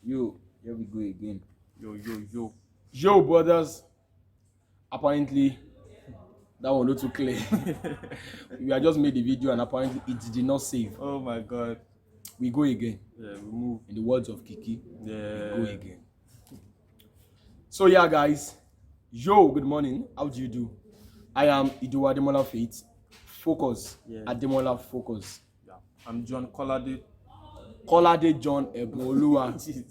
Yo, here we go again. Yo, brothers. Apparently, that one not too clear. We had just made the video and apparently it did not save. Oh my god. We go again. Yeah, we move. In the words of Kiki, Yeah. we go again. So yeah, guys. Yo, good morning. How do you do? I am Ademola Phocus. Yeah. Ademola Phocus. Yeah. I'm John Kolade. Kolade John Ebonoluwa. Jesus.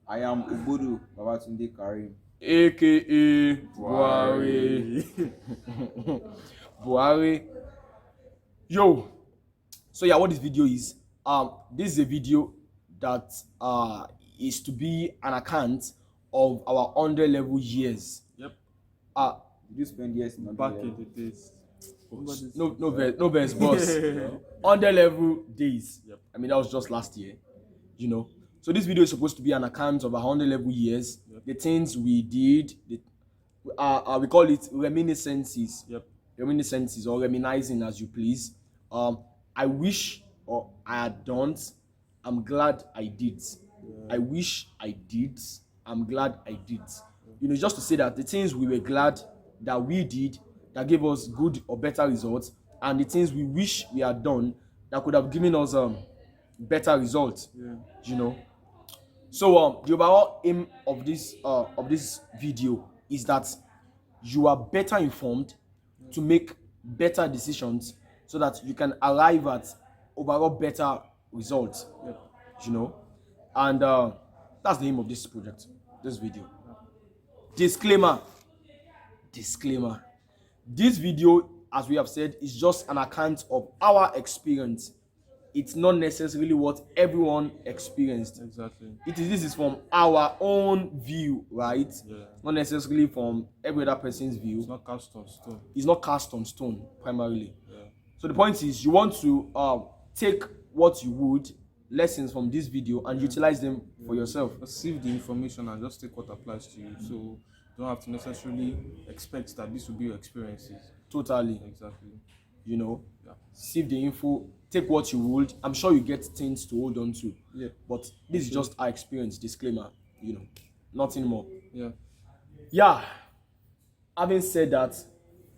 I am Ubodu Babatunde Karim. AKA Buhari. Buhari. Yo. So yeah, what this video is, this is a video that is to be an account of our 100 level years. Yep. Did you spend years in Back in the days. No verse, boss. 100 level days. Yep. I mean, that was just last year, you know. So this video is supposed to be an account of 100 level years, Yep. the things we did. We call it reminiscences. Yep. Reminiscences or reminiscing, as you please. I wish or I had done. I'm glad I did. Yeah. I wish I did. I'm glad I did. You know, just to say that the things we were glad that we did that gave us good or better results, and the things we wish we had done that could have given us better results. Yeah. You know. So the overall aim of this video is that you are better informed to make better decisions so that you can arrive at overall better results. Yep. You know, and that's the aim of this project, this video. Disclaimer. This video, as we have said, is just an account of our experience. It's not necessarily what everyone experienced. Exactly. This is from our own view, right? Yeah. Not necessarily from every other person's view. It's not cast on stone. It's not cast on stone primarily. Yeah. So the point is, you want to take what you would lessons from this video and utilize them for yourself. Receive the information and just take what applies to you. So you don't have to necessarily expect that this will be your experiences. Totally. Exactly. You know, Yeah. receive the info, take what you would. I'm sure you get things to hold on to. Yeah. But this is just our experience. Disclaimer. You know, nothing more. Yeah. Yeah. Having said that,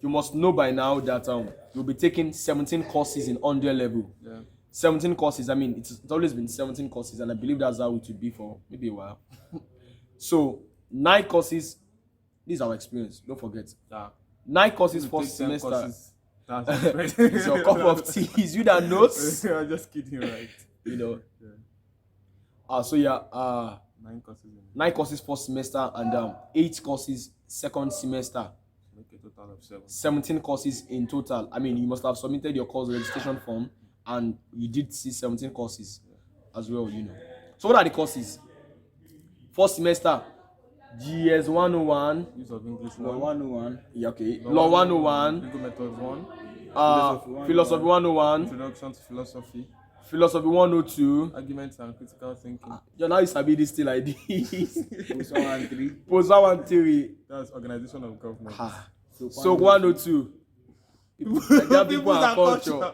you must know by now that you'll be taking 17 courses in under level. Yeah. 17 courses. I mean, it's always been 17 courses, and I believe that's how it would be for maybe a while. So 9 courses. This is our experience. Don't forget. Yeah. 9 courses You first take 10 semester. courses. That's It's your cup of tea. Is you that knows? I'm just kidding, right? You know. Yeah. So yeah. 9 courses. 9 courses first semester and 8 courses second semester. Make a total of 7. 17 courses in total. I mean, you must have submitted your course registration form, and you did see 17 courses as well. You know. So what are the courses? First semester. GS 101. Use of English Law 1. 101. Yeah, okay. Law 101. Legal methods 1. Philosophy 101. Introduction to philosophy. Philosophy 102. Arguments and critical thinking. You know, you sabi this thing like this. Post 113. Post 113. That's organization of government. So 102. People and culture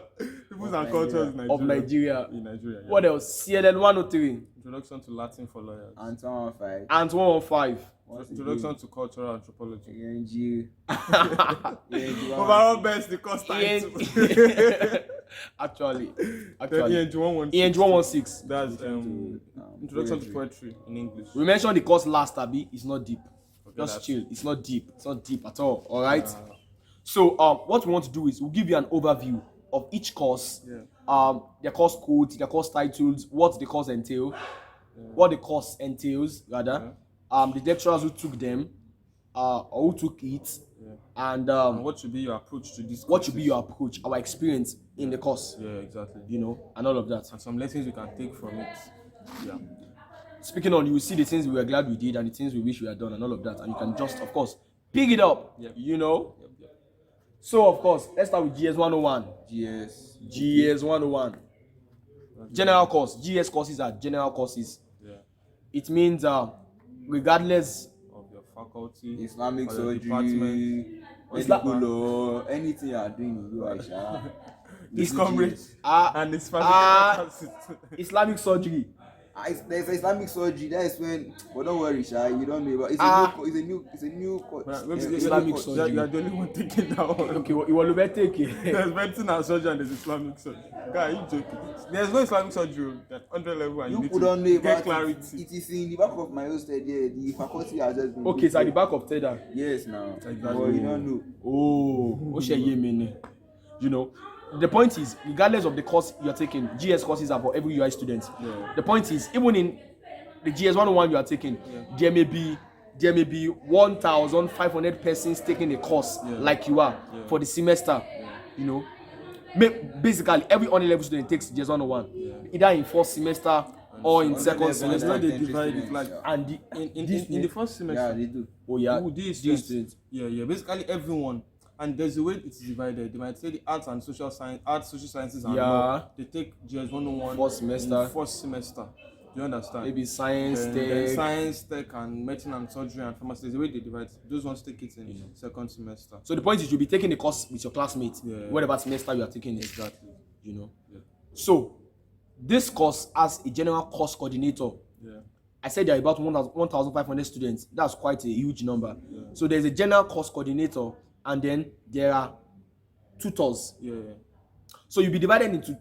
Peoples and cultures in Nigeria. of Nigeria. In Nigeria, yeah. What else? CNN 103. Introduction to Latin for lawyers. And 215. And 115. Introduction to cultural anthropology. ENG. Overall best the cost title. Actually. Then ENG 116. ENG 116. That's introduction to poetry in English. We mentioned the course last, Abi. It's not deep. Okay, Just that's- chill. It's not deep. It's not deep at all. All right. So what we want to do is we'll give you an overview of each course. Yeah. Their course codes, their course titles, what the course entails, what the course entails rather. The lecturers who took them, or who took it, and And what should be your approach to this? what should be your approach, our experience in the course, Yeah, exactly. you know, and all of that. And some lessons you can take from it. Yeah. Speaking on, you will see the things we were glad we did and the things we wish we had done and all of that, and you can just, of course, pick it up. Yep. You know. Yep. So of course, let's start with GS 101. GS 101. General course. GS courses are general courses. Yeah. It means regardless Of your faculty. Islamic or your surgery. department. Medical law. Anything you are doing, you are Aisha. This comrade Ah, and his family. Islamic surgery. There's Islamic surgery. That is when, but don't worry, Sha, you don't know. But it's a new course. But maybe Islamic you surgery. are the only one taking that one. Okay, you want to take it. There's medicine and surgery and there's Islamic surgery. Guy, you joking? There's no Islamic surgery at 100 level and you You need put to on me, get but clarity. it is in the back of my hostel. Yeah, the faculty has just been. Okay, it's at the back of Teda. Yes, now. Exactly. But you don't know. Oh, you know, the point is, regardless of the course you're taking, GS courses are for every UI student. Yeah. The point is, even in the GS 101 you are taking, there may be 1,500 persons taking a course like you are for the semester. You know, basically every level student takes GS 101, either in first semester or in second semester. When they divide it, like, And in the first semester, Yeah, they do. oh yeah, these these students, basically everyone. And there's a way it's divided. They might say the arts and social sciences and law. They take GS 101 First semester. First semester. Do you understand? maybe science, Then tech. science, tech, and medicine and surgery and pharmacy. There's a way they divide. Those ones take it in second semester. So the point is, you'll be taking the course with your classmates, Yeah. whatever semester you are taking it. Exactly. You know. Yeah. So this course has a general course coordinator. Yeah. I said there are about 1,500 students. That's quite a huge number. Yeah. So there's a general course coordinator, and then there are tutors. Yeah. So you'll be divided into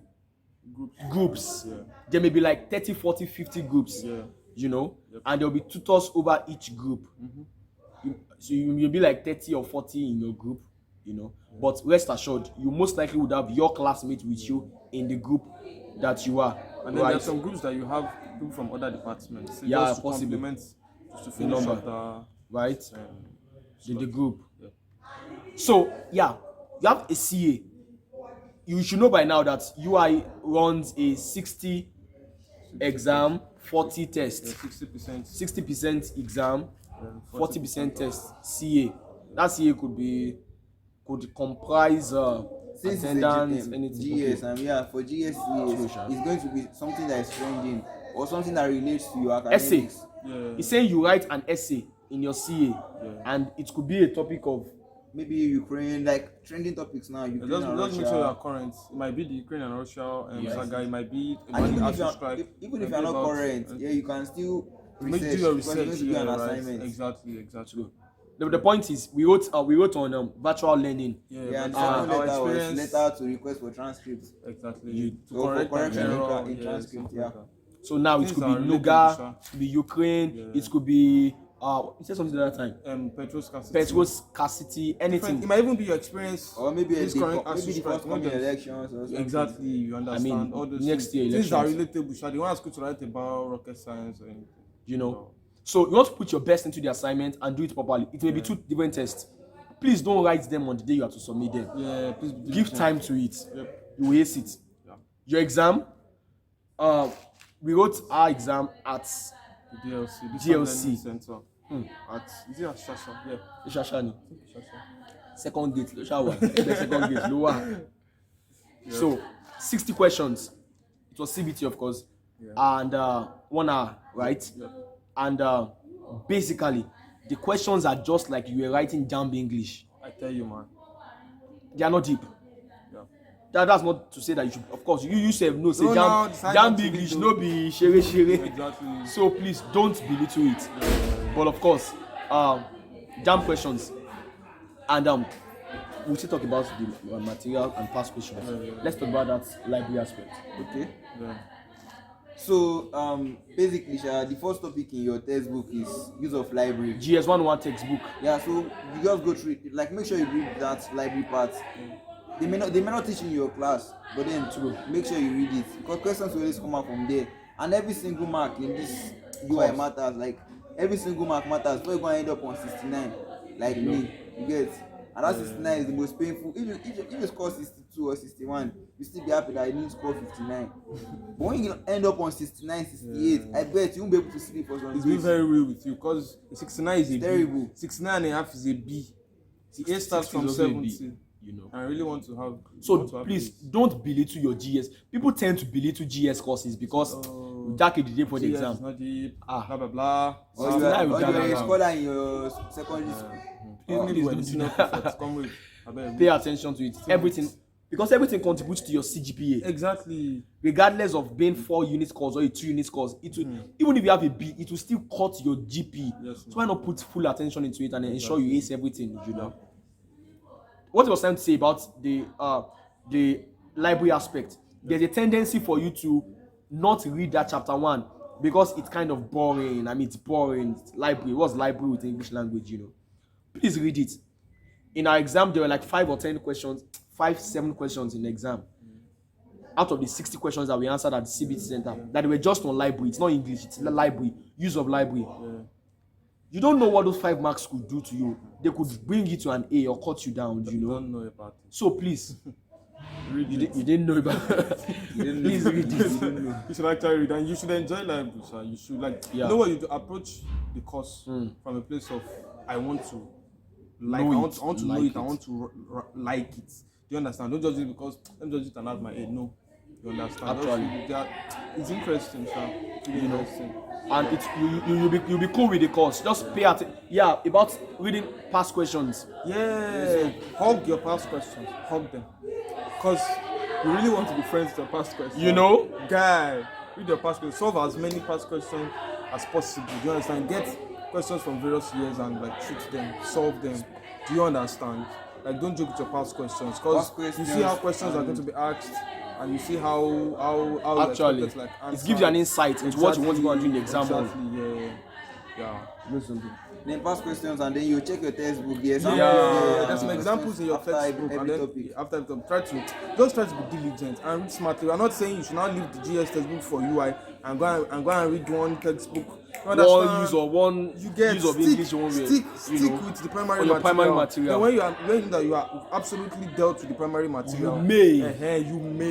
groups. Yeah. There may be like 30, 40, 50 groups. Yeah. You know, Yep. and there'll be tutors over each group. So you'll be like 30 or 40 in your group, you know. But rest assured, you most likely would have your classmates with you in the group that you are. And then there are some groups that you have people from other departments. So Yeah, just to possibly. complement, just to finish number. up Right? The group. Yeah. So yeah, you have a CA. You should know by now that UI runs a 60 exam, 40 test. 60%. 60% exam, then 40% test. CA. That CA could comprise Since attendance, it's a anything. GS, and yeah, for GSCAs, it's going to be something that is trending or something that relates to your Essay. academics. Yeah. It's saying you write an essay in your CA, and it could be a topic of Maybe Ukraine, like trending topics now. Ukraine Just and make sure you Russia. are current. It might be the Ukraine and Russia saga. It might be And the even if ASU you're, strike. even It if might you're be not about- current, yeah, you can still Make research. do your because you're going research. to do an Yeah, right. assignment. Exactly. the point is we wrote on virtual learning. Yeah, but and the our second letter was experience- letter to request for transcripts. Exactly. To So for correct correction an in error, in transcript, something yeah. like that. So now it Things could are be related, Nuga, sure. it could be Ukraine, Yeah. it could be you said something the other time. Petrol scarcity. Petrol scarcity, anything. It might even be your experience. Or maybe this current ASU the strike, first coming not just- elections or something. Exactly, you understand all those next things. year Things are elections. relatable. Shall they want school to write about rocket science or anything? You know. So you want to put your best into the assignment and do it properly. It may be two different tests. Please don't write them on the day you have to submit them. Yeah, please be Give diligent. time to it. Yep. You will ace it. Yeah. Your exam, we wrote our exam at The DLC. This DLC. Learning Center. At is it at Shasha? Yeah. Ishashani. Shasha. Second gate, second gate, lower. So 60 questions. It was CBT, of course, and 1 hour, right? Yeah. And basically, the questions are just like you were writing Jamb English. I tell you, man. They are not deep. Yeah. That's not to say that you should. Of course, you yourself know say No, now, decide not Jamb to English be no be shere shere. Exactly. So please don't belittle it. But of course, jam questions, and we'll still talk about the material and past questions. Let's talk about that library aspect. Okay. Yeah. So basically, Sha, the first topic in your textbook is use of library. GS 101 textbook. Yeah, so you just go through it. Like make sure you read that library part. They may not teach in your class, but then make sure you read it because questions will always come out from there. And every single mark in this UI matters. Like every single mark matters. Before you go and end up on 69, like me, you get. And that 69 is the most painful. If you score 62 or 61, you still be happy that you didn't score 59. But when you end up on 69, 68, I bet you won't be able to sleep for some It's days. been very real with you because 69 is a Terrible. B. 69 and a half is a B. The A starts 60 from is also a B, 70. you know. I really want to have. So want to have please this. don't belittle your GS. People tend to belittle GS courses because dark is the day for the GS exam. is not deep. Ah. Blah blah blah. Or So you now are you or got you are a it. scholar in your secondary school. Even if please we're don't the do senior that. prefect, come with. I beg. Pay attention to it. Everything. because everything contributes to your CGPA. Exactly. Regardless of being 4 unit course or a 2 unit course, it will, even if you have a B, it will still cut your GP. Yes, So why not put full attention into it and ensure you ace everything, you know? What I was trying to say about the library aspect, there's a tendency for you to not read that chapter 1 because it's kind of boring. I mean, it's boring. It's library. What's library with English language, you know? Please read it. In our exam, there were like 5 or 10 questions, 7 questions in the exam. Out of the 60 questions that we answered at the CBT Center, that they were just on library. It's not English, it's library, use of library. You don't know what those 5 marks could do to you. They could bring you to an A or cut you down, you know. Don't know about it. So please, you didn't know about please read it. You should actually read, and you should enjoy library, sir. You should you know what, you do approach the course from a place of I want to like, I want to know it, I want to like it. Do you understand? Don't just do it because let me just do it and have my A. No, you understand? Actually, it's interesting, sir. It's really interesting. And it's you'll be cool with the course. Just pay attention. Yeah, about reading past questions. Yeah, hug your past questions. Hug them, because you really want to be friends with your past questions. You know, guy, read your past questions. Solve as many past questions as possible. Do you understand? Get questions from various years and like treat them, solve them. Do you understand? Like, don't joke with your past questions, because you see how questions are going to be asked, and you see how actually like it gives you an insight into what you want to go and do in the exam. Exactly, yeah. Know something. Then pass questions and then you check your textbook. There's some examples in your textbook, and then after try to be diligent and read smartly. I'm not saying you should not leave the GS textbook for UI and go and read one textbook. One use of English, one way. Stick with the primary material. Then when you are absolutely dealt with the primary material, you may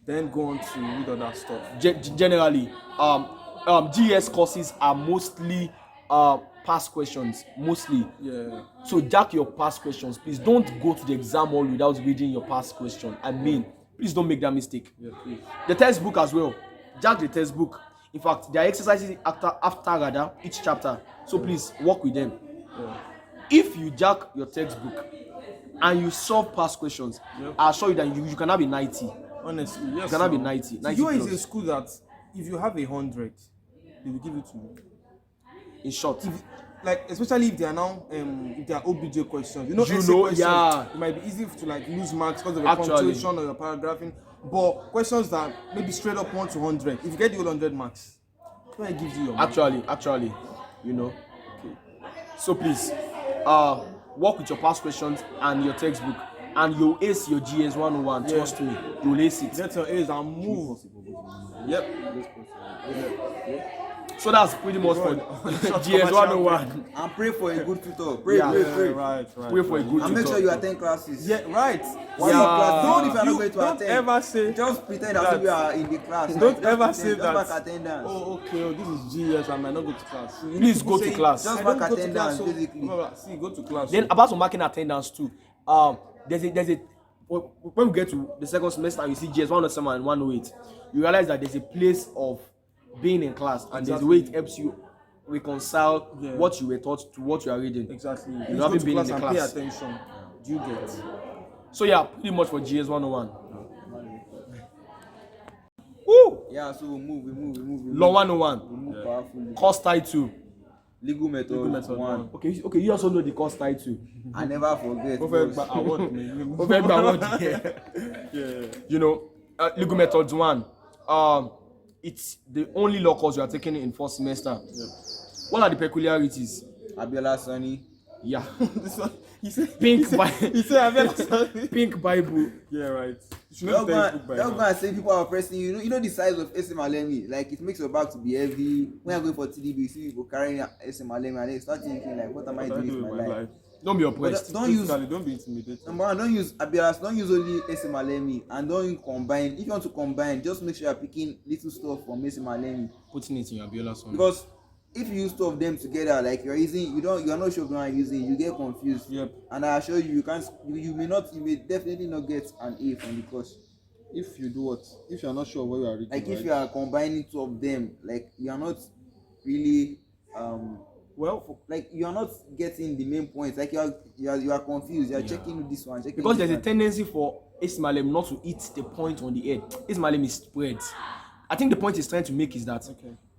then go on to read other stuff. Generally, GS courses are mostly past questions, mostly. Yeah. So jack your past questions. Please don't go to the exam hall without reading your past question. I mean, please don't make that mistake. Yeah, please. The textbook as well. Jack the textbook. In fact, there are exercises after each chapter. So please work with them. Yeah. If you jack your textbook and you solve past questions, I assure you that you can have a 90. Honestly, yes. You can have a 90. You is a school that if you have 100, they will give it to you. In short, especially if they are now if they are OBJ questions, questions, it might be easy to lose marks because of your punctuation or your paragraphing. But questions that maybe straight up 1 to 100, if you get the whole 100 marks, it gives you your marks. Actually, Okay. So please, work with your past questions and your textbook, and you'll ace your GS 101. Yeah. Trust me, you'll ace it. Get your A's and move. Yep. So that's pretty much for GS 101. And pray for a good tutor. Pray. Right. Pray for a good tutor. And make sure you attend classes. Yeah, right. Don't if you're not going to don't attend. Ever say just pretend as if you are in the class. Don't ever say that. Just back attendance. Oh, okay. This is GS. I might not go to class. Please go to class. Just back attendance, basically. See, go to class. Then about marking attendance too. There's a when we get to the second semester, you see GS 107 and 108. You realize that there's a place of being in class, and there's a way it helps you reconcile what you were taught to what you are reading. Exactly. You haven't been in the class. Pay attention. Do you get? So yeah, pretty much for GS 101. Woo! Yeah, so we move. Law 101. We move powerfully. Course title. Legal method 1. Okay, you also know the course title. I never forget. Legal methods 1. It's the only law course you are taking in first semester. Yep. What are the peculiarities? Ademola Phocus. Yeah. This one, he said Pink Bible. Pink Bible. Yeah, right. You're going to say people are pressing you. You know the size of SMLM. Like, it makes your back to be heavy. When you're going for TDB, you see people carrying SMLM and they start thinking like, what am I doing with my life? Don't be oppressed. Don't be intimidated. Number one, don't use Abiras, don't use only SMLM and don't combine. If you want to combine, just make sure you're picking little stuff from SMLM. Putting it in your Abiola song. Because if you use two of them together, like you're not sure what you're using, you get confused. Yep. And I assure you, you may definitely not get an A from the course. If you do what? If you're not sure what you are reading. Like if you are combining two of them, like you are not really like you are not getting the main points. Like you are confused. You are checking this one, checking because this there's a tendency for Malem not to hit the point on the head. Malem is spread. I think the point he's trying to make is that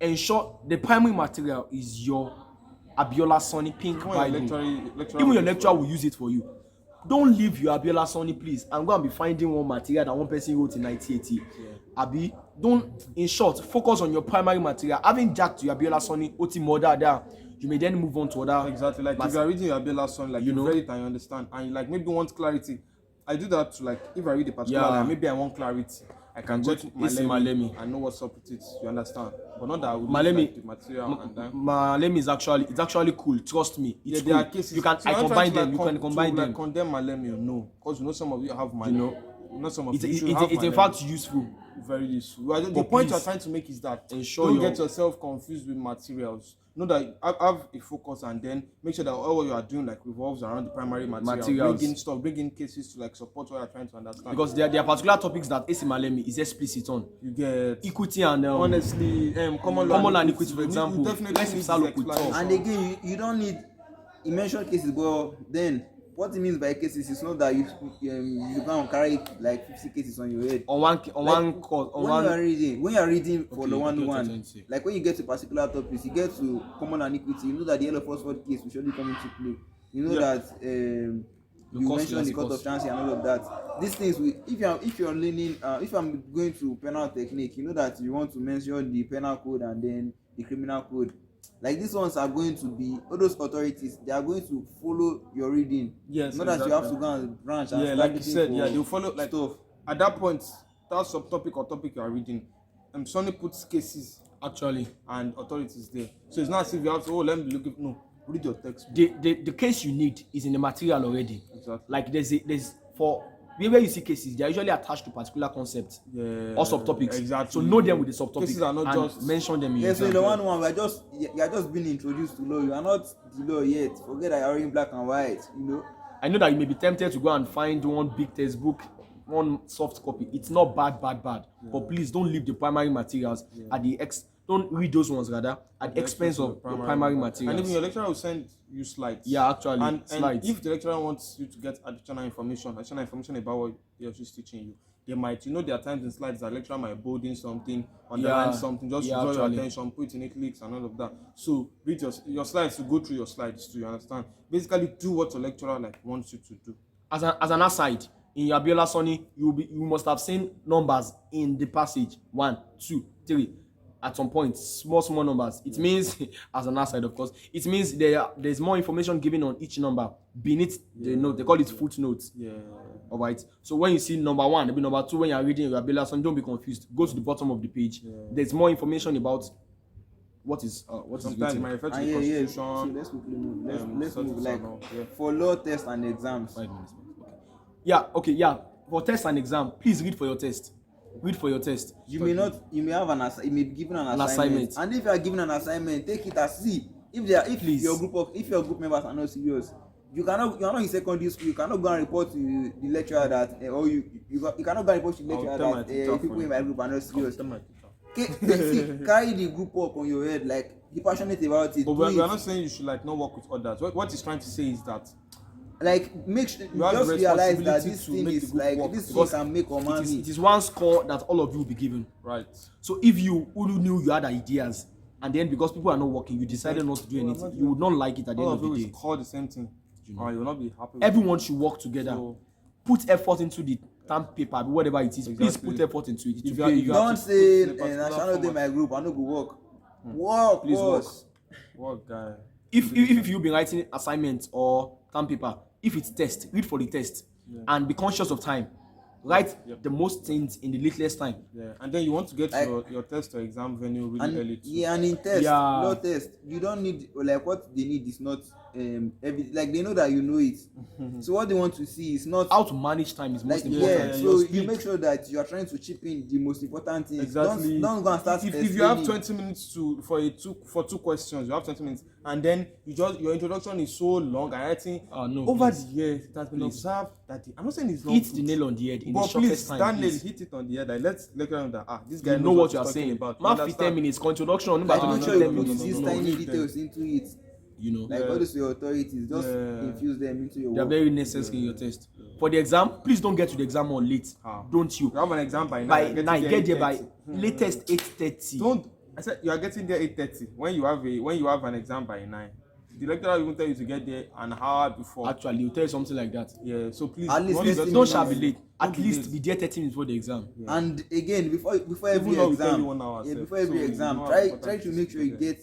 ensure the primary material is your Abiola Sonny pink Bible. Even your lecturer will use it for you. Don't leave your Abiola Sonny, please, and go and be finding one material that one person wrote in 1980. Abi, don't, in short, focus on your primary material. Having jacked your Abiola Sonny, Oti Moda there, you may then move on to other. Exactly, like if you are reading your Abiola Sonny, like you read it and you understand, and you like maybe want clarity. I do that to like if I read a particular line, maybe I want clarity. I can go to Malemi and know what's up with it. You understand? But not that I would like the material and then Malemi is actually cool. Trust me. It's cool. There are cases. You can combine them. You can combine them. Like condemn Malemi, no, because you know some of you have money. Not some of you it's in fact useful. Very useful. The point you're trying to make is that don't get yourself confused with materials. Know that have a focus and then make sure that all what you are doing like revolves around the primary materials. Bring in cases to like support what you're trying to understand. Because there are particular topics that AC Malemi is explicit on. You get equity and honestly, common law and equity, for example. And again, you don't need. You mentioned cases, but then what it means by cases is not that you can carry like 50 cases on your head. One course. When you are reading for the one, like when you get to particular topics, you get to common and equity. You know that the yellow phosphate case will surely come into play. You know that you mentioned the court of chancy and all of that. These things, if you're learning, if I'm going to penal technique, you know that you want to mention the penal code and then the criminal code. Like these ones are going to be all those authorities. They are going to follow your reading. Yes, not that you have to go and branch. And like you said, they'll follow like stuff. At that point, that subtopic or topic you are reading, Sonny puts cases actually and authorities there. So it's not as if you have to let me look at read your text. The case you need is in the material already. Exactly. Like there's for where you see cases, they are usually attached to particular concepts or subtopics. Exactly. So know them with the subtopics. Cases are not and just mention them in your so the one you are just being introduced to law. You are not the law yet. Forget that you are in black and white. I know that you may be tempted to go and find one big textbook, one soft copy. It's not bad. But please don't leave the primary materials at the don't read those ones rather at the expense of your primary materials. And even your lecturer will send you slides. Yeah, actually. And slides. If the lecturer wants you to get additional information about what he's teaching you, they might, there are times in slides that lecturer might bold in something, underline something, just to draw your attention, put it in italics and all of that. So read your slides, to go through your slides too, you understand? Basically do what your lecturer wants you to do. As an aside, in your Abiola Sonny, you must have seen numbers in the passage 1, 2, 3. At some point, small numbers. It means, as an aside, of course, it means there's more information given on each number beneath the note. They call it footnotes. Yeah. All right. So when you see number 1, maybe number 2, when you're reading your Abiola Sonny, don't be confused. Go to the bottom of the page. Yeah. There's more information about what is written. Might refer to the constitution. So let's quickly move. Let's move like for law tests and exams. 5 minutes. Okay. Yeah. For test and exam, please read for your test. Read for your test. You may be given an assignment. And if you are given an assignment, take it as if your group members are not serious. You are not in secondary school. You cannot go and report to the lecturer that or you cannot go and report to the lecturer that people in my group are not serious. Carry the group work on your head, like be passionate about it. But we are not saying you should like not work with others. What he's trying to say is that make sure you just realize that this thing is like this thing can make or man. It is one score that all of you will be given. Right. So if you who knew you had ideas and then because people are not working, you decided not to do anything, you would not like it at the end of the day. Call the same thing. You will not be happy. Everyone should work together. So, put effort into the term paper, whatever it is. Exactly. Please put effort into it. You don't say, I shall not do my group, I no go work. Work, please work. Work, guy. If you've been writing assignments or term paper, if it's test, read for the test and be conscious of time. Write the most things in the littlest time. Yeah, and then you want to get your test or exam venue really early too. Yeah, and in test, no test, you don't need like what they need is not like they know that you know it. So what they want to see is not how to manage time is most important. Yeah, so you make sure that you are trying to chip in the most important things. Exactly. Don't go and start. If you have 20 minutes for two questions, you have 20 minutes, and then your introduction is so long. I think over the years it has been observed that I'm not saying it's long. Hit the nail on the head in the shortest time. But please, hit it on the head. Like, let's look around that this guy knows what you are saying about. Not 10 minutes introduction. Like, make sure you put these tiny details into it. You know, like all these your authorities, just infuse them into your they are work. very necessary in your test. for the exam, please don't get to the exam hall late. How? Don't you? You have an exam by 9. By you're 9, getting get there by 8:30. latest 8:30. Don't. I said you are getting there 8:30 when you have an exam by 9. The lecturer will even tell you to get there an hour before. Actually, he'll tell you something like that. Yeah, so please At least don't 30 just- Don't shall be minutes. late. Don't At be least late. be there 30 minutes before the exam. Yeah. And again, before every Even though we tell exam, you 1 hour, yeah, sef, before every so you exam, know how try important to it make is sure you to get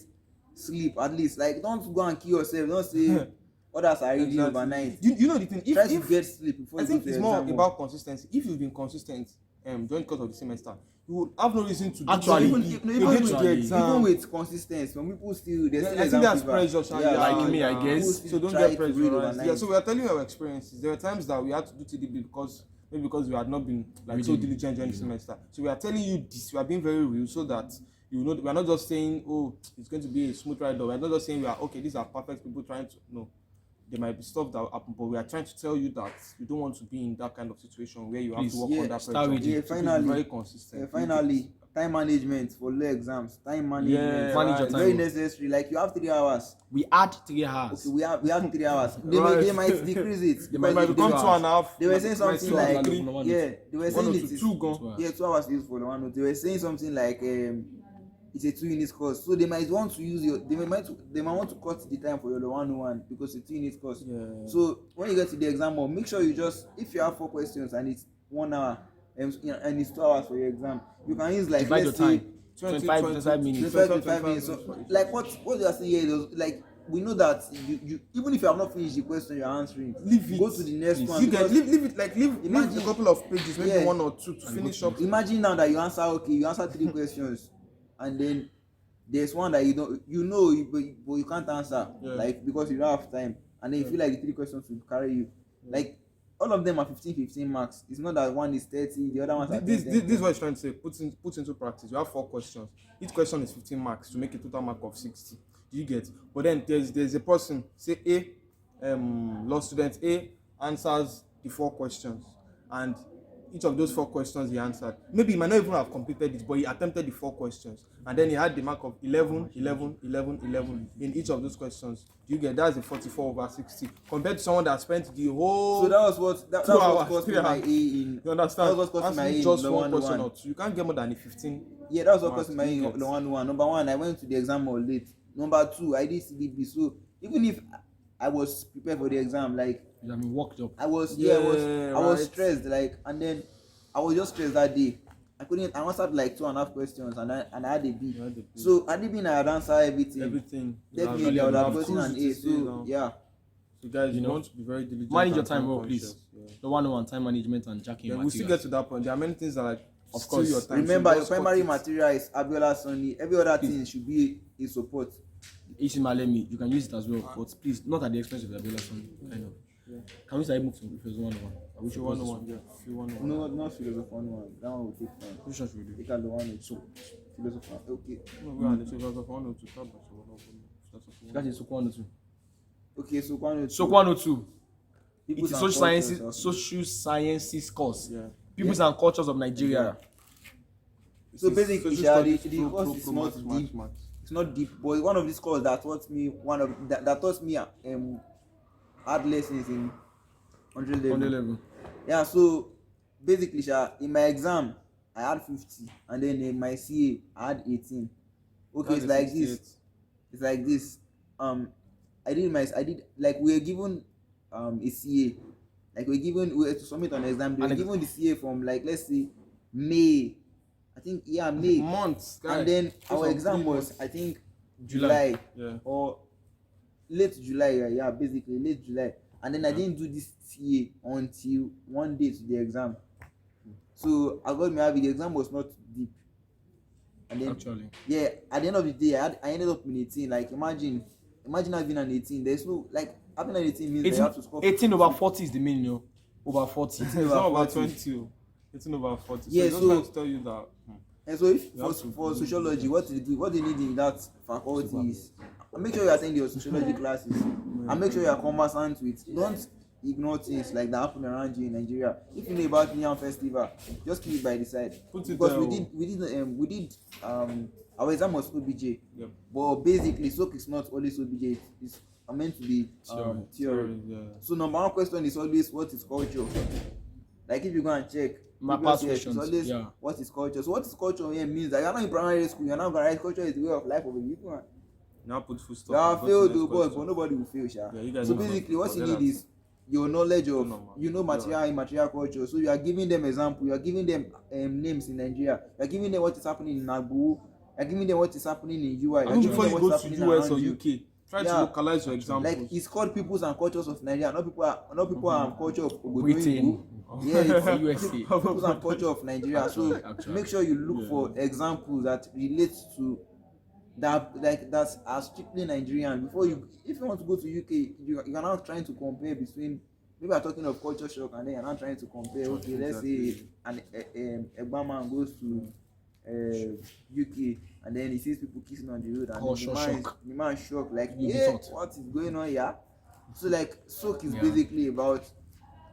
sleep at least. Like, don't go and kill yourself. Don't say others are reading Exactly. overnight. You know the thing. Try If to get sleep before I you go think to it's the more exam. about consistency. If you've been consistent during the course of the semester, you will have no reason to Actually, even, you even, get with, to the actually, exam. even with consistency, some people still they Yeah, still I think that's fever. pressure, Sha. Yeah, like me, I guess. people So don't try get to read pressurized. overnight. Yeah, so we are telling you our experiences. There were times that we had to do TDB because we had not been like so Reading. diligent during the semester. So we are telling you this. We are being very real so that you know we are not just saying, oh, it's going to be a smooth ride. We are not just saying we are okay. These are perfect people trying to no. There might be stuff that will happen, but we are trying to tell you that you don't want to be in that kind of situation where you have Please, to work yeah, under start pressure. reading. Yeah, So please be finally. very consistent. Yeah, finally, time management for law exams. Time management. Yeah, Manage your It's time. very necessary. Like you have 3 hours. We add 3 hours. Okay, we have 3 hours. Right. They might decrease it. They It might might because become they- 2.5. they were saying It might something still like be 3. yeah, they were 1 saying or it 2, is 2 gone. 2 hours. yeah 2 hours is for the 1. They were saying something like it's a 2 unit course, so they might want to use they might want to cut the time for your 101 because it's a 2 unit course. Yeah. So when you get to the exam hall, make sure you just if you have 4 questions and it's 1 hour and it's 2 hours for your exam, you can use like Divide your let's say time. 25 minutes. 25 minutes. So, like what you are saying here is like we know that you even if you have not finished the question you're answering, Leave it. go to the next one. You get because leave it like leave Imagine- a couple of pages, maybe Yeah. 1 or 2 to finish up. Imagine now that you answer 3 questions and then there's one that but you can't answer Yeah. like because you don't have time and then you feel like the 3 questions will carry you like all of them are 15 marks. It's not that one is 30, the other ones are 10. This is what it's trying to say. Put into practice. You have 4 questions. Each question is 15 marks to make a total mark of 60. Do you get? But then there's a person, say law student A answers the 4 questions, and each of those 4 questions he answered. Maybe he might not even have completed it, but he attempted the 4 questions, and then he had the mark of 11 in each of those questions. Do you get? That's a 44/60 compared to someone that spent the whole. So that was what that 2 was hours, what cost me 3 my hours. A in. You understand? That was what cost me my A Answering in just the one question 101. or 2. You can't get more than a 15. Yeah, that was what Marks, cost me my A do you in get? the 101. Number 1, I went to the exam hall late. Number 2, I did CDB. So even if I was prepared for the exam, like You have been worked up. I was Yeah, I was right. stressed, like, and then I was just stressed that day. I answered like 2.5 questions and I had a B. You had a B. So had it been I had answered everything, Everything. definitely I would have gotten cruised an to A. say So now. yeah. So guys, you know, want to be very diligent. Manage your and time well, conscious. please. Yeah. The 101 time management and jacking Yeah, your we'll still materials. get to that point. There are many things that like Of steal course. your time. Remember, so your just cut primary it. material is Abiola Sonny. Every other thing should be a support. Each Malemi, you can use it as well, but please not at the expense of the Abiola Song. Kind of. Yeah. Can we start moving to Phase 101? I wish If you it want was one, yeah. If you want one. No, not philosopher one. That one will take time. Which one should we do? Take out the one with philosopher. Okay. No, we are the two of 1 to tab, so we're not going to- That is Soko 102. Okay, so one. Soko 102. It Peoples is and social cultures. sciences course. Yeah. Peoples and cultures of Nigeria. So This is basically, social studies, the pro- course pro- is pro- not maths, deep. maths. It's not deep, but one of these courses that taught me that taught me hard lessons in 100 level. 100 level. Yeah, so basically, in my exam I had 50, and then in my CA I had 18. Okay, That's it's a like 68. this. It's like this. I did like we were given a CA, like we were to submit on exam. They were And given the CA from like let's say May, I think May, Months, guys. and then Those our are exam 3 was months. I think July. July Yeah. or late July. Yeah, basically late July. And then I didn't do this CA until one day to the exam. So I got me happy. The exam was not deep. And then Actually. yeah, at the end of the day, I ended up in 18. Like imagine having an 18. There's no like having an 18 means that you have to score 18 over 40 is the mean, you know. Over 40. It's not about 40. 20. oh. It's not about 40. Yeah, so so- just trying to tell you that. And so if You have to for do sociology, what they need in that faculty is make sure you attend your sociology classes and make sure you are conversant with. Don't ignore things like that happen around you in Nigeria. If you know about Yam Festival, just keep it by the side. Put it Because there, we did our exam was OBJ, Yep. but basically SOC is not always OBJ. are meant to be theory. Yeah. So number one question is always what is culture? Like if you go and check My previous past years, it's questions, always yeah. what is culture. So what is culture here means that you're not in primary school, you're not gonna write culture is the way of life of a people. Now put full stop. You are and go to failed the though, next but question. nobody will fail, sha. Yeah, you guys So know basically what you forget need that. is your knowledge of Normal. material and immaterial culture. So you are giving them example, you are giving them names in Nigeria, you are giving them what is happening in Nagbu, you are giving them what is happening in UI, you are Even giving before them you what go is to happening US around or you. UK, try to Yeah. localize your examples. Like it's called peoples and cultures of Nigeria, not people and culture of Britain. Yeah, it's USA. peoples and culture of Nigeria. So Actually. make sure you look for examples that relate to that, like that's as strictly Nigerian. Before you, if you want to go to UK, you are not trying to compare between. Maybe I'm talking of culture shock, and then you're not trying to compare. Okay, let's say an Egbaman goes to UK, and then he sees people kissing on the road, and Culture shock. the man shocked, like, You'll be yeah, taught. what is going on here? So like, soak is Yeah. basically about.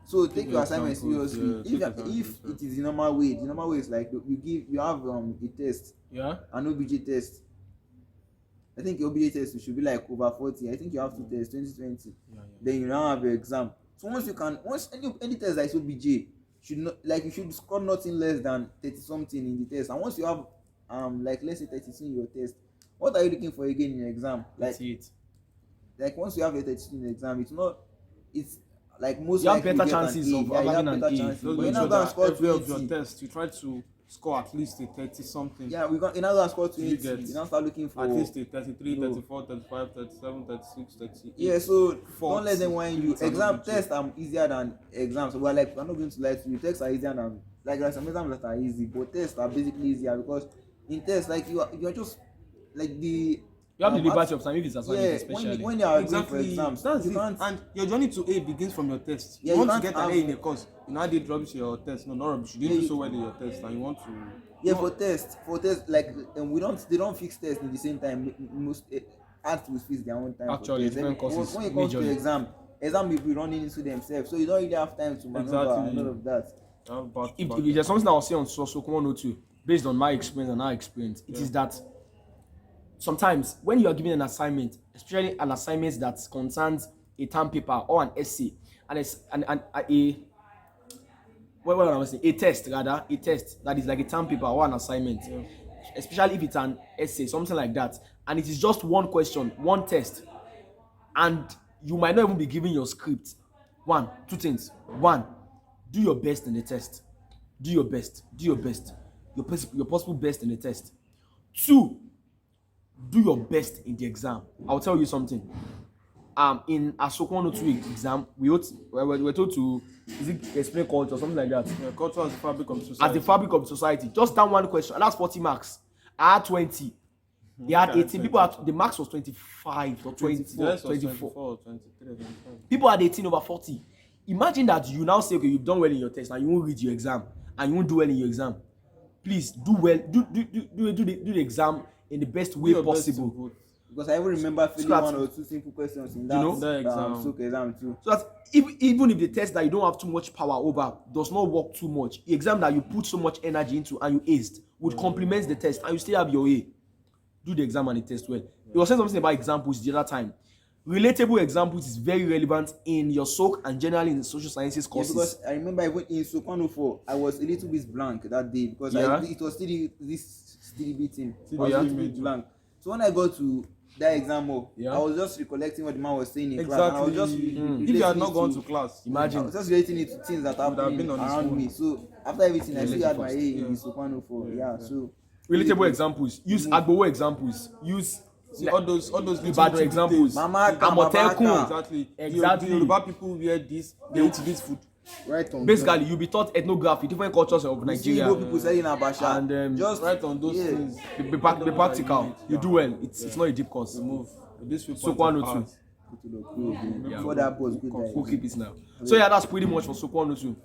So take your assignment examples, seriously. yeah, If take if examples, it is the normal way is like you have a test, Yeah. an OBJ test. I think your OBJ test should be like over 40. I think you have two tests, 2020. Then you now have your exam. So once any test that is OBJ should not, like, you should score nothing less than 30 something in the test. And once you have like let's say 32 in your test, what are you looking for again in your exam? Like 38. like once you have your 32 in the exam, it's like most You have likely better get an chances A. of Yeah, you have having an better A. chances. Just But make you're not sure gonna that score every of your 20. tests you try to score at least a 30 something. Yeah, you're not gonna score 20. You get You now start looking for at least a 33, No. 34, 35, 37, 36, 38. Yeah, so 40, don't let them whine you. it's an Exam OBJ. tests are easier than exams. So we're like, we're not going to lie to you. Tests are easier than, like, there are some exams that are easy, but tests are basically easier because in tests, like, you're just like the You have the at- liberty of time if it's assignment, yeah, especially. when you are going for Exactly. exams, That's you it. can't. And your journey to A begins from your test. Yeah, you you want to can't get an A have- in a course. You now did rubbish your test. No, not rubbish. You didn't Yeah, do you- so well in your test, and you want to. Yeah, for tests, like they don't fix tests in the same time. Most arts will fix their own time. Actually, for tests. different When courses, when it comes to majorly. exam will be running into themselves, so you don't really have time to maneuver Exactly. and all of that. If there's something I will say on Sosok 102, based on my experience and our experience, it is that sometimes when you are given an assignment, especially an assignment that concerns a term paper or an essay, and it's a test that is like a term paper or an assignment, especially if it's an essay, something like that, and it is just one question, one test, and you might not even be given your script. Two things. One, do your best in the test. Do your best. Your possible best in the test. Two, do your best in the exam. I'll tell you something. In Asoko 102 exam, we were told to explain culture or something like that. Yeah, culture as the fabric of society. As the fabric of society. Just that one question, and that's 40 marks. I had 20. They had 18. People had, the marks was 25 or 24. The rest was 24. 23, 25. People had 18 over 40. Imagine that you now say, okay, you've done well in your test and you won't read your exam and you won't do well in your exam. Please do well. Do the exam in the best way Your best possible. to vote. Because I even remember filling that- one or two simple questions in that, that exam. SOC exam too. So that even if the test that you don't have too much power over does not work too much, the exam that you put so much energy into and you aced would complement the test and you still have your A. Do the exam and the test well. You were saying something about examples the other time. Relatable examples is very relevant in your SOC and generally in the social sciences Yeah, courses. because I remember even in SOC 104, I was a little bit blank that day because it was still this STDB thing. I was a little bit blank. So when I got to that exam hall, I was just recollecting what the man was saying in class. And I was just If you had not gone to class, I Imagine. was just relating it to things that have happened been on his around phone. me. So after everything, I still had my A in Yeah. the SOC 104. Yeah, so Relatable examples. Use Agbowo examples. Use see all those little Ibadan examples. Mama Amotekun. Exactly. Exactly. The Yoruba people wear this. They eat this food. right on. Basically, you'll be taught ethnography, different cultures of You see Nigeria. Igbo people selling abasha, And, just Right on those things. Be practical. You do well. It's not a deep course. Move. This will So 102. before that post good We'll guys. keep it now. So yeah, that's pretty much for SOC 102.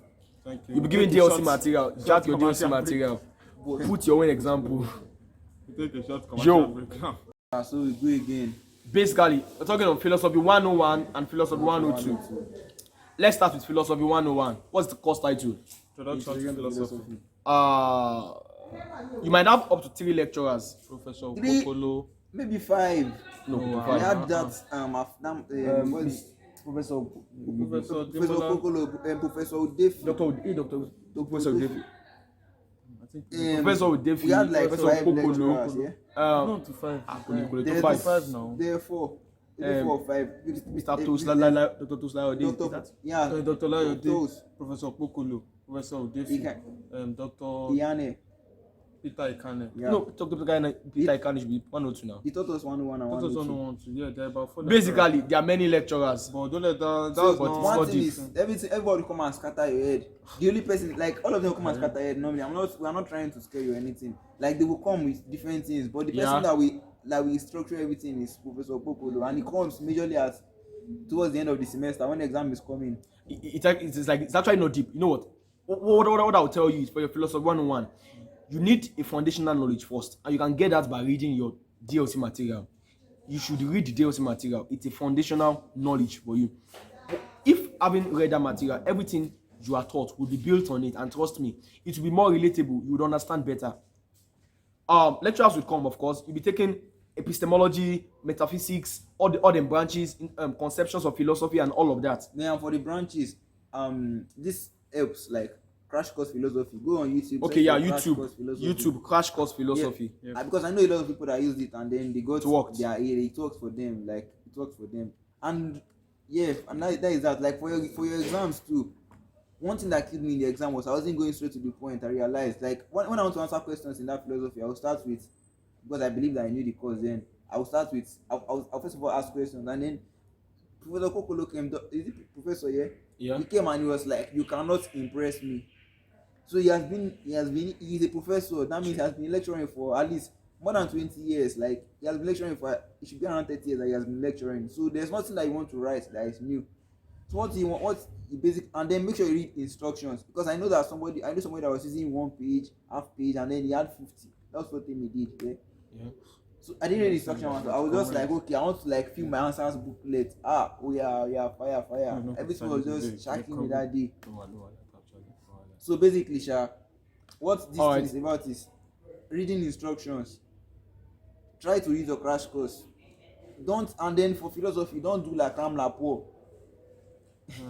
Thank you. You'll be given Take a DLC short- material. short Jack your DLC commercial break. material. Put your own example. Take a short Yo. commercial break now. So we go again. Basically, we're talking on philosophy 101 and philosophy 102. Let's start with philosophy 101. What's the course title? Introduction to philosophy. You might have up to 3 lecturers. Professor Three. Kokolo. maybe 5. No, Oh, wow. We five. had that what is Professor Professor Professor Ademola, Kokolo, Professor Odefi. Doctor Professor David. I think Professor We Odefi, had like Professor 5 Kokolo. lecturers, yeah. Um, not to 5. Kole There- to There's 5. 5 now. Therefore, maybe 4 or 5. Mr. Tosla, Dr. Tosla, is Doctor, that? yeah, Dr. Layode, Toast, Professor Pokolo, Professor Odefi, Dr. Iane. Peter Ikane. Yeah. No, Dr. Peter Ikan should be 102 now. He taught us 101 and What does 102. 112? Yeah, there are about 4 Basically, there are many lecturers. But don't let that. So That's but not. it's one not thing deep. is everybody come and scatter your head. The only person, like all of them come and scatter your head. Normally, we are not trying to scare you or anything. Like they will come with different things, but the person that we structure everything is Professor Popolo, and he comes majorly as towards the end of the semester when the exam is coming. It's actually not deep. You know what I will tell you is for your philosophy 101, you need a foundational knowledge first, and you can get that by reading your DLC material. You should read the DLC material. It's a foundational knowledge for you. If having read that material, everything you are taught will be built on it, and trust me, it will be more relatable. You would understand better. Lecturers would come, of course. You'll be taking epistemology, metaphysics, all the branches, conceptions of philosophy, and all of that. Now for the branches, this helps like crash course philosophy. Go on YouTube. Okay, yeah, search for Crash Course Philosophy. YouTube, crash course philosophy. Yeah. Because I know a lot of people that used it and then they got It worked. it works for them. Like it works for them. And yeah, and that is that. Like for your exams too. One thing that killed me in the exam was I wasn't going straight to the point. I realized like when I want to answer questions in that philosophy, I will start with, because I believe that I knew the course then. I will start with I'll first of all ask questions, and then Professor Kokolo came. Is it Professor? Yeah. Yeah. He came and he was like, "You cannot impress me." So he's a professor. That means he has been lecturing for at least more than 20 years. Like he has been lecturing for, it should be around 30 years that he has been lecturing. So there's nothing that you want to write that is new. So what he basic, and then make sure you read instructions, because I know somebody that was using 1 page, half page, and then he had 50. That's what he did. Yeah. So I didn't read instructions. I was just like, okay, I want to like fill my answers booklet. Fire. Everything was just shocking me that day. So basically, what this thing is about is reading instructions. Try to read your crash course. And then for philosophy, don't do like Ram Lapo.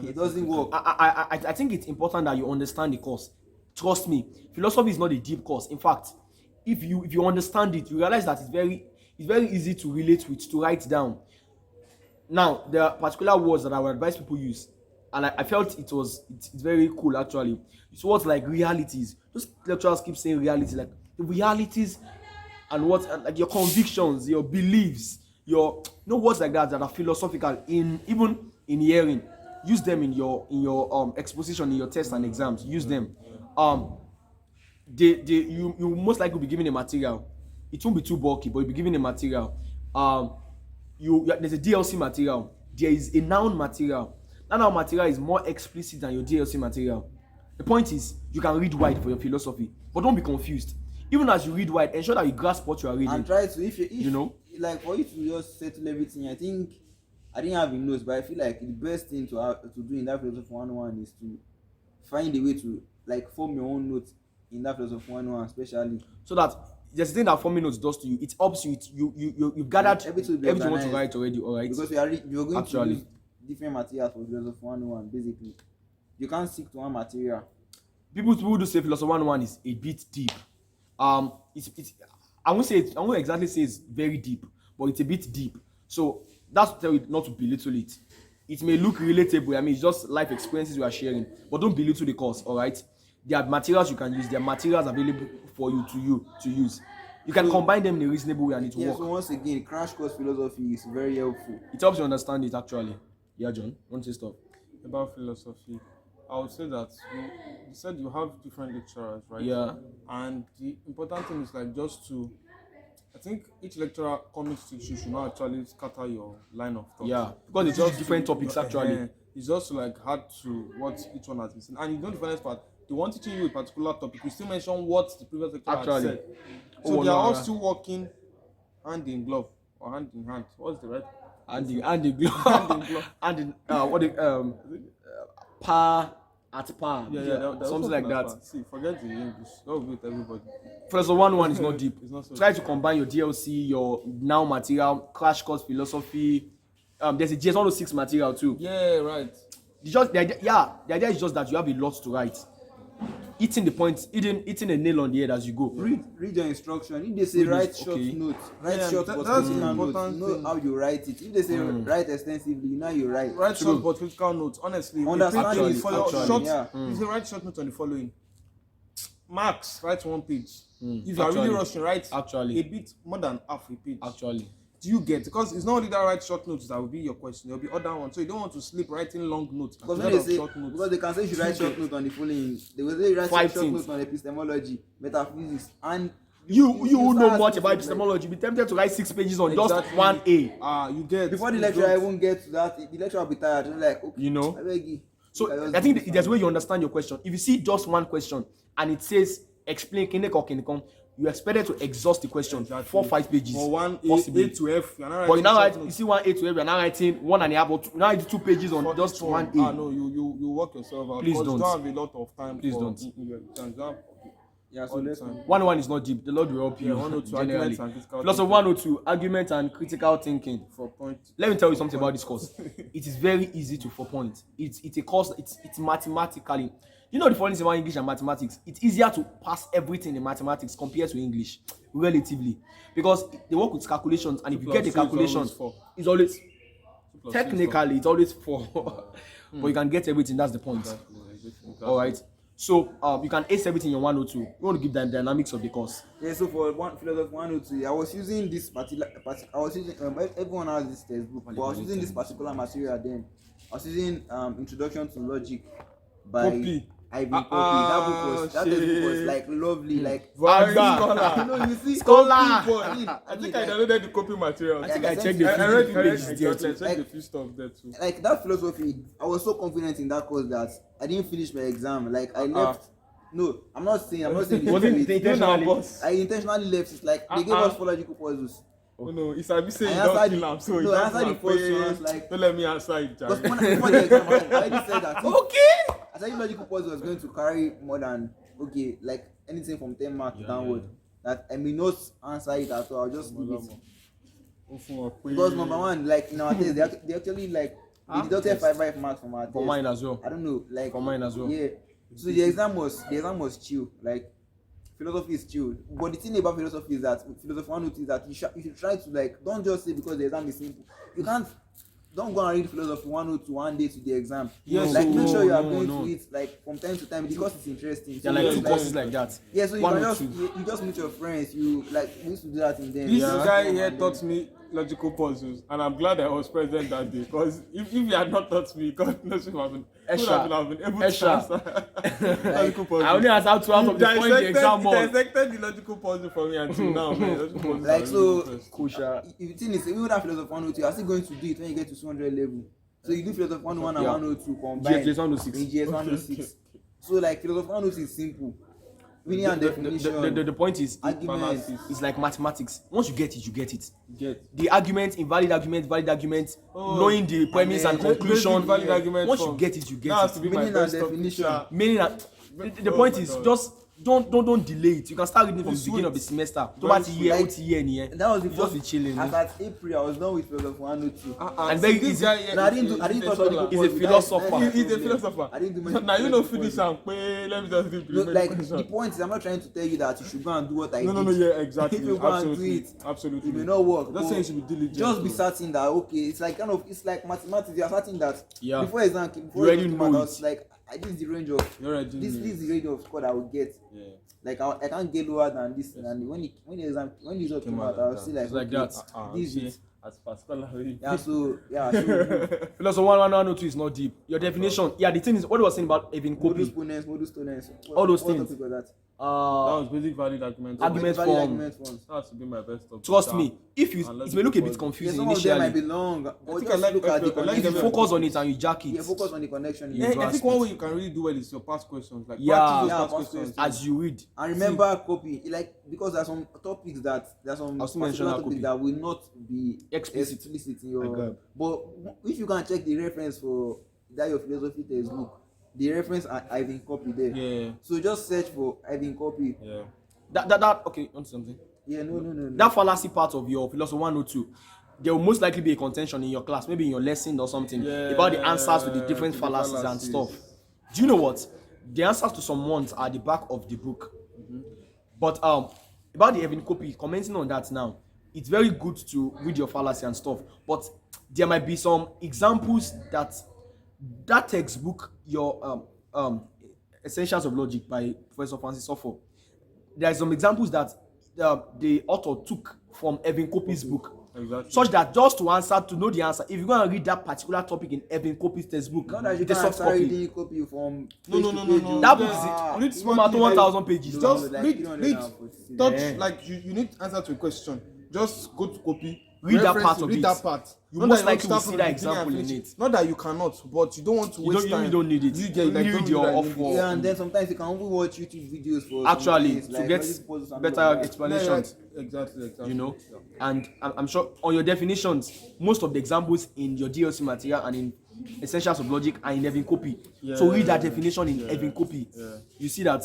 It doesn't work. I think it's important that you understand the course. Trust me, philosophy is not a deep course. In fact, if you understand it, you realize that it's very easy to relate with, to write down. Now, there are particular words that I would advise people use, and I felt it's very cool actually. It's words like realities. Those lecturers keep saying reality, like the realities, and like your convictions, your beliefs, words like that are philosophical even in hearing. Use them in your exposition, in your tests and exams. Use them. You most likely be given a material. It won't be too bulky, but you'll be given a material. There's a DLC material. There is a noun material. That noun material is more explicit than your DLC material. The point is, you can read wide for your philosophy, but don't be confused. Even as you read wide, ensure that you grasp what you are reading. And try to, if you know, like for you to just settle everything. I didn't have in notes, but I feel like the best thing to do in that philosophy 101 is to find a way to like form your own notes in that philosophy 101, especially. So that there's a thing that forming notes does to you. It helps you. You've gathered everything you want to write already. All right. Because you're going to use different materials for philosophy 101. Basically, you can't stick to one material. People do say philosophy 101 is a bit deep. It's I won't exactly say it's very deep, but it's a bit deep. So that's to tell you not to belittle it. It may look relatable. I mean, it's just life experiences we are sharing, but don't belittle the course. All right. There are materials you can use. There are materials available for you to use. You can combine them in a reasonable way and it will work. So once again, crash course philosophy is very helpful. It helps you understand it actually. Yeah, John. Want to say stuff about philosophy? I would say that you said you have different lecturers, right? Yeah. And the important thing is like I think each lecturer coming to teach you should not actually scatter your line of thought. Yeah, because it's just different topics actually. It's just like hard to what each one has been saying. And you know the funniest part, the one teaching you a particular topic, you still mention what the previous lecturer had said. So they are all still working hand in glove or hand in hand. What's the right? Hand in glove. Hand in glove. Hand in at par. Yeah, Something like that. See, forget the English. Go with everybody. Philosophy 101 is not deep. It's not so Try deep. to combine your DLC, your now material, crash course philosophy. There's a GS 106 material too. Yeah, right. The idea is just that you have a lot to write. Hitting the point, hitting a nail on the head as you go. Read your instruction. If they say Read write it, short okay. notes, write Yeah, short that's but the critical notes. important You know thing. how you write it. If they say write extensively, you know how you write. Write True. short but critical notes. Honestly, Understanding if is follow actually, short. yeah. If you write short notes on the following, max write 1 page. If you are Actually. really rushing, write Actually. a bit more than half a page. Actually. Do you get? Because it's not only that write short notes that will be your question. There will be other ones. So you don't want to sleep writing long notes. Because instead when they of say, short notes. because they can say you should write short notes on the following, they will say you write Five short things. notes on epistemology, metaphysics, and You who know start much about like- epistemology, be tempted to write 6 pages on just Exactly. 1A. You get. Before the you lecturer don't- even get to that, the lecturer will be tired. They're like, okay, You know? I beg you. So just I do think this there's a one. way you understand your question. If you see just one question and it says explain kinek or kinikon, you expected to exhaust the question Exactly. 4-5 pages. For 1 possibly. A to F, you're not But you now short write, you notes. see 1A to F, you're now writing 1.5 or 2, now you do 2 pages on For just each one. 1A. No, you work yourself out. Please because don't. You don't have a lot of time. Please for, don't. in your exams. You have Yeah, so all the let's time. 101 is not deep. The Lord will help you. Yeah, 102 generally. arguments and critical Plus of thinking. 102 argument and critical thinking. For point. Let me tell you something about this course. It is very easy to 4 points. It's a course. It's mathematically. You know the funny thing about English and mathematics. It's easier to pass everything in mathematics compared to English, relatively, because they work with calculations, and if you get the calculation, it's always technically it's always 4, but you can get everything. That's the point. All right. So you can ace everything in 102. You want to give them dynamics of the course. Yeah, so for philosophy 102, I was using this I was using everyone has this textbook, but I was using this particular material then. I was using Introduction to Logic by Copy. Ivan Copy. That textbook was like lovely, like Very Agba. scholar. you know, you see Scholar. I think I downloaded the copy material. I think Yeah, I checked the I I read few pages there exactly. I too. checked a few stuff there too. like that philosophy. I was so confident in that course that I didn't finish my exam. Like I left. No, I'm not saying they Wasn't didn't the do it. intentionally? I intentionally left. It's like they gave us philological puzzles. Oh no, it's a bit saying I don't answered kill the- him, so no, you I don't answered the have first patience. ones, like- Don't let me answer it, Because Jerry. before the exam, I already said that. Okay. I said logical puzzle was going to carry more than like anything from 10 marks downward. That I may not answer it at all. I'll just leave it. Because number one, like in our test, they actually like they deducted 5 marks from our test. For mine as well. I don't know, like For mine as well. Yeah. So the exam was chill. Like philosophy is chill. But the thing about philosophy is that philosophy 102 is that you should try to like don't just say because the exam is simple. You can't. Don't go and read philosophy 102 one day to the exam. Yes, like make sure you are no, going no. to it like from time to time because it's interesting. There are like 2 like, courses like that. Yeah, so you One can or just two. you just meet your friends. You like we used to do that in them. This Yeah. guy here taught me logical puzzles, and I'm glad I was present that day. Because if he had not taught me, God knows if I would have been able to answer logical puzzles. I only answered 2 out of the point the exam He board. dissected the logical puzzle for me until now, man. Logical puzzles Like are so, really interesting. Kusha. if the thing is, even that philosophy 102, you're still going to do it when you get to 200 level. So you do philosophy 101 and Yeah. 102 combined. GS 106. In GS 106. So like philosophy 102 is simple. Meaning and definition. The point is, argument. it's like mathematics. Once you get it, you get it. Get. The argument, invalid argument, valid argument, knowing the premise and then conclusion. valid argument Once you forms. get it, you That get has it. to be my Meaning best and topic, definition. sha. Meaning that the Oh point my is God. just don't delay it. You can start reading from the It's beginning of the sweet. semester. Very Towards sweet. year, Like, OT year, yeah. That was the You just first. be chilling. As at April, I was done with philosophy 102. And very see, this easy. guy here And I is didn't touch He's a logical philosopher. puzzle. He's a philosopher. I didn't do So my now you know finish and pay. Let me just do No, the like question. the point is, I'm not trying to tell you that you should go and do what I No, did. yeah, exactly. If you go and do Absolutely. it, Absolutely. it may not work. Just but saying you should be diligent. Just be bro. certain that okay, it's like it's like mathematics. You are certain that Yeah. before exam, You before already exam, know I was it. like, this is the range of You're already this is the range of score I will get. Yeah. Like I can't get lower than this. And when the exam when the result came out, I was still like, It's like okay, that. this is it. As Pascal. Yeah, so so Philosophy 102 is not deep. Your definition, yeah. The thing is, what I was saying about even modus copy, ponens, modus ponens, All those what things. topic was that? That was basic valid argument. Argument Valid form. argument forms. That has to be my best topic. trust me. If you, And it may look a bit logical Yeah, confusing some of them might initially. be long, but think just I like look at the every- I like If you connection. every- focus on it and you jack it, Yeah, focus on the connection. Yeah, I grasp think it. one way you can really do well is your past questions. Like Yeah. practice those Yeah, past past questions. questions. as you read, And remember, copy like because there's some topics there's some I'll still mention particular that topics copy. that will not be Explicit. in your. Agreed. But if you can check the reference for that your philosophy textbook, they reference Ivan copy there. Yeah. So just search for Ivan copy. Yeah. That okay, on something. Yeah, no. That fallacy part of your philosophy 102, there will most likely be a contention in your class, maybe in your lesson or something, about the answers to the different to the fallacies and fallacies. stuff. Do you know what? The answers to some ones are at the back of the book. But about the Evan copy, commenting on that now, it's very good to read your fallacy and stuff. But there might be some examples that textbook, your Essentials of Logic by Professor Francis Offo. There are some examples that the author took from Evan Copy's book. Exactly. Such that just to answer, to know the answer, if you're going to read that particular topic in Evan Copy's textbook, Not that you it's a can soft start copy. reading copy from No. That book You need is to no matter 1,000 pages. Just like read, 346. touch, Yeah. like you need answer to a question. Just go to copy. Read that reference part it, of read it. that part. You Not most that likely will start see from that the beginning example and in finish. it. Not that you cannot, but you don't want to You waste really time. don't need it. You You get, like, read don't your do that, off you for- need it. Yeah, and then sometimes you can even watch YouTube videos for some Actually, things, to like get logic puzzles and better all of that. explanations. Exactly. You know, and I'm sure on your definitions, most of the examples in your DLC material and in Essentials of Logic are in Evan Copy. So read that definition in Evan Copy. You see that,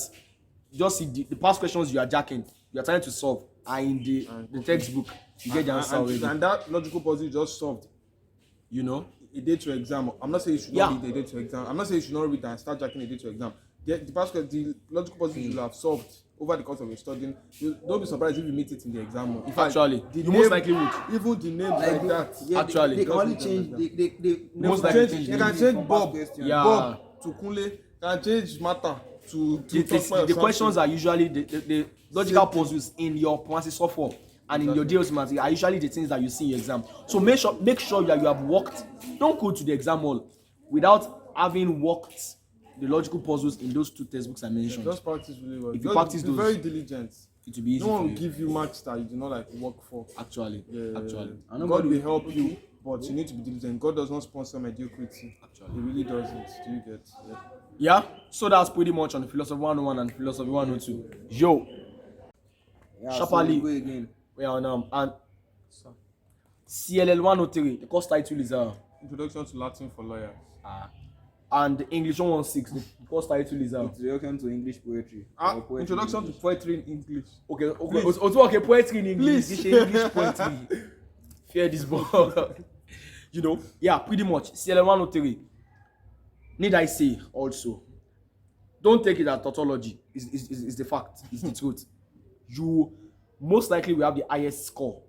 just see the past questions you are jacking, you are trying to solve, are in the textbook. You get the answer already. And that logical puzzle you just solved. You know, A day to exam. I'm not saying you should not read a day to exam. I'm not saying you should not read and start jacking a day to exam. The logical puzzle you have solved over the course of your studying, don't be surprised if you meet it in the exam. In fact, Actually, the you most likely would. Even the names Like like they- that. yeah, Actually. they can only Just change. read They Most like likely change, change you the can name change from Bob, past questions. Yeah. Bob to Kunle. Can change matter to The questions are usually the logical puzzles in your Francis software and in your DLC material are usually the things that you see in your exam. So make sure that you have worked. Don't go to the exam hall without having worked the logical puzzles in those two textbooks I mentioned. Just practice really well. If you Just practice be those, very diligent. it will be easy No one for will you. give you marks that you do not like work for. Actually. I know God nobody- will help you, but you need to be diligent. God does not sponsor mediocrity. Actually. He really doesn't. Do you get? Yeah. Yeah, so that's pretty much on the Philosophy 101 and Philosophy 102. Yo, Yeah, Sharply. so we go again. we are now and CLL 103. The course title is Introduction to Latin for lawyers. and the English 116. The course title is Introduction to English poetry. Or poetry Introduction in to English. poetry in English. okay. Please. Okay, poetry in English. Please. English poetry. Fear this ball. You know, yeah, pretty much. CLL 103. Need I say also, don't take it as tautology. It's the fact. It's the truth. You most likely will have the highest score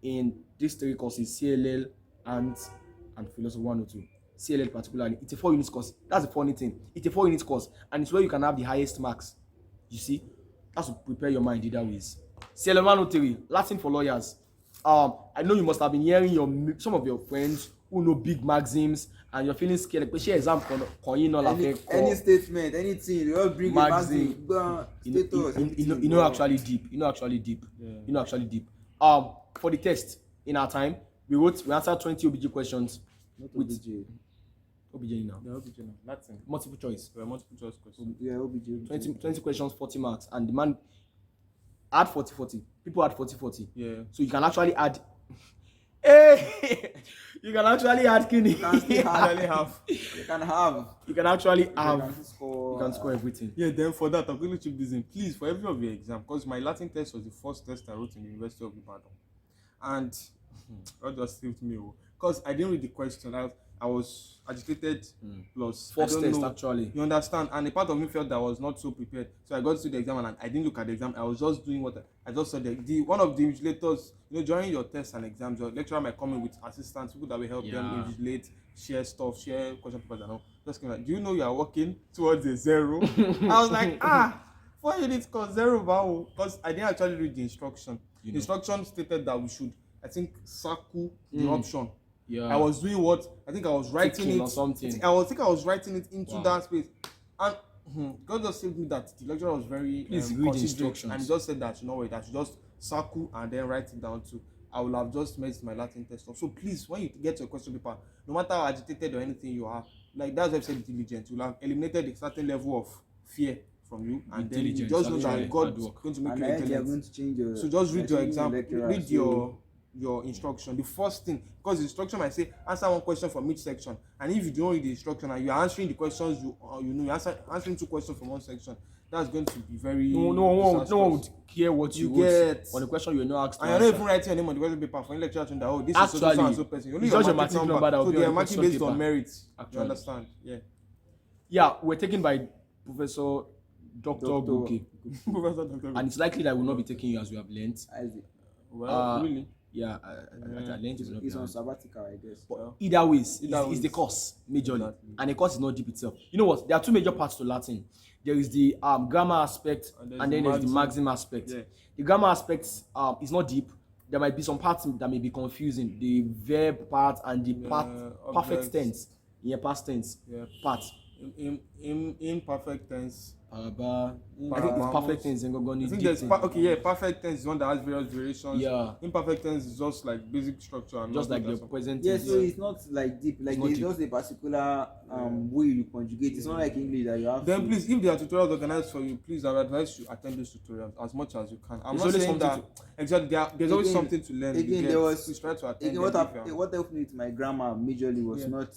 in these three courses, CLL and Philosophy 102. CLL particularly. It's a 4-unit course. That's the funny thing. It's a 4-unit course, and it's where you can have the highest marks. You see, that's to prepare your mind either ways. CLL 103, Latin for lawyers. I know you must have been hearing some of your friends who know big maxims, and you're feeling scared. Like, share exam Any statement, anything, you all bring Maxim. a magazine, status. you know actually deep. For the test in our time, we answered 20 OBJ questions with OBJ now. Yeah, OBJ now. Latin. Multiple choice. Multiple choice questions. Yeah, OBJ. 20 questions, 40 marks, and the man add 40. People add 40. Yeah. So you can actually add. Hey, you can actually add Kini. can still Actually have. You can have. You can actually You have. can score. You can score everything. Yeah, then for that, I'm going to chip this in. Please, for every of your exam, because my Latin test was the first test I wrote in the University of Ibadan. And God just saved me. Because I didn't read the question. I was agitated plus First I don't test, know. actually. You understand? And a part of me felt that I was not so prepared. So I got to the exam and I didn't look at the exam. I was just doing what I just saw. One of the invigilators, during your tests and exams, your lecturer might come in with assistants, people that will help them invigilate, share stuff, share question papers and all. Just came like, do you know you are working towards a 0? I was like, 4 units cause 0, wow. Because I didn't actually read the instruction. The instruction stated that we should, I think, circle the option. Yeah. I was doing what I think I was writing Ticking it or something. I think I was writing it into that space, and God just saved me that the lecturer was very Please read the considerate, instructions. and he just said that I should just circle and then write it down too. I will have just messed my Latin test up. So please, when you get your question paper, no matter how agitated or anything you are, like that's why I said diligent. You will have eliminated a certain level of fear from you, and then you just know that God is going to make And you then they are intelligent. going to change your. So just read your exam, read your your instruction, the first thing, because the instruction might say answer one question from each section, and if you don't read the instruction and you are answering the questions you're answering 2 questions from one section, that's going to be very No one would care what you get on the question you know asked to and you're not answer. even writing your name on the question paper for any lecturer to know that this Actually, is so and so person. Only it's just your marking matric number that will so be they on are the marking question based on paper. merit. Actually. You understand? Yeah, we're taken by Professor Dr. Dr. Buki. Professor Dr. And it's likely that we'll not be taking you as we have learned. Isaac. Well, really? Yeah, I learned it will not be He's on hard. sabbatical, I guess. But either ways, Either it's the ways. course majorly, Exactly. and the course is not deep itself. You know what? There are 2 major parts to Latin. There is the grammar aspect, and then there's the maxim aspect. Yeah. The grammar aspect is not deep. There might be some parts that may be confusing. The verb part and the perfect objects. tense, past tense part. In perfect tense. I think it's perfect tense and I think there's perfect tense is one that has various variations. Yeah. Imperfect tense is just like basic structure and just like nothing the else. present Yeah, tense. so it's not like deep. Like not there's deep. just a particular way you conjugate. It's not like English that you have. Then to, please, if there are tutorials organized for you, please I would advise you attend those tutorials as much as you can. I'm There's not always saying something that exactly there's always Again- something to learn. again, You there get. was- Please try to attend. Again, what helped me with my grammar majorly was not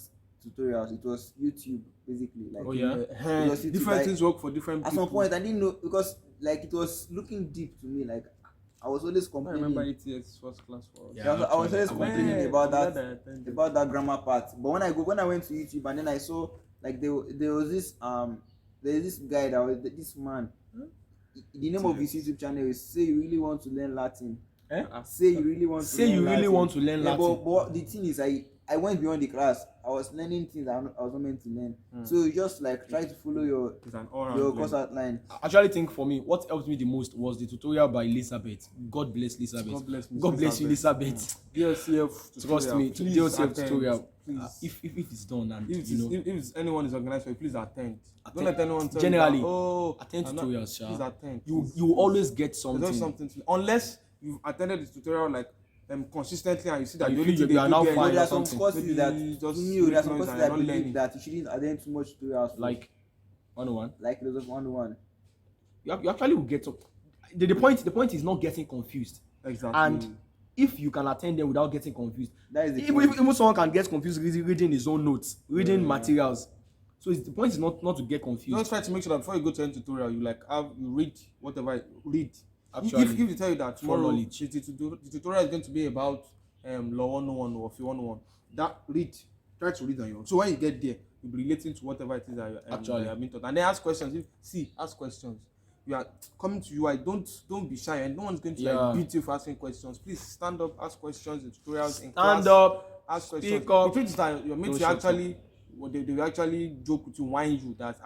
tutorials. It was YouTube basically. Like Oh yeah. it was YouTube, Different like, things work for different at people. some point I didn't know because like it was looking deep to me. Like I was always I complaining. remember ETS first class for us. Yeah. I was always actually, complaining Yeah, about I'm glad that I attended. about that grammar part. But when I went to YouTube and then I saw like there was this there's this guy that was this man. The name of his YouTube channel is Say You Really Want to Learn Latin. Say you really want to Say learn you really Latin. want to learn Latin. But the thing is I went beyond the class. I was learning things I was not meant to learn. So you just like try to follow your It's an all-round your learning. course outline. I actually think for me, what helped me the most was the tutorial by Elizabeth. God bless Elizabeth. God bless Miss God bless you, Elizabeth. DLCF Trust me, please DLCF attend. tutorial. Please. If it's done and If, you know, if anyone is organized for you, please attend. Don't Attend. let anyone tell Generally, you that, oh, attend I'm not- tutorials, Please sha. attend. you will always get There's something. always something to, unless you've attended the tutorial like consistently and you see that You the only feel thing you are they now do fine But there or are some something. courses Maybe that just to me there are some make courses noise that and I not believe learning. that you shouldn't attend too much tutorials for. Like 101. Like those of 101. You actually will get up. The point is not getting confused. Exactly. And if you can attend them without getting confused, That is the even, point. even someone can get confused reading his own notes, reading materials. So the point is not to get confused. Just try to make sure that before you go to any tutorial, you read whatever read. Actually, if they tell you that tomorrow knowledge. the tutorial is going to be about law 101 or fee 101, that try to read on your own. So when you get there, you'll be relating to whatever it is that Actually. you have been taught. And then ask questions. Ask questions. You are coming to UI, don't be shy, and no one's going to like beat you for asking questions. Please stand up, ask questions in tutorials, in class. Stand up, Ask questions. speak up. The truth is that your mates Don't shut actually they will actually joke with you, whine you that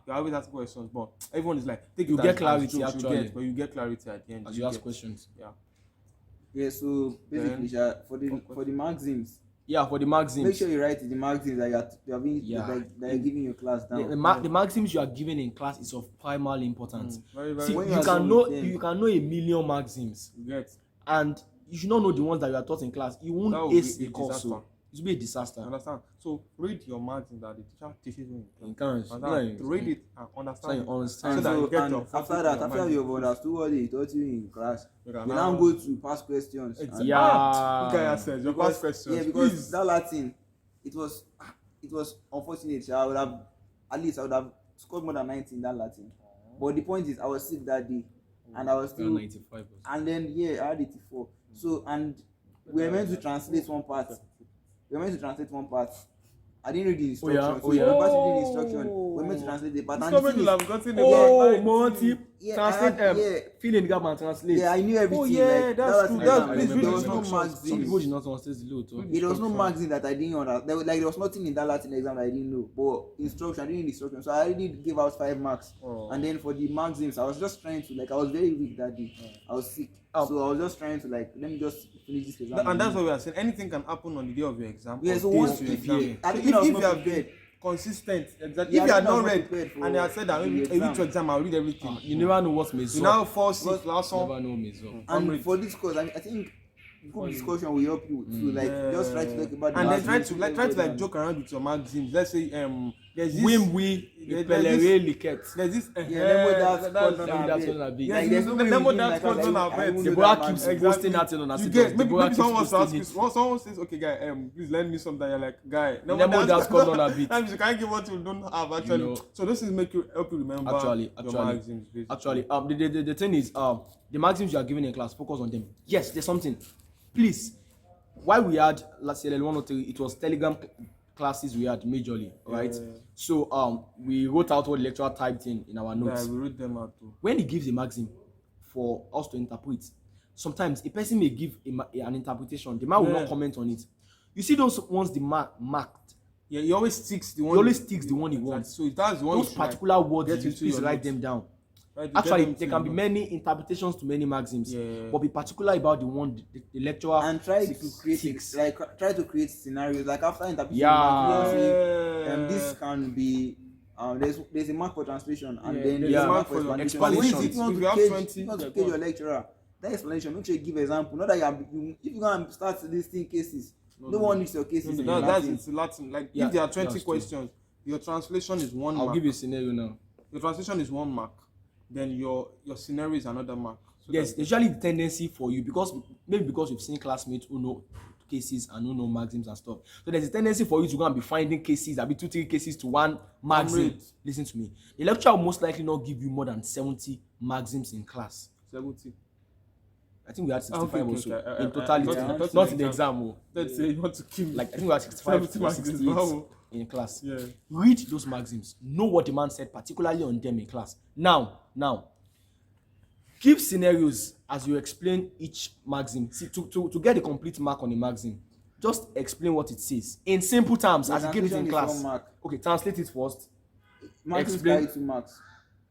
you're always asking questions, but everyone is like take You it get as clarity, jokes, actually. but you get clarity at the end. as you ask questions. Yeah. Yeah, so basically for the maxims, Yeah, for the maxims. make sure you write the maxims that you're giving your class down. The maxims you are given in class is of primal importance. Very, very See, When you you are can done know with them. you can know a million maxims, You get. and you should not know the ones that you are taught in class. You That won't will ace be the a course. disaster. So it will be a disaster. Understand? So read your margin that the teacher teaches you In class. Understand? Read it and understand. So you understand. So that you get And your after focus that, in your after mind. you've understood what they taught you in class, You you can now go to past questions. Exactly. And- Yeah. You guys said your past questions. Yeah, because Please. that Latin, it was unfortunate. I would have scored more than 90 in that Latin. But the point is, I was sick that day, and I was still, 95. and then I had 84. So we were meant to translate one part. I didn't read the instruction. yeah? So Oh, yeah. the person reading the instruction. We were meant to translate the part. And the Discovered thing will is- have gotten Oh, about Monty, Yeah, translate I had- fill in the gap and translate. yeah, I knew everything. Oh, yeah, like, that's that true. was- That's- I please remember read there was the no instructions. Some people magazine. did not understand the load. There was no magazine that I didn't understand. There was nothing in that Latin exam that I didn't know. But instruction, I didn't need instruction. So I already gave out 5 marks. Oh. And then for the magazines, I was just trying to I was very weak that day. I was sick. So I was just trying to let me just finish this exam. And that's what we are saying. Anything can happen on the day of your exam. Yeah, or so days once to your if exam. you- I So think I was if not you have been prepared. consistent, exactly. Yeah, If you I had think I not was read not prepared for and you had said that the maybe a week to exam. exam, I'll read everything. You never know what's You missing. now fall sick last Never one. know missing. And for this course, I think good discussion will help you to just try to talk about the And then magazines, try to joke around with your magazines. Let's say there's this Wim we there's Pelere Liket. there's this Nemo that's called on that's our what I bed. be. Like, Yes, there's the nobody Nemo within, that's like, called on our I bed. won't The know boy that keeps man. Exactly. posting that thing on You Instagram. get maybe, The boy maybe keeps someone wants to ask posting you, it. well, someone says, okay, guy, please lend me something. You're like, guy, Nemo that's called on a beat. That means you can't give what you don't have actually. know. So this is help you remember Actually, your maxims. Basically. the thing is, the maxims you are given in class, focus on them. Yes, there's something. Please, why we had last year 103, it was Telegram classes we had majorly, right? Yeah. So we wrote out what the lecturer typed in our Yeah, notes. we read them out too. When he gives a maxim for us to interpret, sometimes a person may give an interpretation. The man will not comment on it. You see those ones the marked. Yeah, he always sticks the one. He always sticks the one he wants. So that's the one. Those particular words, get you into please your write notes. them down. Right, Actually, there can be many interpretations to many maxims, Yeah. but be particular about the one the lecturer And try to create sticks. try to create scenarios like after interpretation. Yeah. you say, this can be there's a mark for translation and then there's there's a a mark mark for for explanation. explanation. If you want If to you have cage, 20, you want to yeah, cage go your lecturer, that explanation, make sure you give example. Not that if you gonna start listing cases, no one needs your cases. in That's Latin. it's Latin. Like Yeah, if there are 20 that's true. questions, your translation is one I'll mark. give you a scenario now. Your translation is 1 mark. Then your scenario is another mark. So Yes, there's usually the tendency for you because you've seen classmates who know cases and who know maxims and stuff. So there's a tendency for you to go and be finding cases, I'll be 2-3 cases to one maxim. Right. Listen to me. The lecturer will most likely not give you more than 70 maxims in class. 70. I think we had 65 Okay, or so okay. in totality, I thought not in the exam. Oh. Let's say you want to kill me. Like I think we had 65 70 or maxims, 68 wow. in class. Yeah. Read those maxims. Know what the man said, particularly on them in class. Now, give scenarios as you explain each maxim. See, to get a complete mark on a maxim, just explain what it says in simple terms The as you give it translation in is class. 1 mark. Okay, translate it first. Maximum Explain. carry 2 marks.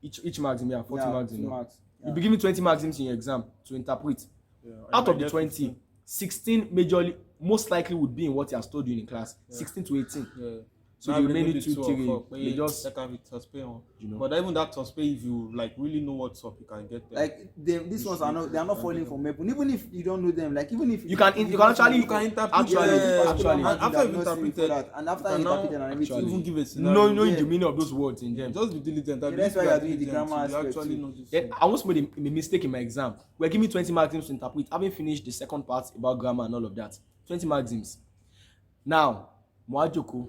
Each maxim, 40 Yeah, maxim. 2 No? marks. You'll be given 20 maxims in your exam to interpret. Yeah, Out I of the get 20, 15. 16 majorly most likely would be in what he has told you in class. 16 to 18. Yeah. So Now the we remaining do 2, or 3, four, but they yeah, just that can be transparent on. you know. But even that transparent, if you like really know what's up, you can get there. Like these ones are not, they are not falling from weapon. Even if you don't know them, like even if You can actually you can interpret. actually And after you've interpreted interpreted, that, and after you you can now interpreted and everything, actually even give a scenario. knowing yeah. the meaning of those words in them. Just be diligent. I Yeah, believe that's why you you are are doing the diligent, grammar you aspect actually too. know this Then thing. I almost made a mistake in my exam. We're giving me 20 maxims to interpret. Having finished the second part about grammar and all of that. 20 maxims. Now, Mwajoko,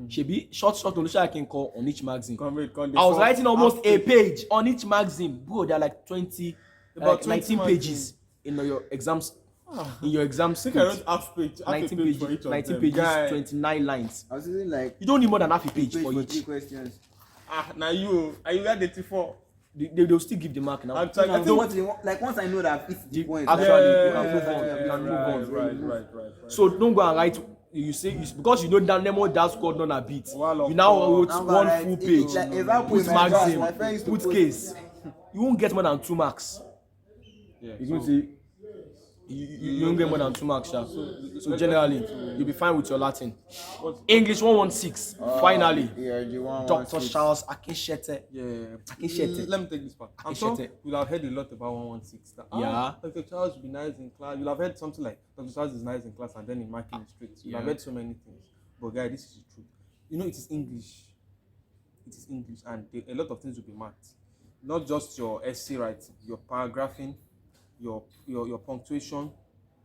Shebi, short solution I can call on each maxim. Come I was writing almost a page on each maxim. Bro, there are like 20, About like 19 20 pages in your exams. In your exam I think I wrote half page 19 page for pages, each of 19 them. pages, Guy. 29 lines. I was using like You don't need more than half a page page for for each. 3 questions. Now you are you at 84? They'll still give the mark now. Actually, I think what they want, like once I know that I've hit the point, Actually, like, you can move on. You can move on. Right. So don't go and write. You say because you know that Nemo that's called on a beat. Well, You now of wrote now one like, full it- page. like, example Put in my class, maxim. my friend used to Put post- case. You won't get more than 2 marks. Yeah, You can see. You won't get more than 2 marks, sha. So generally, you'll be fine with your Latin. English 116. Finally, yeah, the one Dr. Charles Akinshete. Yeah. Akinshete. Let me take this part. I'm sure Akinshete. you'll have heard a lot about 116. That, Yeah. Dr. Charles will be nice in class. You'll have heard something like Dr. Charles is nice in class and then in marking the street. You'll have Yeah. heard so many things. But guy, this is the truth. You know, it is English. It is English, and a lot of things will be marked. Not just your essay writing, your paragraphing, your punctuation,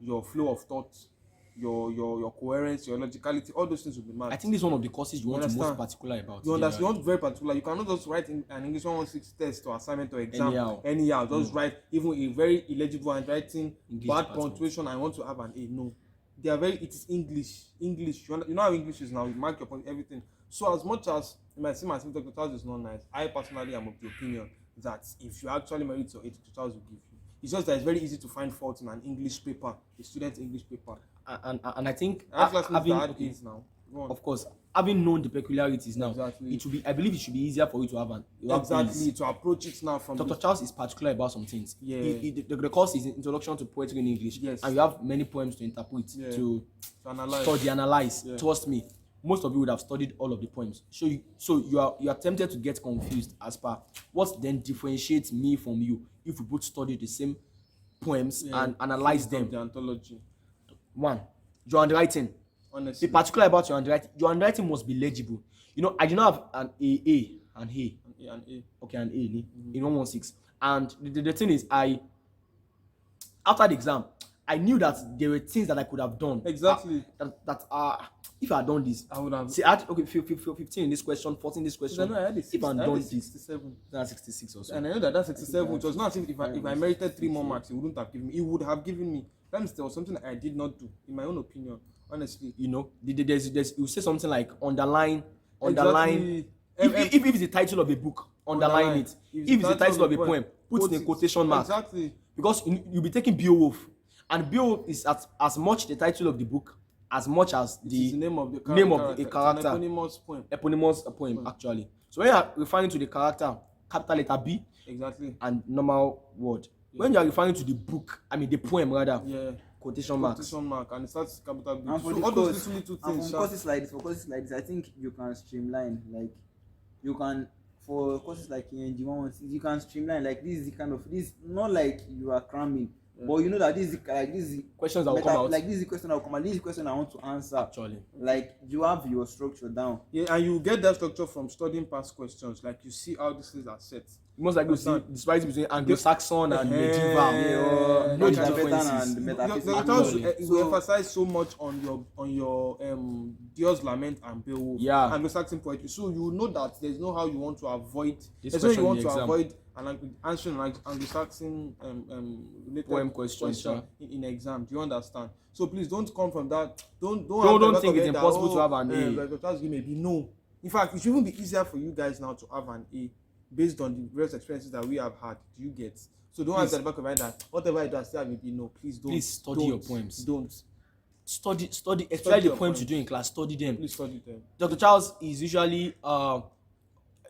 your flow of thought, your coherence, your logicality. All those things will be marked. I think this is one of the courses you want to most understand? particular about. You understand? You generally. want very particular. You cannot just write in an English 116 test or assignment or exam Anyhow. Just write even a very illegible handwriting, English bad department. punctuation. I want to have an A. No, they are very. It is English. English. You know how English is now. You mark your point, everything. So as much as you might see my Dr. Charles is not nice, I personally am of the opinion that if you actually merit your 82 Charles will give you. It's just that it's very easy to find fault in an English paper, a student's English paper. And I think I have classmates having that had okay, A's now. Go on. of course, having known the peculiarities now, Exactly. it should be. I believe it should be easier for you to have have Exactly, A's. to approach it now from Dr. the Charles is particular about some things. Yeah. The course is Introduction to Poetry in English. Yes. And you have many poems to interpret, Yeah. to analyze. study, analyze. Yeah. Trust me, most of you would have studied all of the poems. So you are tempted to get confused as per what then differentiates me from you if we both study the same poems and analyze them. The anthology. One, your handwriting. Honestly. Be particular about your handwriting. Your handwriting must be legible. You know, I did not have an A and A. And A. Okay, an A in 116. And the thing is, after the exam, I knew that there were things that I could have done. Exactly. That are if I had done this, I would have. See, I had, okay, 15 in this question, 14 in this question. I know I had If I had done this, 67. that's 66 or so. And I know that 67, which was not as if I merited 3 more marks, he wouldn't have given me. He would have given me. That means there was something I did not do, in my own opinion. Honestly, You know, there's you say something like underline. Exactly. If it's the title of a book, underline it. If it's the title of a poem, put it in quotation mark. Exactly. Because you'll be taking Beowulf, and Beowulf is as much the title of the book as much as The name of the name of character. a character. It's an eponymous poem. Eponymous poem, actually. So when you are referring to the character, capital letter B Exactly. and normal word. When you are referring to the book, I mean the poem rather, Yeah. quotation marks. Quotation mark, and it starts capital B. And for So the all those course, little and things. for courses like this, I think you can streamline. Like you can, for courses like ENG 116, you can streamline. Like this is the kind of this, not like you are cramming, but you know that this is the Questions that will come out. Like this is the question that will come out. This is the question I want to answer. Actually. Like you have your structure down. Yeah, and you get that structure from studying past questions. Like you see how these things are set. Most likely you see the disparity between Anglo-Saxon and Yeah, medieval. yeah, No that kind of differences. and The metaphysics. times Actually. we emphasize so much on your Dios Lament and Beowulf, Yeah. Anglo-Saxon poetry. So you know that there's no how you want to avoid. This There's no question you want in to the exam. avoid answering like Anglo-Saxon related Poem question, in exam. Do you understand? So please don't come from that. Don't think it's impossible to have an A. Like just give me a B. No. In fact, it should even be easier for you guys now to have an A based on the various experiences that we have had. Do you get? So don't have at the back of your mind that whatever I do, I still have a B. No, please don't. Please study your poems. Don't. Study, especially the your poems you poems. do in class. Study them. Please study them. Dr. Charles is usually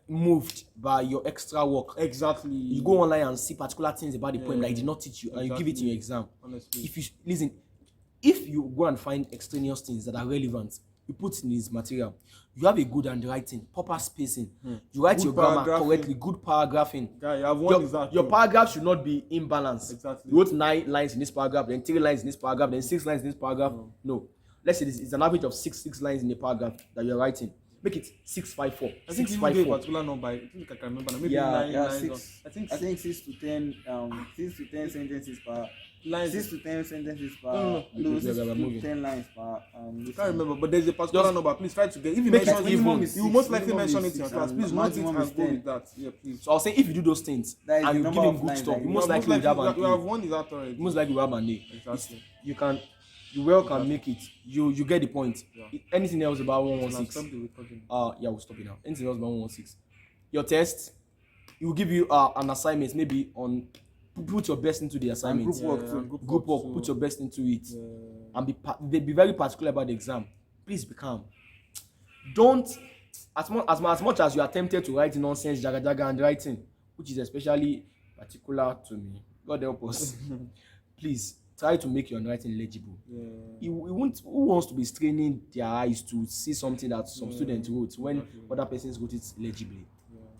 moved by your extra work. Exactly. You go online and see particular things about the poem that he did not teach you, and you give it in Exactly. your exam. Honestly. If you listen, if you go and find extraneous things that are relevant, you put in his material. You have a good handwriting, proper spacing. You write Good your grammar paragraphing. correctly, good paragraphing. Guy, you have one exact. Your paragraph should not be imbalanced. Exactly. You wrote 9 lines in this paragraph, then 3 lines in this paragraph, then 6 lines in this paragraph. No. Let's say this is an average of 6 lines in a paragraph that you're writing. Make it 654. I think you gave a particular number. I think I can remember. Maybe 9 lines. Six. I think I think 6 to 10. 6 to 10 sentences per. lines. 6 to 10 sentences per. No. No, 6 We are to moving. 10 lines per. I can't remember, but there's a particular Just number. Please try to get. If you make mention it it, even. you will most likely Minimum mention is it in your 6 class. and Please note it maximum and is go 10. with that. Yeah, please. So I'll say if you do those things That is and the you number give him of good lines stuff, that you you most have. likely will have an you have A. one is that already. Most likely will have an A. Exactly. You well can make it. You get the point. Yeah. Anything else about Stop 116? the recording. Yeah, we'll stop it now. Anything else about 116? Your test, it will give you an assignment, maybe on put your best into the assignment. group work too. and Group work, too. put your best into it, Yeah. and be very particular about the exam. Please be calm. Don't as much as you are tempted to write nonsense jaga handwriting, which is especially particular to me. God help us. Please try to make your handwriting legible. Yeah. Who wants to be straining their eyes to see something that some student wrote when other persons wrote it legibly?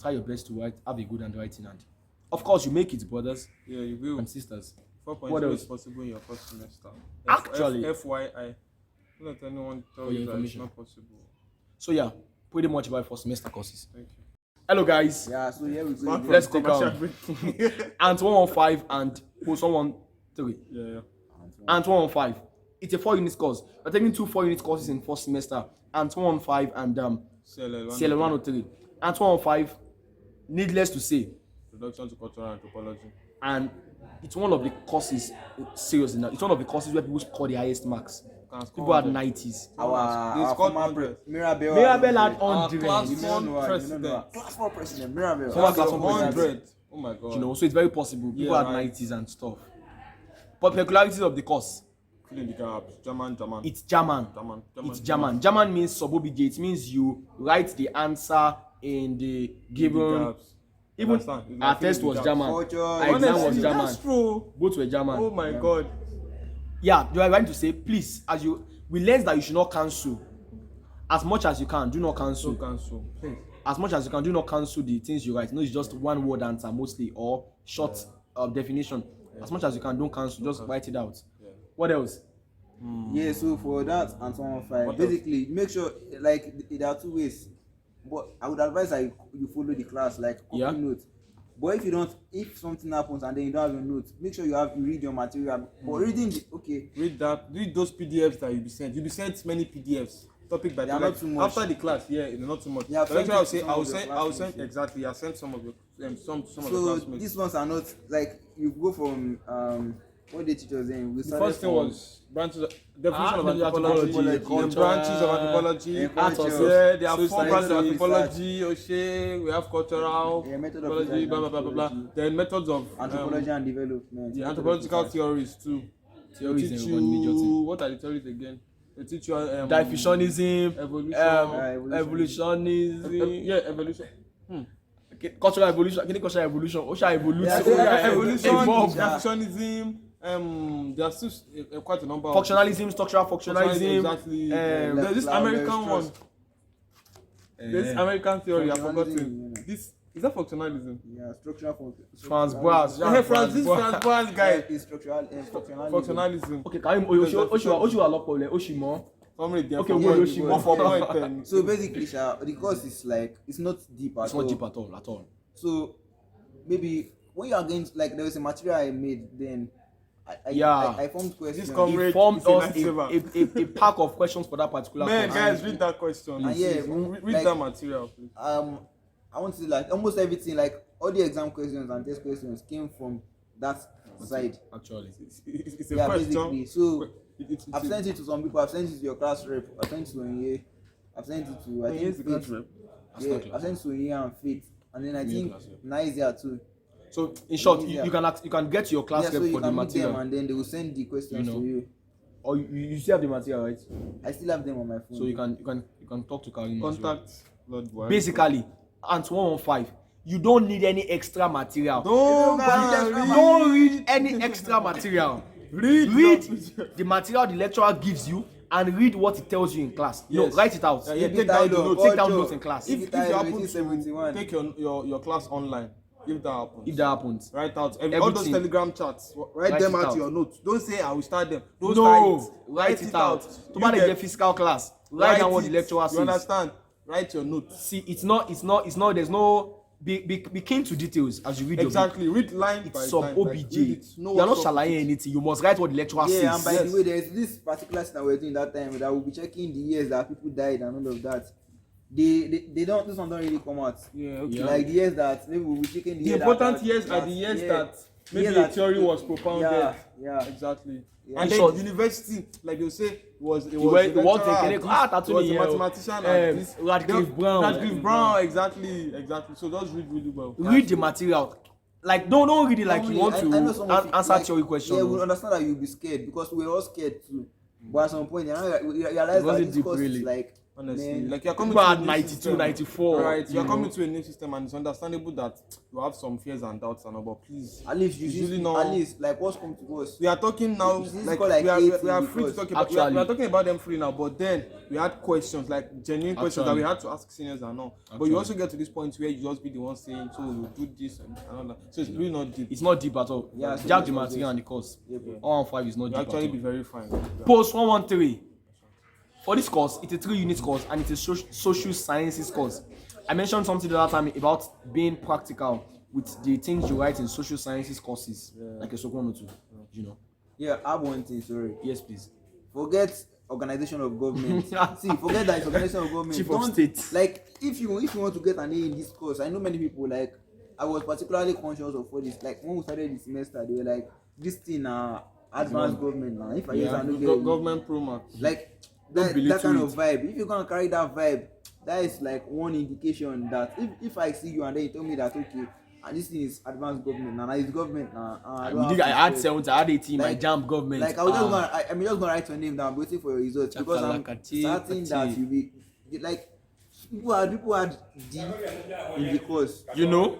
Try your best to have a good handwriting, and of course you make it, brothers Yeah, you will. and sisters. 4.0 is possible in your first semester. Actually. FYI. Don't let anyone tell For your you that it's information. not possible. So yeah, pretty much about first semester courses. Thank you. Hello guys, Yeah, so here we go. Back again. from Let's take commercial on. break. Ant 115 and post 113. Yeah. Ant 115. It's a 4-unit course. We're taking 2 4-unit courses in first semester. Ant 115 and CL 103. Ant 115, needless to say, Introduction to Cultural Anthropology. and it's one of the courses, seriously now, it's one of the courses where people score the highest marks. People had 90s. Our scored former 100. Mirabel. Mirabel had Our 100. class You don't know her, president. Class 4 president, Mirabel. Former class one 100. Oh my god. You know, so it's very possible. People Yeah, had right. 90s and stuff. But peculiarities of the course, Filling the gaps. German. it's German. It's German. German means subobligate. It means you write the answer in the given. Even Understand? It's our like test filling was the German. Culture. Our exam was Honestly, German. that's true. Both were German. Oh my god. Yeah, you are right to say, please, we learned that you should not cancel. As much as you can, do not cancel. So cancel. Please. As much as you can, do not cancel the things you write. No, it's just one word answer mostly, or short definition. As much as you can, don't cancel. Just write it out. Yeah. What else? Yeah, so for that and 115, What basically make sure like there are 2 ways. but I would advise that you follow the class, like copy Yeah. notes. But if you don't, if something happens and then you don't have your notes, make sure you read your material. But reading Read those PDFs that you'll be sent many PDFs, topic by They are topic. not too much. After the class, not too much. Yeah, I've The sent lecturer will it to say, some of your I will send classmates, exactly. I sent some of your some of the So classmates. these ones are not like you go from what they teach us then. We The started first thing from was definition of anthropology, anthropology, the culture, branches of anthropology. culture, Yeah, there are social 4 branches of sciences, anthropology. Oshe, we have cultural method of anthropology, blah blah blah blah blah. anthropology. Then methods of anthropology and development. the anthropological theories too. Theories They teach and one major thing. you what are the theories again? They teach you Diffusionism, evolution. evolutionism, Evolution. okay, cultural evolution, cultural evolution, social evolution, Yeah, Evolution, evolve. diffusionism. There are still quite a number. Functionalism, structural functionalism. Exactly. um, There's this Like American stress. one. There's this American theory. I've forgotten. Functionalism, yeah. This is that functionalism. Yeah, structural Franz Boas. Hey, Francis Boas guy. Is structural functionalism. Functionalism. Okay, can you Oshi wa lopo le Oshimo. Somebody there Okay, for well, point, Yoshimo. one for point then. So basically, the course is like it's not deep at It's all. not deep at all. So maybe when you are going to, like there was a material I made then. Yeah. I formed questions. This comrade He formed is a us lifesaver. a pack of questions for that particular Man, course. guys, read that question. And yeah, Read like, that material, please. I want to say like almost everything, like all the exam questions and test questions came from that side. Actually, It's a Yeah, question. basically. So It's I've sent it to some people. I've sent it to your class rep. I've sent it to Onye. I've sent it to I think the class Faith. rep. Yeah, I've sent it to Onye and Faith. And then I think class rep. Naizia too. so in short, Yeah. you can get your class Yeah, so rep you for the can meet them material, and then they will send the questions You know. to you. or you still have the material, right? I still have them on my phone. So you can talk to Karim. as well. Contact Lord Buhari. Basically, Ant 115, you don't need any extra material. Don't Don't read any extra material. Read the material the lecturer gives you and read what it tells you in class. Yes. Write it out. Yeah, If take it down died the of notes. Take down culture, notes in class. If If it you died happen to 1871. take your class online, if that happens, If that happens. write out all those Everything. Telegram chats. Write Write them it out out. to your notes. Don't say I will start them. Don't No, start it. write it out. You To buy get- the physical class. Write down what the it. lecturer You says. understand? Write your notes. See, it's not. There's no. Be keen to details as you read Exactly. your book. Read line by It's sub line. OBJ. Like, read it. Know You're not what's up with shalaying it. anything. You must write what the lecturer Yeah, and says. by Yes. the way, there's this particular thing that we're doing that time that we'll be checking the years that people died and all of that. They don't, this one don't really come out. Yeah, okay. Yeah. Like the years that maybe we'll be checking The year important that, years are the years yeah. that maybe Years a that theory people- was propounded. Yeah. Exactly. Yeah. And In then short- university, like they'll say, it was It a was lecturer a at clinic- this, that's it was a only, mathematician at this. Radcliffe Brown. Radcliffe Brown, exactly. So just read really well. Read the material. Like don't read it like you want I know some of to it, answer like, theory question. Yeah, we understand that you'll be scared because we're all scared too. But at some point, we realize that wasn't this deep, course really. is like, Honestly, man, like you're coming People to a had new 92, system. 94, Right, you you're know. coming to a new system, and it's understandable that you have some fears and doubts and all. But please, at least you It's just, really not- at least like what's come to us. we are talking now. This is Like, called, like, we are 80 free to because talk about. actually- We are talking about them free now. But then we had questions, like genuine questions that we had to ask seniors and all. But Actually. you also get to this point where you just be the one saying, "So you do this and all that." So it's really not deep. It's not deep at all. Yeah, so Jab this the was material this. and the course. Yeah, bro. 115 is not You deep actually at be all. very fine. Post 113. For this course, it's a 3 unit course and it's a social sciences course. I mentioned something the other time about being practical with the things you write in social sciences courses, like a Sokon or two. You know. Yeah, I have one thing, sorry. Yes, please. Forget organization of government. See, forget that it's organization of government. Chief of Don't- state. Like, if you want to get an A in this course, I know many people, like, I was particularly conscious of all this. Like, when we started the semester, they were like, this thing, advanced government now. If I use Yeah. and Government pro max. like Don't that belittle kind it. of vibe. If you're gonna carry that vibe, that is like one indication that if I see you and then you tell me that okay, and this thing is advanced government now, it's government now. I had 70, I had 18, my Like- jam government. Like I was just gonna, I'm just gonna write your name down, waiting for your results because I'm Chakalakati, certain that you be like people had D in the course. You know?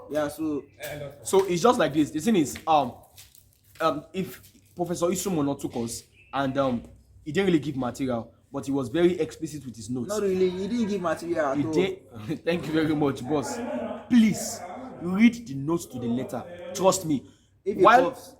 Yeah, so So it's just like this. The thing is, if Professor Isumono took us and he didn't really give material, but he was very explicit with his notes. not really. He didn't give material at He all. did. Thank you very much, boss. Please read the notes to the letter. Trust me. If he coughs,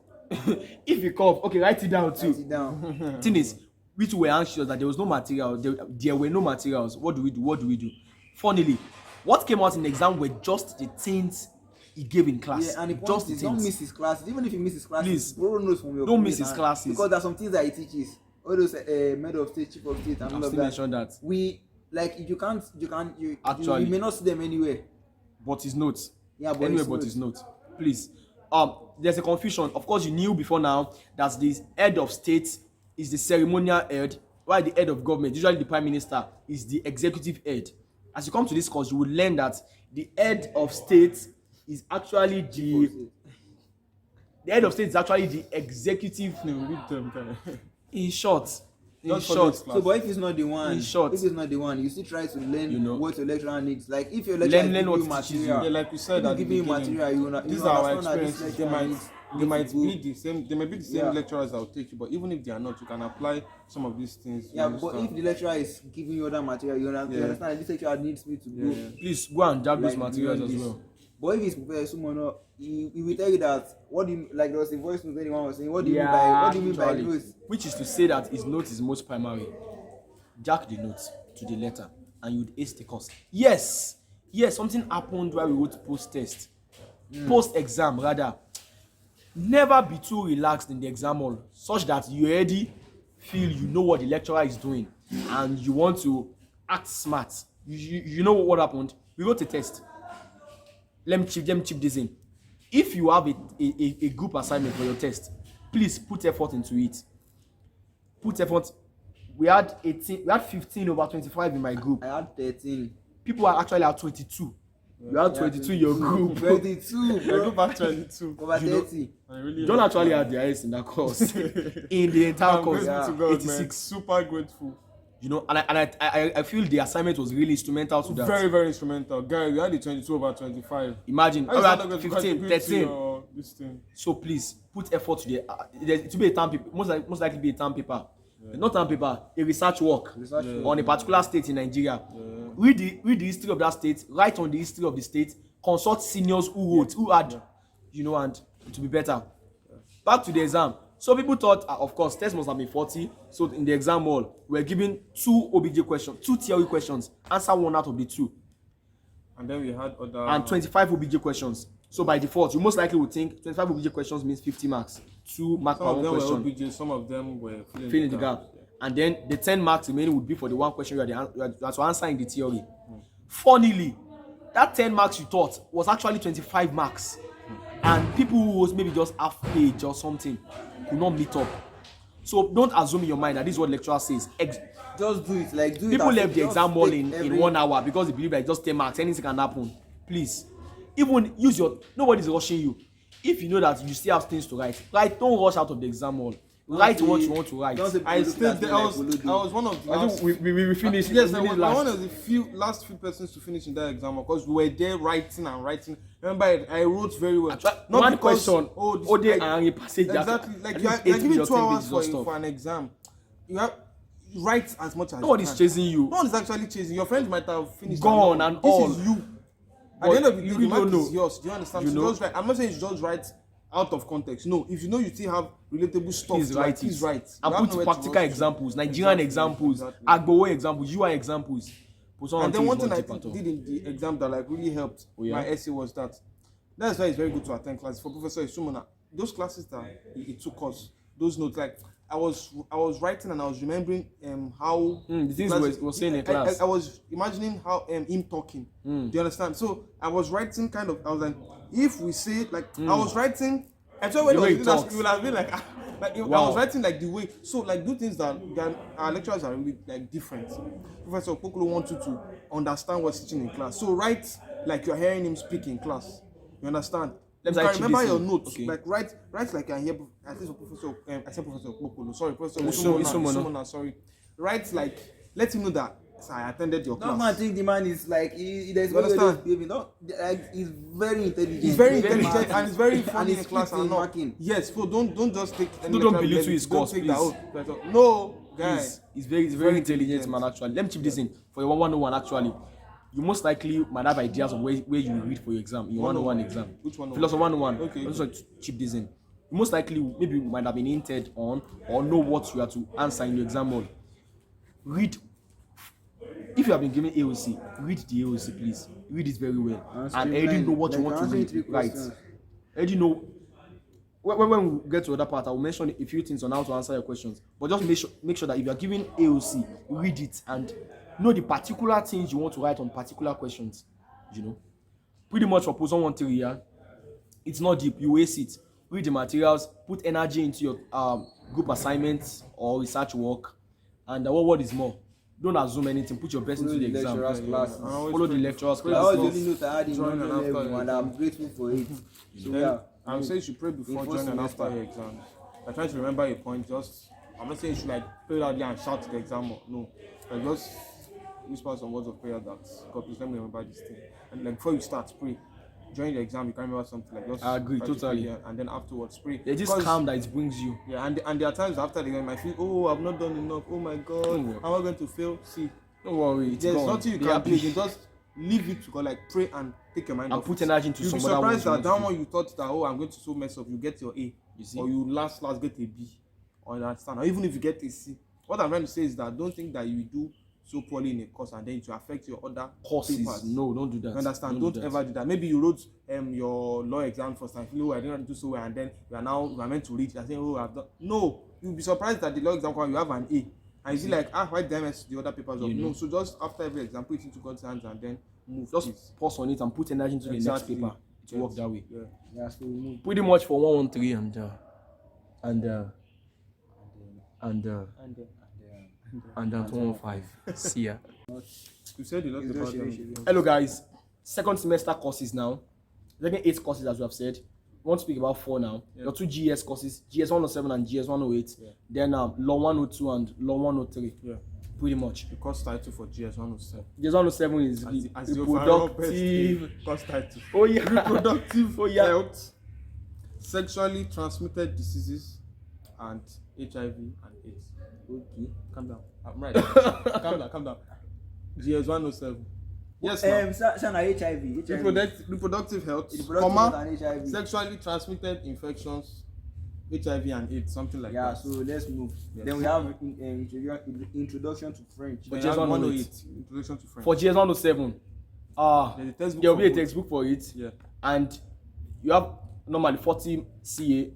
If you cough, okay, write it down too. sit down. Thing is, We too were anxious that there was no material. There were no materials. What do we do? What do we do? Funnily, what came out in the exam were just the things he gave in class. Yeah, and the point just is, the don't things. miss his classes. Even if you miss his classes, Please, borrow notes from your don't miss colleague, his classes. because there's some things that he teaches. All those head of state, chief of state, and I've all of still that. mentioned that. We like Actually. you may not see them anywhere. But his notes. Yeah, but anyway, his but notes. his notes. Please. There's a confusion. Of course, you knew before now that the head of state is the ceremonial head, while the head of government, usually the prime minister, is the executive head. As you come to this course, you will learn that the head of state is actually the head of state is actually the executive. In short. So, but if it's not the one, In short. if it's not the one, you still try to learn You know. what your lecturer needs. Like if your lecturer Learn is what giving you teaches you. material, Yeah, like we said if at the giving you beginning, material, you these are our understand that this experiences. They lecturer might needs they might to go. be the same. They may be the same Yeah. lecturers that will take you, but even if they are not, you can apply some of these things. You Yeah, but understand? if the lecturer is giving you other material, you understand that this lecturer needs me to go. Yeah. Please go and jab those Like, materials beyond as this. well. But if it's Professor Sumono, he will tell you that what do you like there was a voice note anyone was saying, what do you mean by actually. notes? Which is to say that his note is most primary. Jack the note to the letter and you'd ace the course. Yes, something happened while we wrote post-test. Post-exam rather. Never be too relaxed in the exam hall such that you already feel you know what the lecturer is doing and you want to act smart. You know what happened? We wrote a test. Let me chip this in. If you have a group assignment for your test, please put effort into it. Put effort. We had 15 over 25 in my group. I had 13. People are actually at 22. You had 22 in your group. 22, I go bro. back 22. Over You know, 30. I really You don't hope actually that. have the highest in that course. In the entire I'm course, grateful to God, 86. man. Super grateful. You know, and I feel the assignment was really instrumental to that. Very, very instrumental. Guys, we had the 22 over 25. Imagine, How is we that had not going to 15, contribute to 13. your- this thing? So please put effort to the. It will be a term paper. Most likely be a term paper. Not term paper, a research work on a particular state in Nigeria. Read the history of that state. Write on the history of the state. Consult seniors who wrote, who had, you know, and it will be better. Back to the exam. So people thought, of course, test must have been 40. So in the exam hall, we were given 2 OBJ questions, 2 theory questions. Answer 1 out of the 2. And then we had other. And 25 OBJ questions. So by default, you most likely would think 25 OBJ questions means 50 marks. 2 marks per Some of one them question. were OBJ, some of them were Filling the gap. And then the 10 marks remaining would be for the one question you had to answer in the theory. Funnily, that 10 marks you thought was actually 25 marks. And people who was maybe just half page or something could not meet up. So don't assume in your mind that this is what lecturer says. Just do it. Like do it. People as left if the just exam hall take in 1 hour because they believe that just 10 marks, anything can happen. Please. Even use your, nobody's rushing you. If you know that you still have things to write, don't rush out of the exam hall. Write what you want to write. I stayed there. I was one of the I last. think we finished. Yes, I we was finished last. one of the last few persons to finish in that exam because we were there writing and writing. Remember, I wrote very well. One question. Oh, Ode and a passage. exactly. Like you're given 2 hours for an exam. You have write as much as Nobody's you can. chasing you. No one is actually chasing. Your friends might have finished Gone and all. This is you. At But the end of the day, you the really mark don't know. is yours. Do you understand? You So know. just write. I'm not saying you just write out of context. No, if you know you still have relatable stuff, Please to write, write please it. write. And You have put nowhere to practical rush to. examples, Nigerian examples, Exactly. Agbowo examples, UI examples. Put on And then one things thing I not think deep he at did in the exam that like really helped yeah? my essay was that's why it's very good to attend classes. For Professor Isumona, those classes that he took us, those notes, like I was writing and I was remembering how the things classes- we were saying in class. I was imagining how him talking. Do you understand? So I was writing kind of. I was like, if we say like I was writing. I thought when The I way was he doing that, talks. you would have been like, I Wow. was writing like the way. So like do things that our lecturers are really like different. Professor Okokolo wants you to understand what's teaching in class. So write like you're hearing him speak in class. You understand? Let's You can actually remember your listen. notes. Okay. Like write like I hear. I think Professor. I said Professor Okokolo. Sorry, Professor Isumona. Isumona. Sorry. Write like let him know that I attended your Don't man class. think the man is like there's You understand? like he's very intelligent. He's very smart, intelligent and he's very funny he's in class quick and in all. marking. Yes, so don't just take any Don't lecture belittle levity. his Don't course, take please. that out. No, guy. He's very intelligent man actually. Let me chip this in for your 101 actually. You most likely might have ideas of where you will read for your exam, your 101 exam. Which 101? Philosophy 101. Okay. Let's just chip this in. most likely maybe might have been hinted on or know what you are to answer in the exam hall. Read. If you have been given AOC, read the AOC, please. Read it very well. And already know what you want to read. Right. Already know. When we get to other part, I will mention a few things on how to answer your questions. But just make sure that if you are giving AOC, read it and know the particular things you want to write on particular questions. You know. Pretty much for Post 113, yeah. It's not deep. You waste it. Read the materials. Put energy into your group assignments or research work. And what is more? Don't assume anything. Put your best into the exam. Follow the lecturer's That was the classes. only note I had in Join and after level, and I'm grateful for it. So yeah, I'm saying you should pray before, join, and after your exams. I'm trying to remember a point. I'm not saying you should like pray loudly and shout to the exam. No, like just whisper some words of prayer that God, please let me remember this thing. And like before you start, pray. During the exam, you can remember something like just. I agree totally. Pray, and then afterwards, pray. Yeah, just calm that it brings you. Yeah, and there are times after the exam, I feel, oh, I've not done enough. Oh my God, how am I going to fail? See, don't worry. there's nothing you can do. You just leave it to God, like pray and take your mind off. And put energy into some other You'll be ones surprised that one you thought that, oh, I'm going to so mess up, you get your A. You see? Or you last get a B. Or understand. Or even if you get a C. What I'm trying to say is that don't think that you do so poorly in a course and then it will affect your other courses. papers. No, don't do that. You understand? Don't ever do that. Maybe you wrote your law exam first and feel, oh, I didn't do so well, and then you are meant to read. You are saying, oh, I've done. No, you'll be surprised that the law exam you have an A. And you be like, why did I mess the other papers up? No, so just after every exam, put it into God's hands and then move. Just pause on it and put energy into the next paper. It will work that way. yeah, so move. Pretty much for 113 and 215. See ya. You said a lot about them. Hello guys, second semester courses now. Taking 8 courses as we have said. We want to speak about 4 now. Your 2 GS courses, GS 107 and GS 108. Then Law 102 and Law 103. Yeah. Pretty much. The course title for GS 107. GS 107 is reproductive. Course title. Oh yeah. Reproductive health, sexually transmitted diseases, and HIV and AIDS. Okay. Calm down. I'm right. calm down. GS 107. Yes, HIV. reproductive health, and HIV. sexually transmitted infections, HIV and AIDS, something like that. So let's move. Yes. Then we have introduction to French. For GS 108. Introduction to French. For GS 107, there will be a textbook for it. Yeah. And you have normally 40% CA,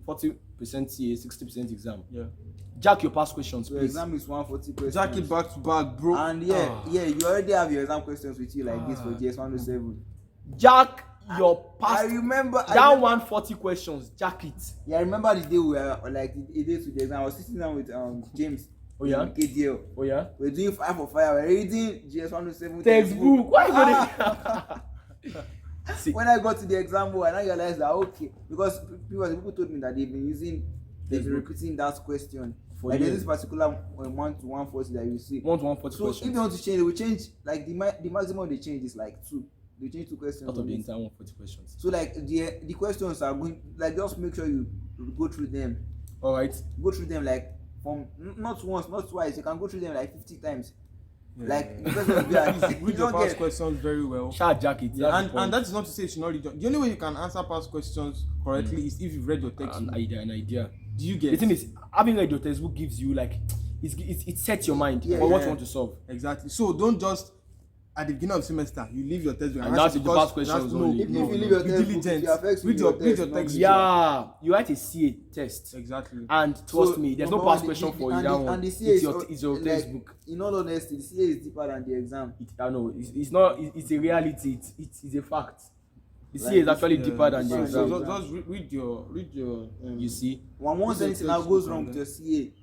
60% exam. Yeah. Jack your past questions, so please. Exam is 140 questions. Jack it back to back, bro. And you already have your exam questions with you like this for GS 107. Jack your past. I remember 140 questions. Jack it. Yeah, I remember the day we were like the day to the exam. I was sitting down with James. Oh yeah. KDL. Oh yeah. We're doing 5 for 5. We're reading GS 107 textbook. Why you When I got to the exam board, I realized that okay, because people told me that they've been repeating that question. Like there's this particular 1 to 140 that you see. 1 to 140 so questions. If they want to change, they will change like the maximum they change is like 2. They change 2 questions. Out of the entire 140 questions. So like the questions are going like just make sure you go through them. Alright. Go through them like from not once, not twice. You can go through them like 50 times. Read your past questions very well. Jack it. And that's not to say you should not read. The only way you can answer past questions correctly is if you've read your text. An idea. Do you get? The thing is, having read your textbook gives you like it sets your mind for what you want to solve. Exactly. So don't just at the beginning of the semester you leave your textbook and that's the past questions only. If you leave your textbook, read your text. Yeah, you write a CA test. Exactly. And trust me, there's no past question for you. That one. And the CA it's your textbook. In all honesty, the CA is deeper than the exam. I know it's not. It's a reality. It's a fact. The CA is actually deeper than the exam. So just read your. You see, once anything now goes wrong with your CA,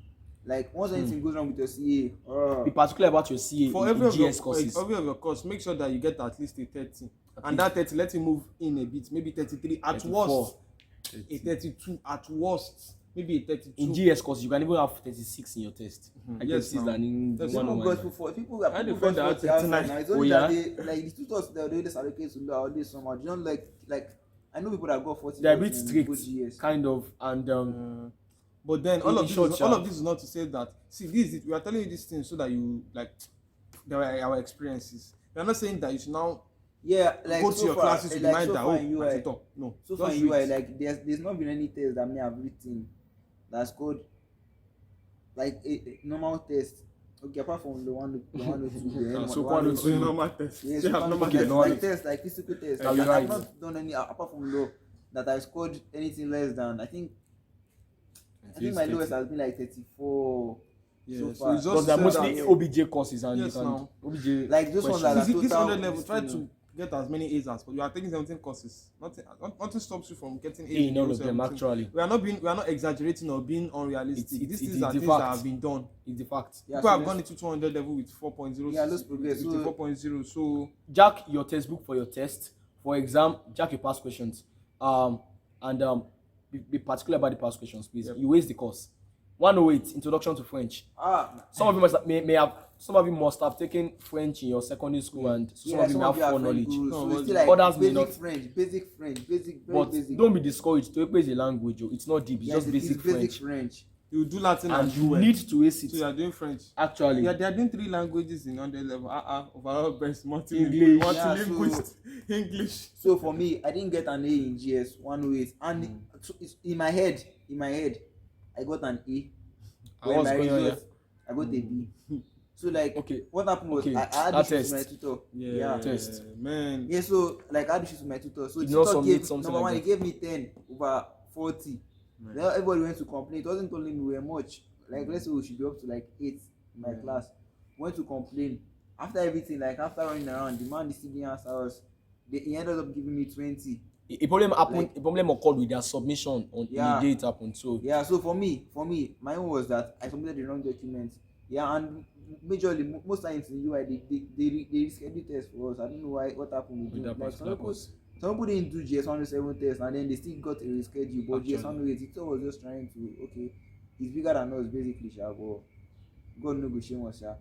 like once anything goes wrong with your CA, be particular about your CA for in GS courses. Every of your course, make sure that you get at least a 30, and that 30 let you move in a bit, maybe 33 at 34, worst, 30. A 32 at worst, maybe a 32. In GS course, you can even have 36 in your test. Yes, learning people got people got 39. It's only that they like the tutors they always allocate to all this somehow. You don't like I know people that got 40. They're a bit strict, kind of, and but then all of this is not to say that we are telling you these things so that you like there are our experiences. We are not saying that you should now Yeah, like go to so your far, classes with the like mind so that far in at UI, the top. No, so far just in UI, read. like there's not been any test that me have written that's called like a normal test. Okay, apart from the one or two, So the one or Kwano So you two. two. normal test. Yes, They so have one or normal two Okay, tests, test. no, like tests, like physical tests. Are you I've right? not done any apart from law that I scored anything less than I think my lowest has been like 34 Yeah, so so far. it's just Because they're say mostly that- OBJ courses and Yes, now. OBJ Like those ones that questions. are This total 100 level, try this to get as many A's as possible. You are taking 17 courses. Nothing stops you from getting A's In all of those them, 17. actually. We are not exaggerating or being unrealistic. It's These the things are things fact. that have been done. It's the fact. Yeah, People so have let's- gone into 200 level with 4.0. Yeah, let's progress. With So- 4.0. So Jack your textbook for your test. For exam, jack your past questions. And be particular about the past questions, please. Yep. You waste the course. 108 Introduction to French. Some of you may have. Some of you must have taken French in your secondary school, and some of you may have are full French knowledge. gurus, No, so but it's still like others may basic not. French, basic French, very But basic. don't be discouraged. To is a language. It's not deep. It's Yes, just it is basic French. French. you do Latin And you well. need to ace So you it. are doing French. Actually, Yeah, they are doing 3 languages in 100 level. Overall best English. multilinguist. English. So for me, I didn't get an A in GS 108, and so it's in my head, I got an A. But in what's my going on results, I got a B. So like, Okay. what happened was Okay. I had That issues with my test. tutor. Yeah, Test. man. Yeah, so like I had issues with my tutor. So You the know, tutor submit gave something number like one, he that. gave me 10 over 40. Right. Then everybody went to complain. It wasn't only we were much. Like let's say we should be up to like 8 in my class. Went to complain. After everything, like after running around, the man still didn't answer us. He ended up giving me 20. a problem happened. Like- A problem occurred with their submission on Yeah. the day it happened. So Yeah, so for me, my own was that I submitted the wrong document. Yeah, and majorly most times in UI they reschedule tests for us. I don't know what happened with with them. that Like particular course. some people didn't do GS 107 test and then they still got a reschedule. But GS Actually. 108, it was just trying to he's bigger than us basically, sha, but God no go shame us, sha.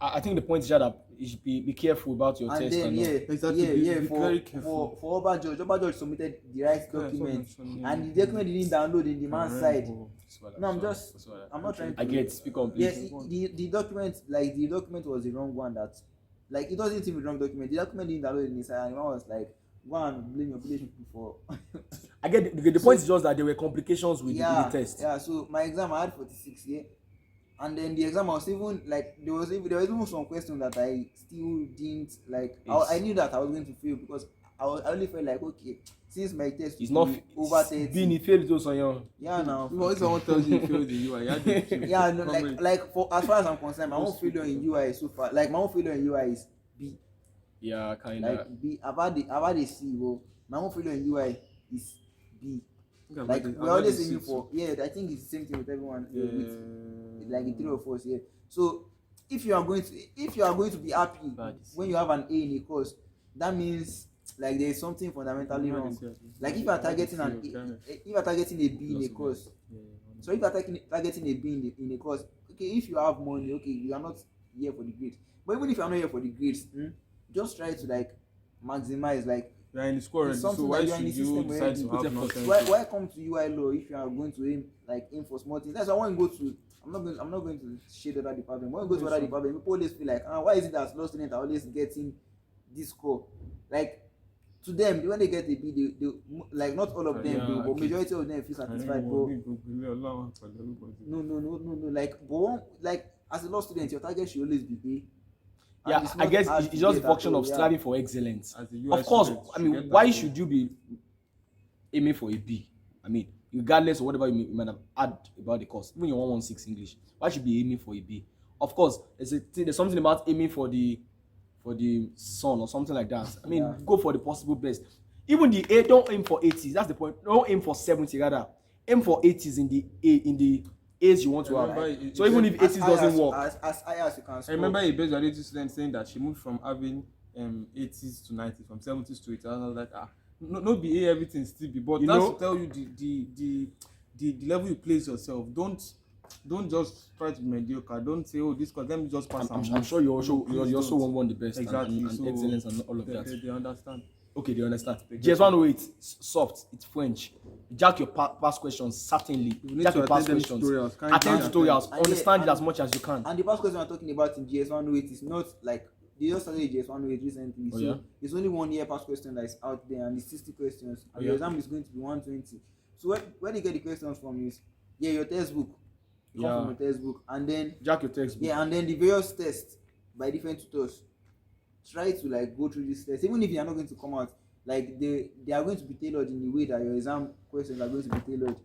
I think the point is that you should be careful about your And test. then and all. Exactly, be for very careful. for Oba George submitted the right document and the document didn't download in the man's side. No, I'm not trying to. I get speak on Yes, please. the document was the wrong one. That like it wasn't even the wrong document. The document didn't download in his side, and the man was like, "Go and blame your village people for." I get the point is just that there were complications with the test. Yeah. So my exam I had 46, yeah, and then the exam I was even like there was even some question that I still didn't like. I knew that I was going to fail because I only felt like okay, since my test It's will not be over 30. being it failed those on your. Yeah, now. Well, if someone tells you you failed the UI, you had to fail. Yeah, no, Come in. like for as far as I'm concerned, my own failure in UI so far, like my own failure in UI is B. Yeah, kind of. Like B. I've had a C, bro. My own failure in UI is B. Like we're always aiming for. Yeah, I think it's the same thing with everyone. With, like the 3 of us. Yeah. So if you are going to be happy when you have an A in a course, that means like there is something fundamentally wrong. Like if you are targeting a B in a course, so if you are targeting a B in a course, okay, if you have money, okay, you are not here for the grades. But even if you are not here for the grades, just try to like maximize. Like You are in the school already, it's so something why that you are in the should you system decide already. to Put have effort. nonsense? Why come to UI law if you are going to aim for small things? That's why when you go to I'm not going to shade other department. When you go to other department, people always feel like, why is it that law students are always getting this score? Like to them, when they get a B, they like not all of them do, but majority of them feel satisfied. Bro. No. Like as a law student, your target should always be A. Yeah, I guess it's just a function of striving for excellence. As a UI Of course, student, I you mean, get that why goal. should you be aiming for a B? I mean, regardless of whatever you might have had about the course, even your 116 English, why should you be aiming for a B? Of course, there's something about aiming for the sun or something like that. I mean, go for the possible best. Even the A, don't aim for 80s. That's the point. Don't aim for 70 rather. Aim for 80s in the A's you want to have. So even if 80s doesn't work, as high as you can I score. remember a base validity student saying that she moved from having 80s to 90s, from 70s to 80s. And I was like, no be A, everything still be. But You that's know- to tell you the level you place yourself. Don't just try to be mediocre. Don't say, oh, this course, let me just pass. I'm sure you also want the best Exactly. and So excellence and all of that. They understand. Okay, they understand. GS 108, soft, it's French. Jack your past questions, certainly. You need Jack to your past attend them questions. tutorials. Can't Attend you tutorials. And Understand it yeah, as much as you can. And the past question I'm talking about in GS 108 is not like they just started JS1 with recently. Oh, So yeah? it's only 1 year past question that is out there, and it's 60 questions. And Oh, the yeah? exam is going to be 120. So where they get the questions from is, yeah, your textbook. Come Yeah. from your textbook, and then Jack your textbook. yeah, and then the various tests by different tutors. Try to like go through this test, even if you are not going to come out. Like they are going to be tailored in the way that your exam questions are going to be tailored.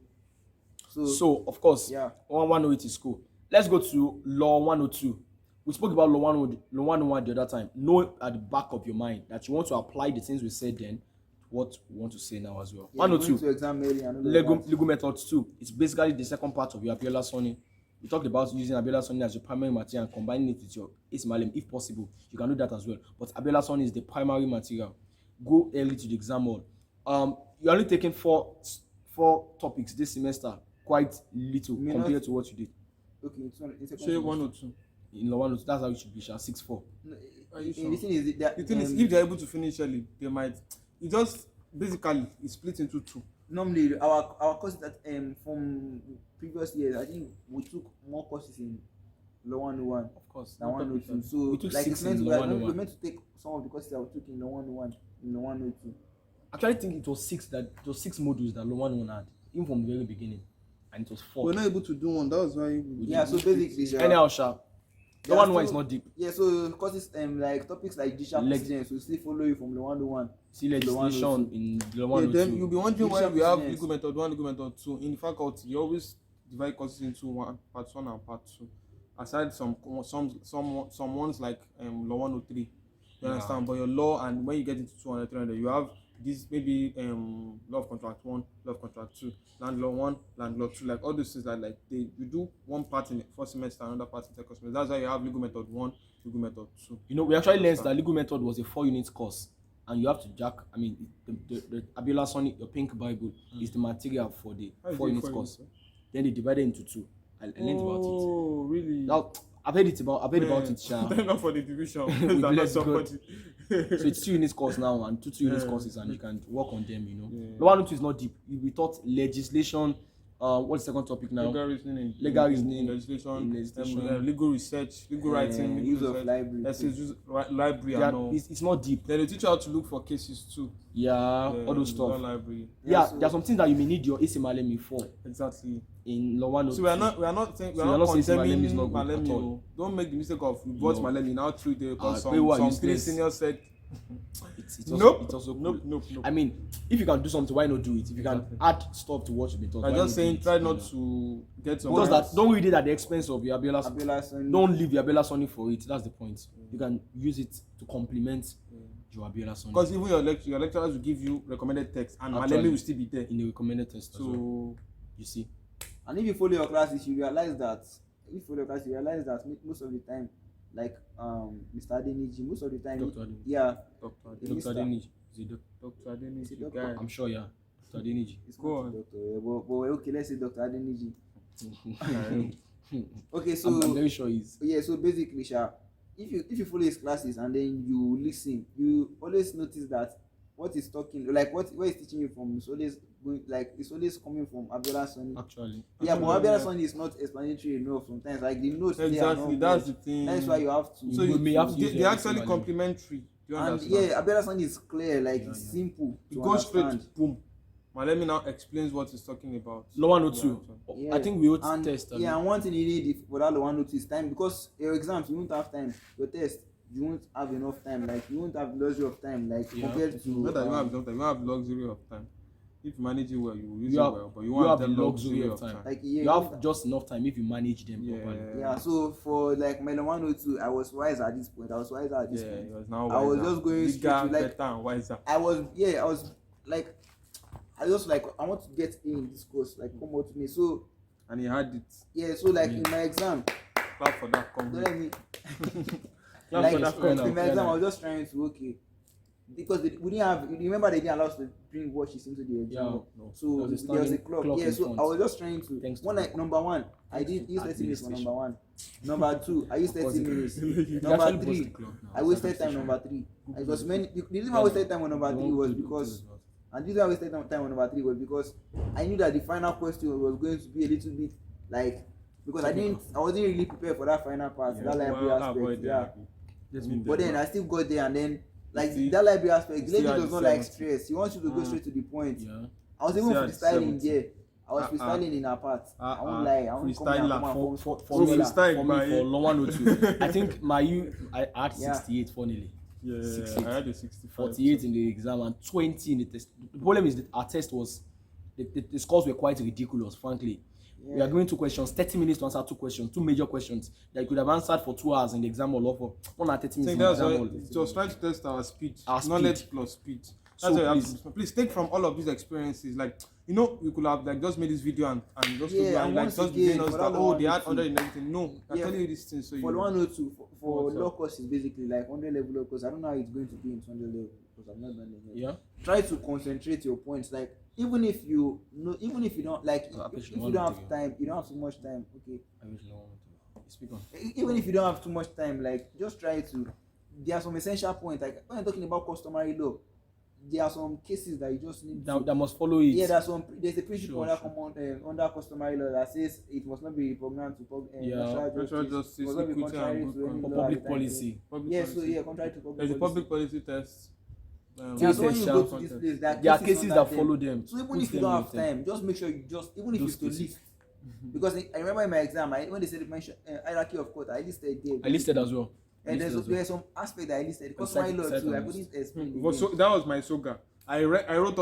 So of course, yeah. 108 is cool. Let's go to law 102. We spoke about law 101 the other time. Know at the back of your mind that you want to apply the things we said then, what we want to say now as well. Yeah, 102. going to exam early and all that. Legal methods 2. It's basically the second part of your Abiola Sonny. We talked about using Abiola Sonny as your primary material and combining it with your Ismailem if possible. You can do that as well. But Abiola Sonny is the primary material. Go early to the exam hall. You're only taking four topics this semester. Quite little compared to what you did. Okay, it's not. It's a Say 102. In law 102, that's how it should be. 6-4. No, Are you the sure? thing is that The thing is, if they're able to finish early, they might. It just basically it's split into 2. normally our courses that from previous years, I think we took more courses in law 101 Of course. than 102. So We took like 6 it's meant in to law like, we 101. meant to take some of the courses that we took in law 101 in law 102. Actually, I think it was 6 modules that law 101 had, even from the very beginning, and it was 4. We're not able to do one. That was why. Yeah, so basically Anyhow, sha. Law 101 is not deep. Yeah, so courses like topics like judicial Leg- precedence will still follow you from law 101. See legislation in law Yeah, 102. then you'll be wondering why Judicial we have precedence. legal method 1, legal method 2. In faculty, you always divide courses into part 1 and part 2. Aside some ones like law 103, you understand? But your law, and when you get into 200, 300, you have this maybe law of contract 1, law of contract 2, land law 1, land law 2, like all those things that like you do one part in the first semester, another part in the second semester. That's why you have legal method 1, legal method 2. You know, we actually learned that legal method was a 4-unit course, and you have to the Abiola Sonny, your pink Bible, is the material for the How is it 4-unit 4 course. units, Then they divided into 2. I learned about it. Oh, really? Now, I've heard about it, sha. Thank God for the division. We There's not bless somebody. So it's 2 units course now and 2 units Yeah. courses, and you can work on them, you know. Yeah. The 102 is not deep. We taught legislation. What's the second topic now? Legal reasoning, Legal reasoning, in legislation, legislation. legal research, legal writing, legal use of research, library. library Yeah, and all. it's not deep. Then they teach you how to look for cases too. Yeah, all those law stuff. library. Yeah, so- there are some things that you may need your ACMLM for Exactly. in law 102. So we are not saying we So are you're not not saying condemning Malemi is not good at Malemi. all. Don't make the mistake of you bought No. Malemi now through it because they were some 3 useless. seniors said It's nope, also cool. nope. I mean, if you can do something, why not do it? If you can Exactly. add stuff to what you've been taught, I'm why just not saying do it, try you not know? to get some Because that don't read it at the expense of your Abiola. Abiola Sonny. Don't leave your Abiola Sonny for it. That's the point. You can use it to complement your Abiola Sonny because even your lecturers will give you recommended text and Actually. Malemi will still be there. in the recommended test as well. So You see, And if you follow your classes, you realize that most of the time, like Mr. Adeniji, most of the time, Dr. Adeniji. yeah, Dr. the Dr. Mr. Adeniji. Is it Dr. Adeniji, Is it the doctor? guy. I'm sure, yeah. Dr. Adeniji. It's Go not on. Doctor, yeah, but okay, let's say Dr. Adeniji. Okay, so I'm very sure he's. yeah, so basically, Sha, if you follow his classes and then you listen, you always notice that what he's talking, like what he's teaching you from, is always going, like it's always coming from Abiola Sonny. Actually. Yeah, but Actually, Abiola yeah. Sonny is not explanatory enough sometimes. Like the notes there are Exactly, not that's good. the thing. That's why you have to. So You may have to use they're your actually Malemi. complementary. Do you And understand? yeah, Abiola Sonny is clear, like Yeah, it's yeah. simple It to goes understand. straight, boom. Malemi now explains what he's talking about. Law 102. Yeah. I think we ought to And test. yeah, and one thing you need for that one notice is time, because your exams you won't have time. Your test you won't have enough time. Like you won't have luxury of time. Like Yeah. compared to Not that you don't have enough time, you don't have luxury of time. If you manage it well, you will use You it have- well, but you you won't have have the the luxury of time. like yeah, You have just enough time if you manage them Yeah. properly. yeah. So for like my 102, I was wise at this point. I was wiser at this Yeah, point. it was now I was wiser. just going straight bigger, to, like- better, and wiser. I was like, I want to get in this course. Like come out to me. So And he had it. yeah. So like in my exam, Clap for that. don't let me. Clap Like for that. fair enough. in my exam, I was just trying to because we didn't have. You remember they didn't allow us to bring watches into the exam. Yeah, no. So There was a there was a standing clock. clock Yeah, in so front. I was just trying to. Thanks to One God. number one, I Thanks did to use 30 minutes for administration. number one. Number two, I used Of course, 30 minutes. You Number actually bust three, the clock now. I wasted time. Number three, it was many. The reason I wasted time on number three was because, and the reason I wasted time on number three was because I knew that the final question was going to be a little bit like, because I wasn't really prepared for that final part, that library aspect. Yeah. Just meet But them. then I still got there, and then like See, that library aspect, the you lady still does had not the like 70. stress. He wants you to go straight to the point. Yeah. I was even still had freestyling 70. there. I was freestyling in her part. I won't lie. I won't come here and Freestyler. come and form For Bro, me, freestyle, for man. me, for Law 102, I think I had Yeah. 68 funnily. Yeah, 68. I had a 65. 48 in the exam and 20 in the test. The problem is that our test was the scores were quite ridiculous, frankly. We are going 2 questions, 30 minutes to answer 2 questions, 2 major questions that you could have answered for 2 hours in the exam hall or for 1 hour 30 I minutes think in the that's exam why hall. it was trying to test our speed, Our speed. knowledge plus speed. So That's why you please. have to, please take from all of these experiences. Like, you know, you could have like just made this video and just Yeah, do and and like once just again, giving us for that, that oh, they 102. had 100 and everything. No, I'm Yeah. telling you these things so For you. 102, for What's law up? course is basically like 100 level law course. I don't know how it's going to be in 100 level because I've not done it yet. Yeah. Try to concentrate your points. Like even if you know, even if you don't like, I if wish you no don't one have would time, you don't have too much time. Okay, I wish Law 102. Speak on. even if you don't have too much time, like just try to. There are some essential points. Like when I'm talking about customary law, there are some cases that you just need to. That must follow it. Yeah, there's a principle Sure. under customary law that says it must not be repugnant to Natural justice, must not be equity, contrary and to good any For law at public the time. policy. Public Yeah, policy. so yeah, contrary to public There's a policy. public policy test. Yeah, so when Test, you sha. go to this place, There are cases under that them. follow them. So even Put if you them don't in have them. time, just make sure you just even if Those you have to cases. list. Because I remember in my exam, when they said mention hierarchy of court, I listed there. I listed as well. And Listed as well. there's some aspect that I listed. Customary law Cite too. I on couldn't this. explain. So again. that was my soga. I wrote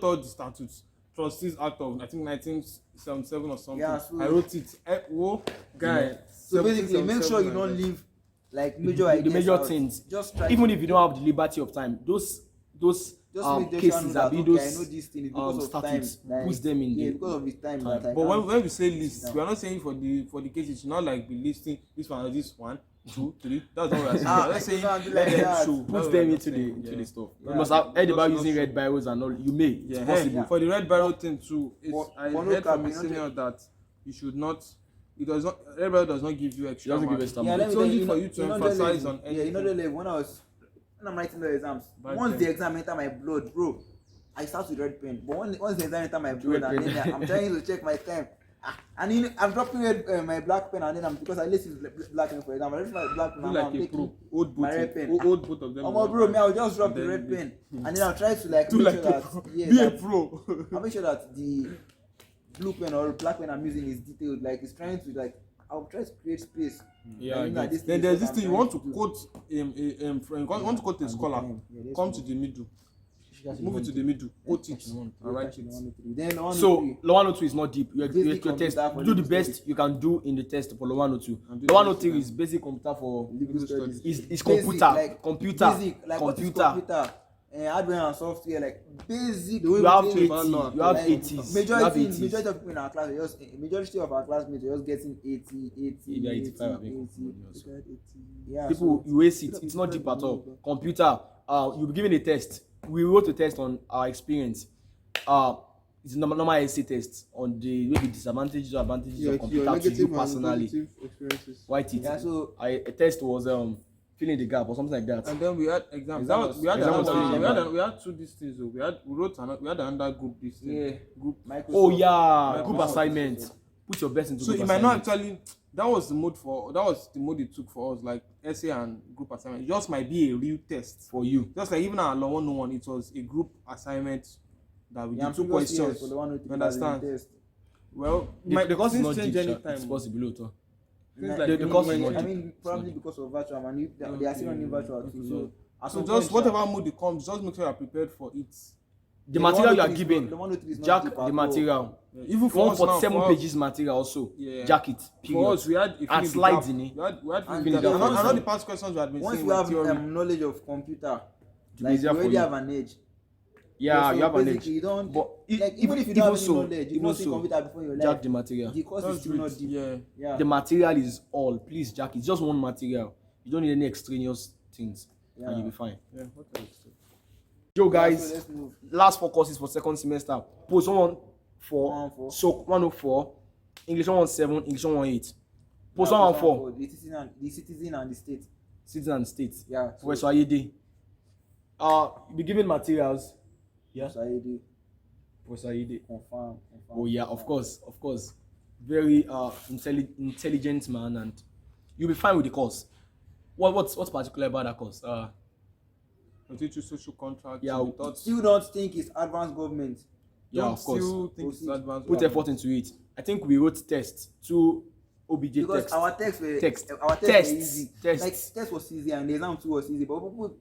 all the statutes. Trustees Act of I think 1977 or something. Yeah, so- I wrote it. Whoa, guy. So basically, make sure you 1777 don't like that. leave like major The ideas major out. things. Just try. Even to, if you don't have the liberty of time, those just make sure cases that, are being okay, those I know this thing is because of statutes. time. Push them in Yeah, the because of the time time. that I But can't when we say sit list, down. we are not saying for the cases. Not like be listing this one, 2, 3. That's not what we're saying. Ah, We're just saying you can't do let like them that. show. That's put what them we're into the saying, into yeah. the stuff. Yeah. You must have heard about Just using show. red barrels and all. You may. Yeah, It's possible. For the red barrel thing too, I but no heard cap, from a you know, senior that you should not. It does not. Red barrel does not give you extra. It doesn't give marks. extra Yeah, marks. let me It's tell only you, for know- you to know the emphasize level. on Yeah, you know anything. the level when I'm writing the exams. Back Once then. the exam enter my blood, bro, I start with red pen. But once the exam enter my blood, Red and pen. then I'm trying to check my time. And you know, I'm dropping my black pen, and then because I listen black pen for example. I left my black pen, Do and like I'm a taking pro. Old both. my red pen. Old both of them. Oh my bro, me I'll just drop And the then red the- pen, and then I'll try to like Do make like sure a that pro. yeah, Be a that- pro. I'll make sure that the blue pen or black pen I'm using is detailed. Like it's trying to like I'll try to create space. Yeah, And I that get. Then is there's what this I'm thing you trying want to to do. quote want to quote a And the scholar. time. Yeah, let's Come move. to the middle. Move it to the middle. Quote it. One. And write it. Then the 103. So law 102 is not deep. You Basic your test. computer for Do the legal best studies. you can do in the test for law 102. And do Law the 103 best is basic computer for Legal studies. is Basic, computer like, computer basic, like what is computer. computer, hardware and software, like basic. The way You we have think 80. about law, You have like, 80s. You have Majority 80s. of people in our class, majority of our classmates are just getting 80, 80, Maybe 80, 85, I think. 80. Yeah, People so, you waste it. It's not deep at all. Computer. You'll be given a test. We wrote a test on our experience. It's a normal essay test on the maybe disadvantages or advantages of computer to you personally. experiences. Write it. yeah, so A test was filling the gap or something like that. And then we had exams. Exam That was- was, we had exam was another, really we had, bad. we had two these things though. We had another group this thing. yeah, Group. Microsoft. Oh yeah, Yeah, group Microsoft. assignment. Put your best into So group it might not assignment. actually. That was the mode it took for us, like essay and group assignment. It just might be a real test. For you. Just like even our law 101, it was a group assignment that we Yeah, did two previous years questions. for the 103 You understand? test. Well, The course is things not change deep. anytime. It's possible. Though. Things Like, like the course is I not mean, deep. probably It's not because of virtual, and they are still running virtual too. Okay. So, at So some just point, whatever mood it comes, just make sure you're prepared for it. The material you are 103 is given, not- the 103 is not jack deep at the all. material. Yeah, even for us now, 147 for us- pages material also. Yeah. Jack it. For Period. us, we had a And feeling slides gap. in it. We had And feeling the- gap. and I know also- the past questions we had been Once saying you like have theory. knowledge of computer, be like you easier for already you. have an edge. Yeah, So you have an basically edge. You don't, But like even if you don't have any so, knowledge, you even don't see so, computer before your jack life. the material. The course is Just still do not it. deep. Yeah. Yeah. The material is all. Please, jack. It's just one material. You don't need any extraneous things, Yeah. and you'll be fine. Yeah. What else? Yo, Yeah, guys, so let's move. last 4 courses for second semester. Post 114, 114. so 104, English 117, English 118. Post Yeah, 114, The citizen and the state. citizen and state. Yeah. So, Professor Ayede. You'll be given materials. Yeah. so I did Professor Ayede. confirm. Oh yeah, of course. Very intelligent man, and you'll be fine with the course. what's particular about that course? We teach you social contract. Yeah, we taught Still don't think it's advanced government. yeah, don't of course. still think it's Proceed. advanced. Put effort into it. I think we wrote tests, 2 OBJ Because text. our tests were Text. our tests Tests. were easy. Tests. Like test was easy and the exam too was easy. But people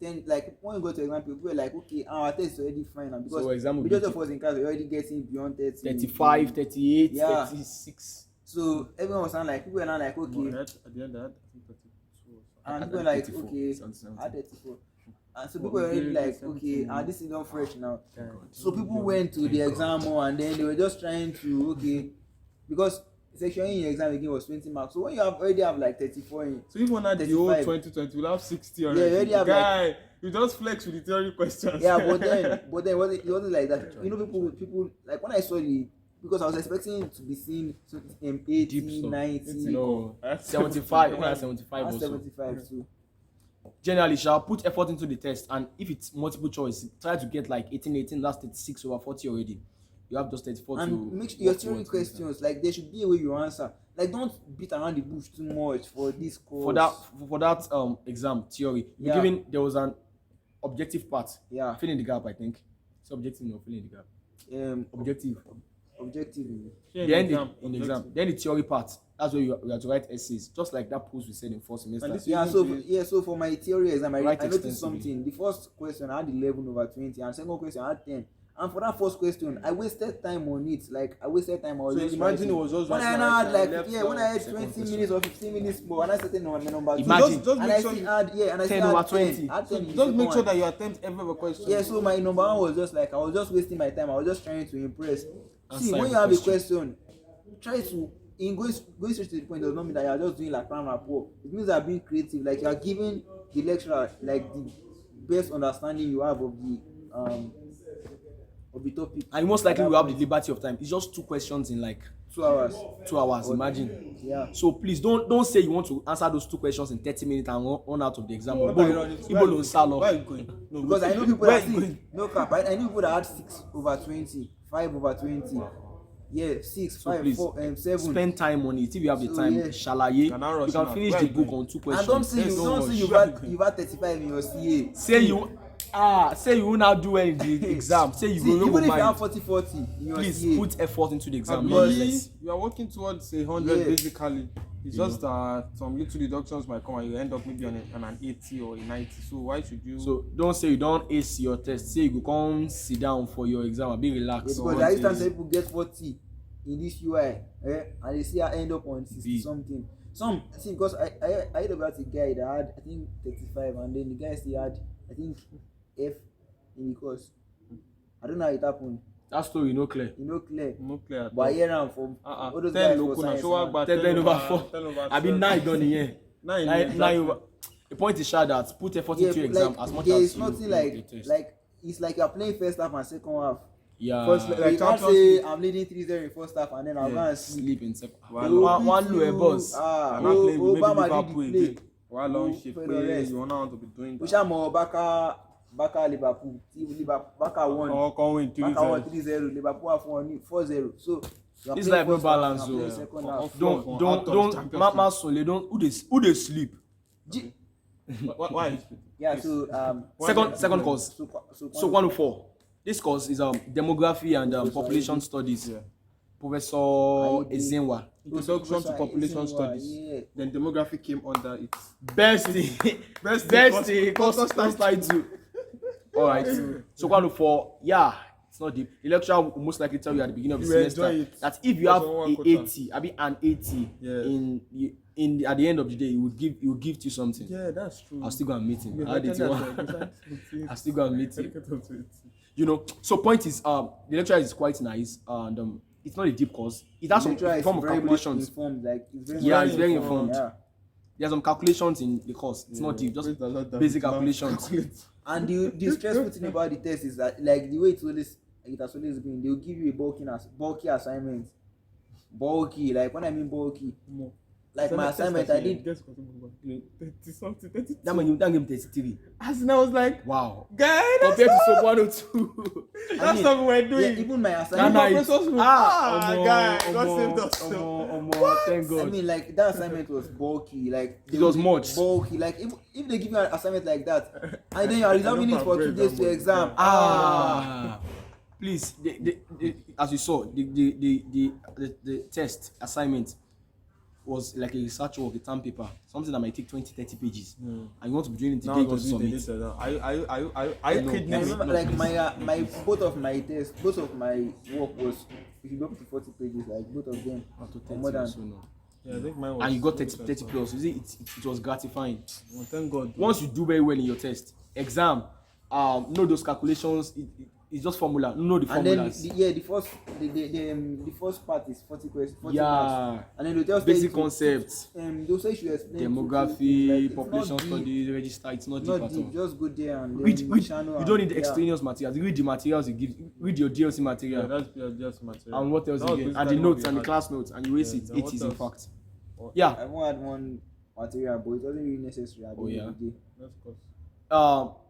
then like when you go to exam, people were like, okay, our test is already fine now because So exam will be majority of us in class were already getting beyond 30. 35, 38, Yeah. 36. So everyone was like, people were now like, No, okay, at the end, I had, I think 32 or something. and I people were had like, 34, okay, 17. I had 34. And so Well, people were already really like, 17. okay, this is not fresh now. Yeah. So people went to the exam more and then they were just trying to, okay, because section in your exam again was 20 marks. So when you already have like 34 in, So even at the old 35. 2020, we'll have 60 Yeah, already. you already have, Guy, you just flex with the theory questions. yeah, but then it wasn't like that. You know, people like when I saw the, because I was expecting to be seen 80, Deep stuff. 90, No, 75. When I 75 and also. 75 too. Generally, shall put effort into the test, and if it's multiple choice, try to get like 18, that's 36 over 40 already. You have just 34 to And make sure your work theory towards. questions, like there should be a way you answer. Like don't beat around the bush too much for this course. For that exam theory, Yeah. given there was an objective part. Yeah. Fill in the gap, I think. It's objective, no, fill in the gap. Objective. Objective. Then in the exam, then the theory part. That's where you have to write essays, just like that post we said in first semester. And this Yeah, Even so for my theory exam, I Write noticed extensively. something. The first question I had 11 over 20, and second question I had 10. And for that first question, I wasted time on it. Like I wasted time. I was So just imagine writing. it was just when I writing now had and like left when I had second 20 question. minutes or 15 minutes more, and I started on my number two. Imagine. Just and make I sure still had and I 10 still over had 10. 20. I had 10 in the just second make sure one. that you attempt every question. Yeah, so my number one was just like I was just wasting my time. I was just trying to impress. Answer See, when every you have a question. question, try to in going straight to the point does not mean that you are just doing like cram rapport. It means you are being creative. Like you are giving the lecturer like the best understanding you have of the topic. And most likely At we that have the point. liberty of time. It's just 2 questions in like 2 hours. 2 hours. Imagine. Yeah. So please don't say you want to answer those 2 questions in 30 minutes and run out of the exam. Why are you running? Ibo lo salo. Where are you going? No, Because I know people where that are you see going? no cap. I know people that had 6 over 20, 5 over 20. Yeah, 6, So 5, please 4, 7. spend time on it. If you have the So, time, yeah. shalaye. You're not You rushing can out. finish Where the are you book going? on 2 And questions. don't say Yes, don't rush. you've had 35 in your CA. Say you will not do well in the exam. Say you See, will even not if you have mind. 40 in your Please CA. put effort into the exam. Because- Nonetheless. You are working towards 100 Yeah. basically. It's just that some little deductions might come and you end up maybe on an 80 or a 90. So why should you? So don't say you don't ace your test. Say you go come sit down for your exam and be relaxed. Yeah, because I used to say people get 40 in this UI, and they see I end up on 60 B. something. Some see because I heard about a guy that had I think 35, and then the guy still had I think F in the course. I don't know how it happened. That story no clear. You know clear. no clear at But I all. hear am from all those 10 guys for local now. science. So what Man. about 10 over 4. 10 over I mean 12? 9 done here. 9 9 over. The point is sure that put effort Yeah, into your like exam as much there as is you nothing do like the test. like it's like you're playing first half and second half. Yeah. First, Like, like you can't Champions say League. I'm leading 3-0 in first half and then I'll go and sleep. sleep in second. Wow. One low boss. And now playing with maybe Obama Liverpool did the play. again. While long Who shift played the play, rest? you now want to be doing Which that. I'm more Baka Liverpool. Baka won. Or can win 3 Baka won 3-0. Liverpool have won 4-0. So you are This playing life no first half balance, and playing so- second Yeah. half. Mama Sole don't who they sleep. Why? Yeah. So Second course. So 104. This course is demography and population studies. Yeah. Professor Aide. Ezenwa. Introduction to population studies. Yeah. Then demography came under it. Best thing. Course title. Alright. So 104, yeah, it's not deep. The lecturer will most likely tell you at the beginning of the You will semester enjoy it. that if you That's have one a quota. 80, an 80 Yeah. at the end of the day, he would give you something. Yeah, that's true. I'll still go and meet him. Yeah, How did you want? I'll still go and meet him. You know, so point is, the lecturer is quite nice and it's not a deep course. It has some Lecturer is form of very much calculations. informed, like it's very Yeah, much it's very informed. Yeah. There's some calculations in the course. It's not deep, just basic calculations. And the stressful thing about the test is that like the way it has always been, they'll give you a bulky assignment. Bulky, like when I mean bulky, like my assignment, I did. Guess what? 30 something, 30. That man, you don't give him 33. As in, I was like, Wow. guy, that's Compared to sub 102. that's what we're doing. Yeah, even my Ghana assignment. is- Professors will- omo, guy, God omo, saved us. omo, thank God. I mean, like that assignment was bulky. Like It was much. bulky. Like if they give you an assignment like that, and then you are resolving it for 2 days to exam. Please, as you saw, the test assignment was like a research work, a term paper, something that might take 20-30 pages, and you want to be doing it Now today it to was submit. I No, kid I you remember, not. like my both of my tests, both of my work was if you go up to 40 pages, like both of them. Up to or 30 more than. or so now. Yeah, I think mine was. And you got 30 plus. You see, it was gratifying. Well, thank God. Once you do very well in your test, exam, know those calculations. It's just formula. Know the And then formulas. the first part is 40 questions, 40 Yeah. marks. And then they'll just Basic tell you concepts. they'll say you should explain Demography, like, it's population not deep, studies, register. It's not it's deep not at deep. all. Just go there and then Read. channel You don't need and- the extraneous materials. Read the materials it gives. Read your DLC Yeah, material. that's just material. And what else That was again? And basically the what notes we and the had. class notes. And you waste Yeah, it. then It what is in else? fact. What- Yeah. I won't add one material, but it wasn't really necessary at the end yeah. of the day. That's course.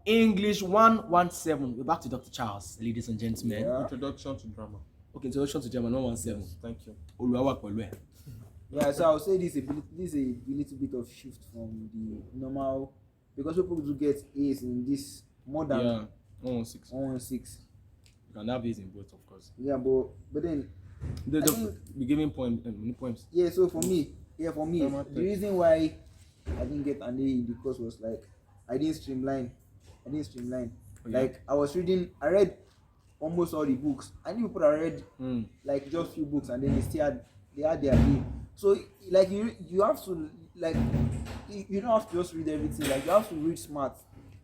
English 117. We're back to Dr. Charles, ladies and gentlemen. Yeah. Introduction to drama. Okay, introduction to German 117. Yes, thank you. Oluwawa pẹ̀lú ẹ̀. Yeah, so I would say this is a little bit of shift from the normal, because people do get A's in this more than Yeah, 116. 116. You can have these in both, of course. Yeah, but then I think- Be giving poems. yeah. So for me, Drama the reason why I didn't get an A in the course was like I didn't streamline. Oh, yeah. Like I read almost all the books. I knew people that read Mm. like just few books and then they had their A. So like you have to like you don't have to just read everything. Like you have to read smart.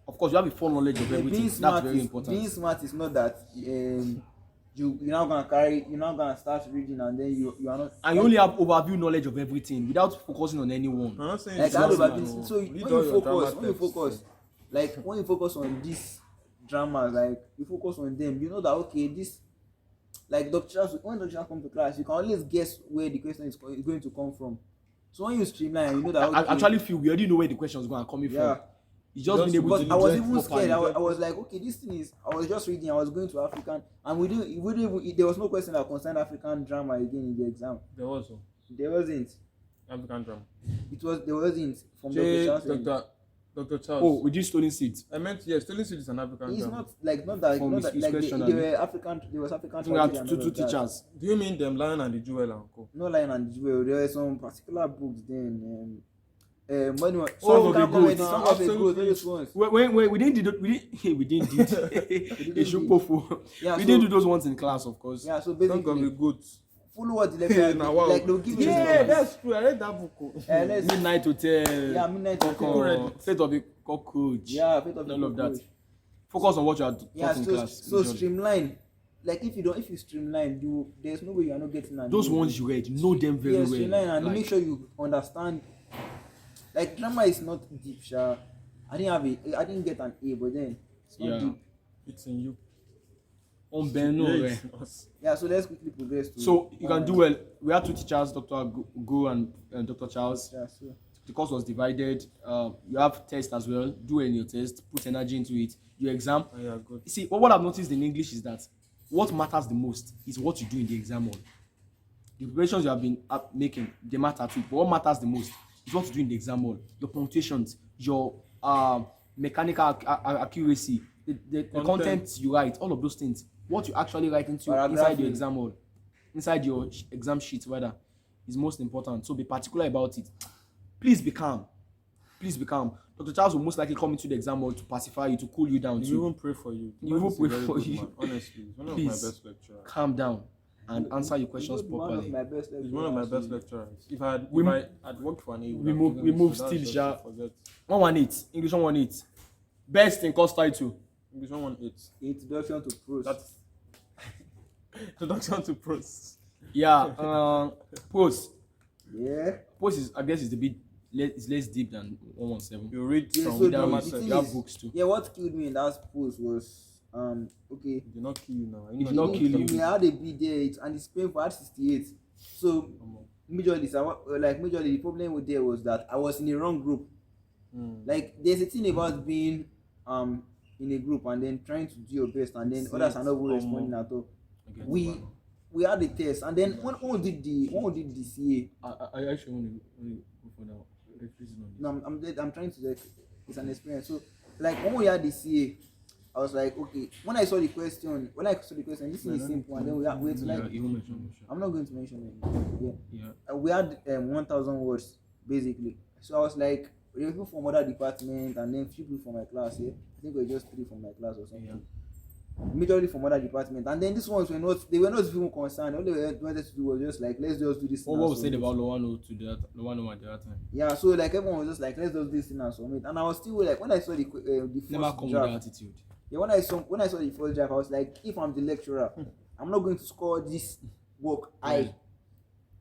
Of course, you have a full knowledge of everything. Being That's smart very is important. being smart is not that you're not gonna start reading and then you are not. And you only have overview knowledge of everything without focusing on anyone. I'm not saying Like it's I not have smart, overview. no. So Read all your drama when you text. focus, like when you focus on these dramas, like you focus on them, you know that okay, this like when Dr. Charles come to class, you can always guess where the question is going to come from. So when you streamline, you know that okay, I actually feel we already know where the question is going to come yeah. from. It's just being able Because to I was do it even properly. scared. I was like, okay, this thing is. I was just reading. I was going to African, and we didn't even. There was no question that concerned African drama again in the exam. There was one. There wasn't. African drama. There wasn't from Dr. J. Charles. Dr. Charles. Oh, we did stolen seeds. I meant yes, Stolen Seed is an African It's drama. not that From his like question, they were African. There was African. I think we had tragedy and two all of that. teachers. Do you mean them Lion and the Jewel and Co? No Lion and Jewel. There were some particular books then. When Song of the African comedy, Goat. Song of the Goat, Absolutely. those ones. When we didn't do we didn't do Yeah, we so- didn't do those ones in class, of course. Yeah, so Song of the basically, Goats. follow what the Hey, lecturer now, wow. like they'll give you. Yeah, the that's true. I read that book. Oh. let's Midnight Hotel. Yeah, Midnight Hotel. Coco, Fate of the Cockroach. Yeah, Fate of the All of that. Cockroach. Focus on what you are Yeah, taught in so class. so usually. streamline. Like if you streamline, there's no way you are not getting an Those A. ones you read, know them very Yeah, well. streamline and Like, make sure you understand. Like drama is not deep, sha. I didn't get an A, but then it's not Yeah. deep. It's in you. on Beno, Yeah, eh. it's in us. Yeah, so let's quickly progress to. So you can do well. We had two teachers, Dr. Go and Dr. Charles. Yeah, so The course was divided. You have test as well. Do any your test. Put energy into it. Your exam. Oh, yeah, good. You see, what I've noticed in English is that what matters the most is what you do in the exam hall. The preparations you have been making, they matter too. But what matters the most is what you do in the exam hall. Your punctuations, your mechanical accuracy, the content you write, all of those things. What you actually write into inside your exam hall, inside your exam sheet rather, is most important. So be particular about it. Please be calm. Please be calm. Dr. Charles will most likely come into the exam hall to pacify you, to cool you down. You To even pray for you. He will Man is a pray very for good you. man. Honestly, he's one of Please. my best lecturers. calm down and answer your questions One of properly. my best He's one of my best lecturers. lecturers. If I had worked for an A, we move still, Sha. Forget. 118, English 118. Best in course title. English 118. Introduction to prose. That's introduction to prose. Yeah, pros. Yeah. Pros is, I guess, is a bit it's less deep than 117. You read Yeah, from so drama the text. thing You have is- books too. Yeah, what killed me in that post was okay. It did not kill you now. It did not kill you. I had a B there and it's painful. I had 68. So majorly, so like majorly, the problem with there was that I was in the wrong group. Like there's a thing about being in a group and then trying to do your best, and then others are not even responding at all. We we had the test, and then when we did the CA. I actually want to go for now. No, I'm trying to, like, it's an experience. So like when we had the CA, I was like, okay. When I saw the question, this thing is simple, and then we had to, like, I'm not going to mention it. Yeah. We had 1,000 words basically. So I was like, there were people from other department, and then few people from my class. Yeah, I think we were just 3 from my class or something. Majorly from other department, and then these ones were not even concerned. All they wanted to do was just like, let's just do this thing. What was said about Lowano to that Lowano at that time? Yeah, so like everyone was just like, let's just do this thing and submit. And I was still like, when I saw the first never come draft, with that attitude. Yeah, when I saw the first draft, I was like, if I'm the lecturer, I'm not going to score this work high.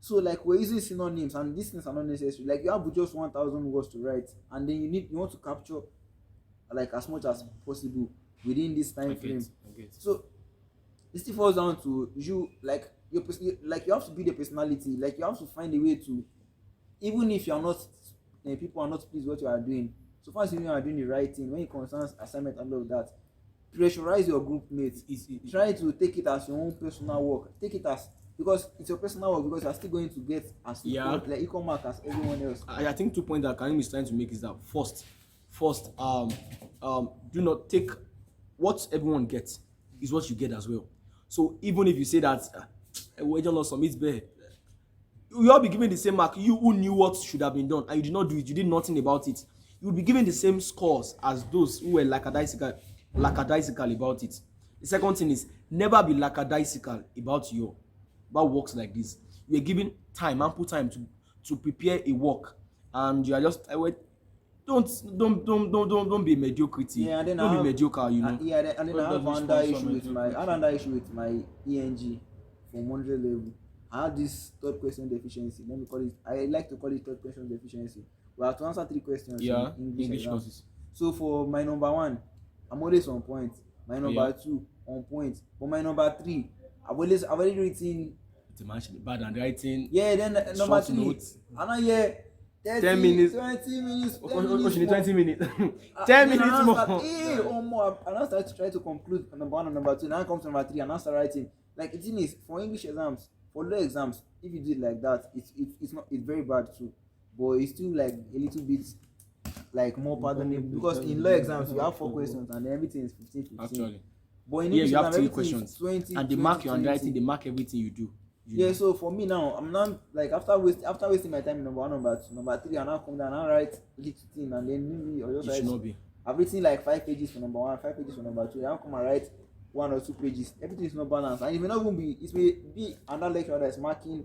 So like we're using synonyms, and these things are not necessary. Like you have just 1,000 words to write, and then you want to capture like as much as possible within this time frame. So this still falls down to you, like you have to build a personality. Like you have to find a way to, even if you are not, people are not pleased with what you are doing. So far as you are doing the right thing, when it concerns assignment and all of that, pressurize your group mates. Try to take it as your own personal work. Take it as, because it's your personal work, because you are still going to get as equal mark as everyone else. I think 2 points that Karim is trying to make is that first, do not take what everyone gets is what you get as well. So even if you say that we don't lost some, it's bad, you all be given the same mark. You who knew what should have been done and you did not do it, you did nothing about it, you will be given the same scores as those who were lackadaisical about it. The second thing is, never be lackadaisical about works like this. You are given ample time to prepare a work, and you are just don't be mediocrity. Yeah, and then don't be mediocre, you know. And then I have another issue with my ENG from 100 level. I have this third question deficiency. Let me call it. I like to call it third question deficiency. We have to answer 3 questions in English courses. So for my number 1, I'm always on point. My number 2, on point. For my number 3, I've already written. It's actually bad handwriting. Yeah, then number 3. Notes. And I hear 10 minutes. 20 minutes. 20 minutes. 10 minutes more. And I start to try to conclude number 1 and number 2. Now I come to number 3 and I start writing. Like, the thing is, for English exams, for law exams, if you do it like that, it's very bad too. But it's still like a little bit like more pardonable, because in law exams you have 4 questions and everything is 15. Actually. But in English you have 3 questions. 20, and they mark your handwriting, they mark everything you do. Yeah, so for me now, I'm not like after wasting my time in number 1, number 2, number 3, and now come down and write little thing, and then maybe or just write. I've written like 5 pages for number 1, 5 pages for number 2. I'll come and write 1 or 2 pages. Everything is not balanced, and it may not even be. It may be another lecturer that's marking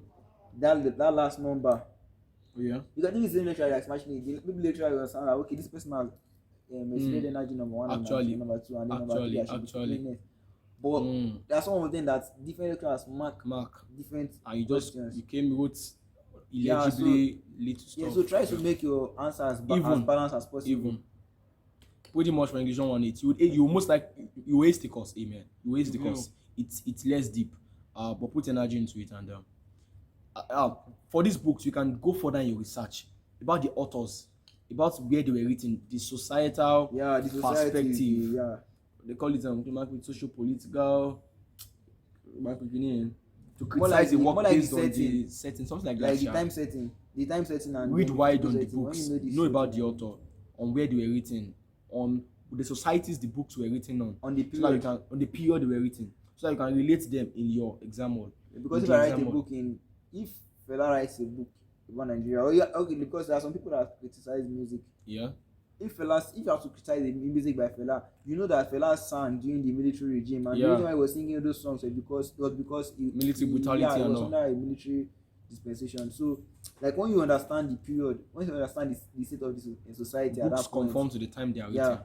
that last number. Yeah. Because I think it's the same lecturer that's matching it. Maybe lecturer will sound like, okay, this person has energy number 1, actually, number 2, and then number 3. Actually. But there's some of them that different lecturers mark different, and you just questions. You came with illegibly little stuff. Yeah, so try to make your answers as balanced as possible. Even pretty much for English 118, you almost like you waste the course. Amen. You waste the course. It's less deep, but put energy into it. And for these books, you can go further in your research about the authors, about where they were written, the societal perspective. Yeah. They call it social political, to criticize the work based on the setting, something like that. Like the time setting, and read wide on the books, know about the author, on where they were written, on the societies the books were written on the period, so that you can, on the period they were written, so that you can relate them in your exam hall. Because if I write a book if Fela writes a book about Nigeria, because there are some people that criticize music. Yeah. If you have to criticize the music by Fela, you know that Fela sang during the military regime, and the reason why he was singing those songs was because military brutality and all. It was under a military dispensation. So, like when you understand the period, when you understand the state of the society, books at that point, conform to the time they are written,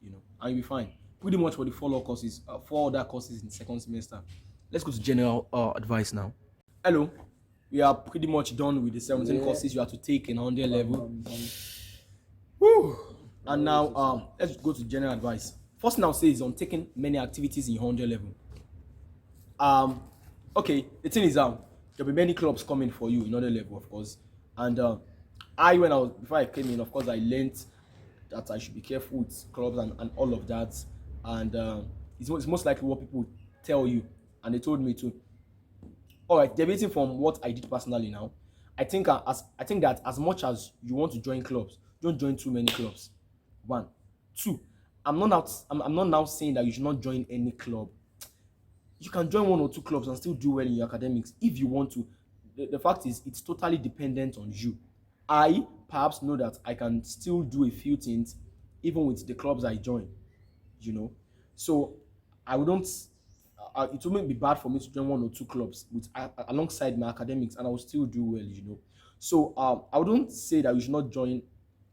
and you'll be fine. Pretty much for the 4 courses, 4 other courses in the second semester. Let's go to general advice now. Hello, we are pretty much done with the 17 courses you have to take in 100 level. Woo. And now let's go to general advice. First thing I'll say is on taking many activities in your 100 level. Okay, the thing is there'll be many clubs coming for you in other level, of course. And I, when I was before I came in, of course, I learned that I should be careful with clubs and all of that. And it's most likely what people tell you, and they told me to. All right, debating from what I did personally now, I think that as much as you want to join clubs, don't join too many clubs. One, two. I'm not now saying that you should not join any club. You can join one or two clubs and still do well in your academics if you want to. The fact is, it's totally dependent on you. I perhaps know that I can still do a few things even with the clubs I join, you know. So I wouldn't. It wouldn't be bad for me to join one or two clubs with alongside my academics, and I will still do well, you know. So I wouldn't say that you should not join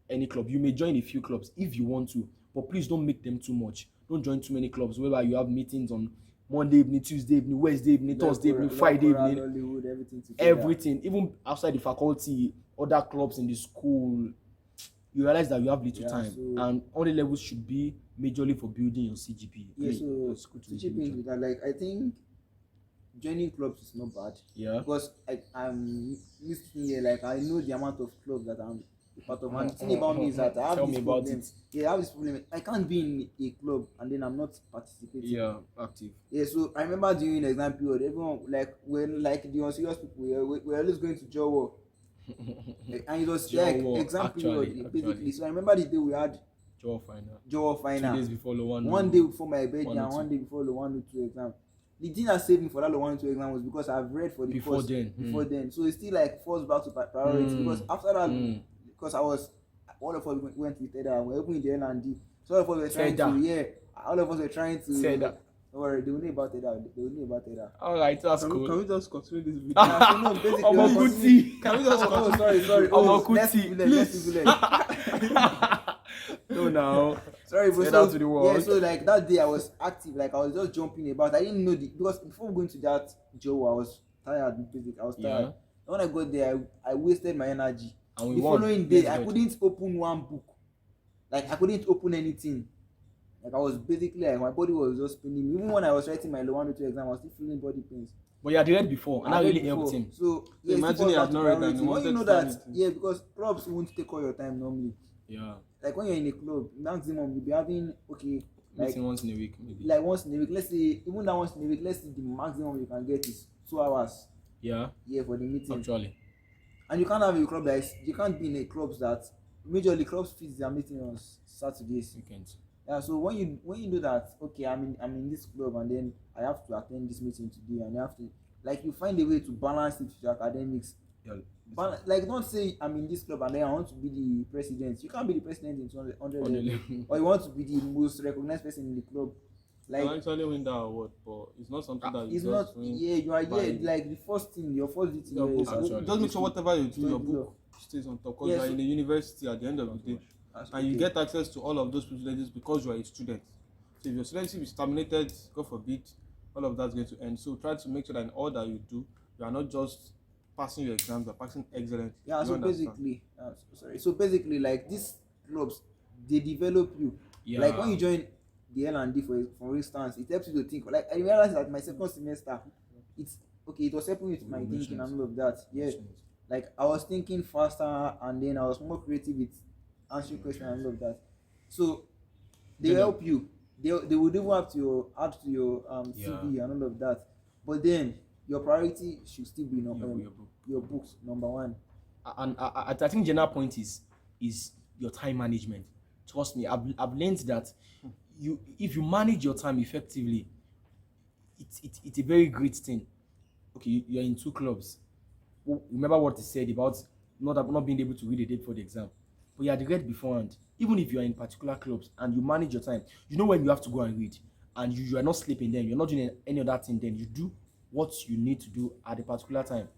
any club. You may join a few clubs if you want to, but please don't make them too much. Don't join too many clubs whereby you have meetings on Monday evening, Tuesday evening, Wednesday evening, Thursday evening, Friday evening, Hollywood, everything together. everything, even outside the faculty, other clubs in the school. You realize that you have little time, and all the levels should be majorly for building your CGP. Yeah, so to chip in with that, like I think joining clubs is not bad. Yeah. Because I'm listening here, like I know the amount of clubs that I'm a part of. And the thing about me is that I have Tell this me about problem. it. Yeah, I have this problem. I can't be in a club and then I'm not participating. Yeah, active. Yeah, so I remember during exam period, everyone like when like the unserious people we're always going to Jowo. And it was like Jowo, exam actually. period basically. So I remember the day we had Joe final. Jowo 2 final. days before the One day before my birthday and 102. one day before the 102 exam. The thing that saved me for that 102 exam was because I've read for the Before course then. before then. So it's still like falls back to priority because after that, because I was all of us went with Teda, we're opening the L&D. So all of us were trying Teda. all of us were trying to Teda. Don't worry, they will know about Teda. They will know about Teda. All right, that's Can cool. we just continue this video? Yeah, so no, basically, Omo we're Kuti. Can we just oh, continue? sorry. Omo Let's Kuti, leave it, let's leave it. No, now. Sorry, bro. Say So, that to the world. yeah, so like that day I was active, like I was just jumping about. I didn't know because before going to that Joe, I was tired with physics. I was tired. Yeah. And when I got there, I wasted my energy. And we The won. following day, Yes, I good. couldn't open one book. Like I couldn't open anything. Like I was basically like my body was just spinning. Even when I was writing my 102 exam, I was still feeling body pains. But you had read before, and I that read really helped before. him. So yeah, Imagine he had not read and he when you wanted know to that, learn anything. yeah, because clubs won't take all your time normally. Yeah. Like when you're in a club, maximum you'll be having like Meeting once in a week, maybe. like once in a week. Let's say even that once in a week, let's say the maximum you can get is 2 hours. Yeah, Yeah, for the meeting. actually. And you can't have a club you can't be in a clubs that majorly clubs fit their meeting on Saturdays. Weekends. Yeah, so when you do that, okay, I'm in this club and then I have to attend this meeting today and I have to like you find a way to balance it with your academics. Yeah. But like don't say I'm in this club and then I want to be the president. You can't be the president in 200 level. Or you want to be the most recognized person in the club. I Like actually win that award, but it's not something that you it's just not win. yeah, you are by- here like the first thing, your first duty Your here book. is Actually. Just make sure whatever you do, your Study book stays on top. Because Yeah, you are so- in a university at the end of the day, and you get access to all of those privileges because you are a student. So if your studentship is terminated, God forbid, all of that's going to end. So try to make sure that in all that you do, you are not just passing your exams, but passing excellent. yeah, You so understand? basically so basically like these clubs they develop you. Yeah. Like when you join the L&D for instance, it helps you to think. Like I realized that my second semester, it's okay. It was helping with my thinking and all of that. Yeah, like I was thinking faster and then I was more creative with answering questions and all of that. So they Then- help you. They would even have to add to your CV Yeah. and all of that. But then your priority should still be Your book. your books number one. And I think general point is your time management. Trust me, I've learned that if you manage your time effectively, it's a very great thing. Okay, you're in 2 clubs. Remember what he said about not being able to read a date for the exam, but you had read beforehand. Even if you are in particular clubs and you manage your time, you know when you have to go and read, and you are not sleeping. Then you're not doing any other thing. Then you do what you need to do at a particular time.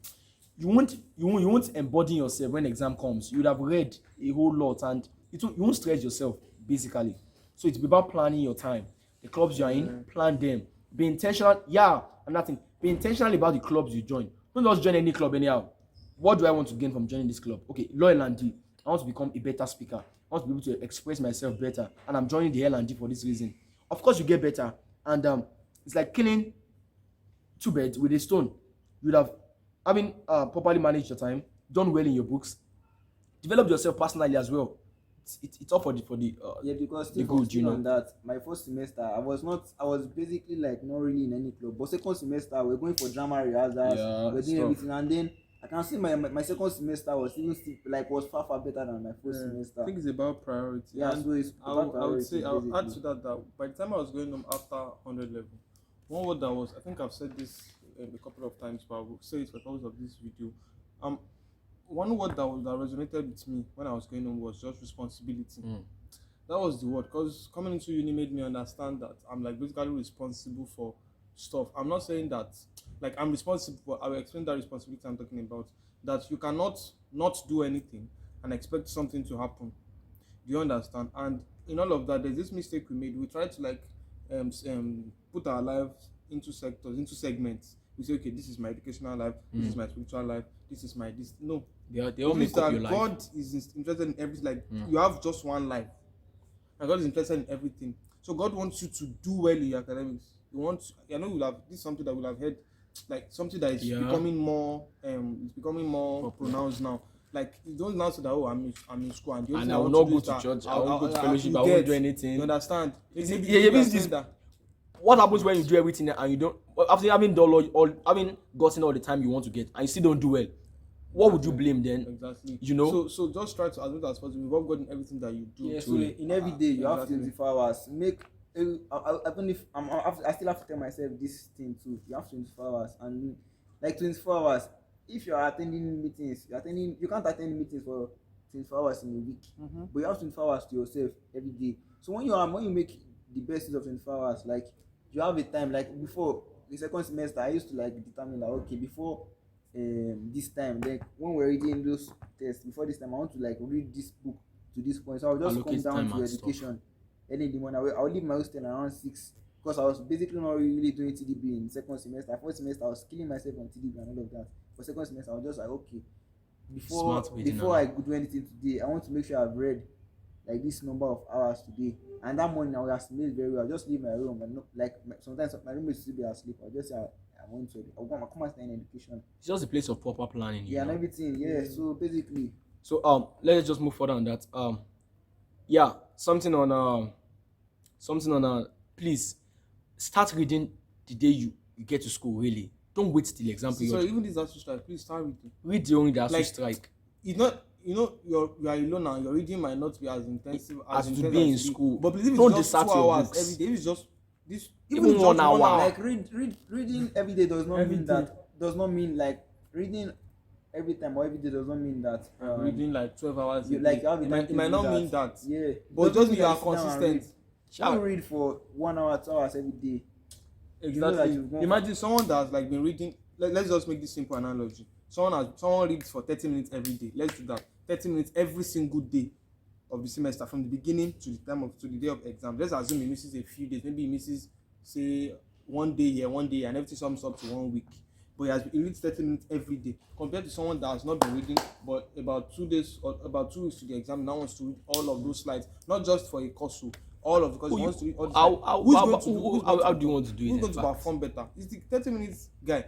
You won't embody yourself when exam comes. You would have read a whole lot and you won't stress yourself basically. So it's about planning your time. The clubs you are in, plan them. Be intentional. Yeah, another thing. Be intentional about the clubs you join. Don't just join any club anyhow. What do I want to gain from joining this club? Okay, law L&D. I want to become a better speaker. I want to be able to express myself better, and I'm joining the L&D for this reason. Of course, you get better, and it's like killing 2 birds with a stone. You would have properly manage your time, done well in your books, develop yourself personally as well. It's all for Yeah, because the still good, you still know. on that, my first semester I was basically like not really in any club. But second semester we're going for drama rehearsals, Yeah, we're doing stuff. everything, and then I can see my second semester was even still, like, was far better than my first Yeah, I semester. think it's about priority. Yeah, And so it's about I would priorities say, I'll add basically. to that that by the time I was going home after 100 level, one word that was, I think I've said this a couple of times, but I will say it for the purpose of this video. Um, One word that resonated with me when I was going home was just responsibility. That was the word, because coming into uni made me understand that I'm like basically responsible for stuff. I'm not saying that like I'm responsible, but I will explain that responsibility I'm talking about. That you cannot not do anything and expect something to happen. Do you understand? And in all of that, there's this mistake we made. We try to like put our lives into sectors, into segments. We say, okay, this is my educational life, this is my spiritual life, this is my this. No, They the all truth is make up your that life. God is interested in everything. Like you have just one life, and God is interested in everything. So God wants you to do well in your academics. You want, I know you have this is something that we'll have heard, like something that is Yeah. becoming more, it's becoming more Popular. pronounced now. Like you don't now say that, oh, I'm in school and the only And thing I will want not to do go is to that church, I won't go to fellowship, you I won't get, do anything. You understand? Yeah, Maybe yeah, you are this saying that. what happens when you do everything and you don't, after having done all having gotten all the time you want to get and you still don't do well? What would you blame then? Exactly. You know? So just try to, as much as possible, involve God in everything that you do. Yeah, so truly. in every day you have Exactly. 24 hours. Make even if I still have to tell myself this thing too. You have 24 hours, and like 24 hours. If you are attending meetings, you can't attend meetings for 24 hours in a week. But you have 24 hours to yourself every day. So when you make the best use of 24 hours, like you have a time. Like before the second semester, I used to like determine that, okay, before this time, like when we're reading those tests, before this time I want to like read this book to this point. So I'll just come Allocate down time to and stuff. education early in the morning. I'll leave my hostel around 6, because I was basically not really doing TDB in second semester. First semester I was killing myself on TDB and all of that. For second semester I was just like, okay, Smart reading before and I do anything today, I want to make sure I've read like this number of hours today. And that morning I will assimilate very well. I'll just leave my room and sometimes my roommate will still be asleep. I'll just say I want to, I'll come and stay in education. It's just a place of proper planning, Yeah, and know. everything. Yeah, so basically, So let's just move further on that. Yeah, something on please start reading the day you get to school. Really, don't wait till the exam So period. even this ASU strike, please start reading. Read during the ASU Like, strike. It's not, you are alone now. Your reading might not be as intensive As to intense be in it is. school. But believe Don't it's just desert 2 your hours books. every day. If it's just this, Even if it's 1 just hour. like reading every day does not mean Everything. that, does not mean like reading every time or every day does not mean that reading like 12 hours. you a like day. you have a it might timetable not mean that. Yeah, But doesn't just mean be you that are you sit down and read. consistent. Don't read for 1 hour, 2 hours every day. You know that Exactly. you've gone Imagine someone that's like been reading. Let's just make this simple analogy. Someone reads for 30 minutes every day. Let's do that. 30 minutes every single day of the semester, from the beginning to the day of exam. Let's assume he misses a few days. Maybe he misses, say, 1 day here, 1 day, and everything sums up to 1 week. But he reads 30 minutes every day, compared to someone that has not been reading, but about 2 days or about 2 weeks to the exam now wants to read all of those slides, not just for a course, all of, because he wants to read all the slides. How do you want to do it? Who's going to perform better? It's the 30 minutes guy.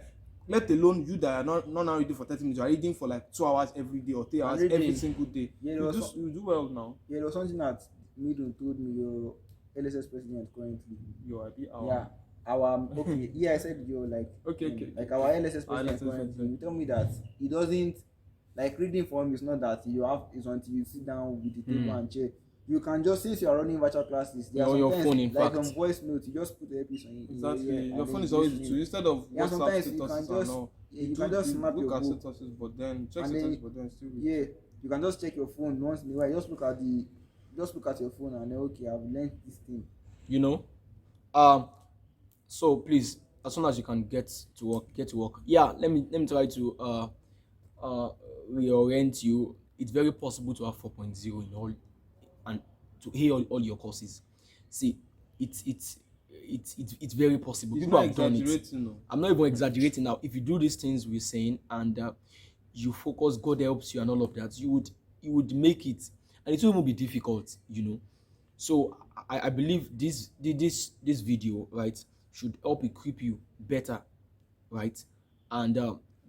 Let alone you that are not now reading for 30 minutes, you are reading for like 2 hours every day or 3 hours every single day. Yeah, You do well now. Yeah, there was something that Middle told me, your LSS president currently. You are Yeah, our okay. Yeah, I said you're like Okay. like our LSS Our president LSS currently. president. He told me that he doesn't like reading for him. Is not that you have. It's until you sit down with the table and chair. You can just, since you are running virtual classes, there are On your sometimes, phone, in like fact. on voice notes, you just put the earpiece on Exactly. your ear Your and phone then is always listening. to, instead of Yeah, WhatsApp sometimes you statuses can and just all. you can just snap look your at book. statuses, but then check And then- statuses, but then still read. Yeah, you can just check your phone once in a while. Just look at your phone and then, okay, I've learned this thing. You know, so please, as soon as you can get to work. Yeah, let me try to reorient you. It's very possible to have 4.0 in all and to hear all your courses. See, it's very possible. It's People not have done it. exaggerating, no. I'm not even exaggerating now. If you do these things we're saying and you focus, God helps you and all of that, you would make it, and it will even be difficult, you know. So I believe this video, right, should help equip you better, right, and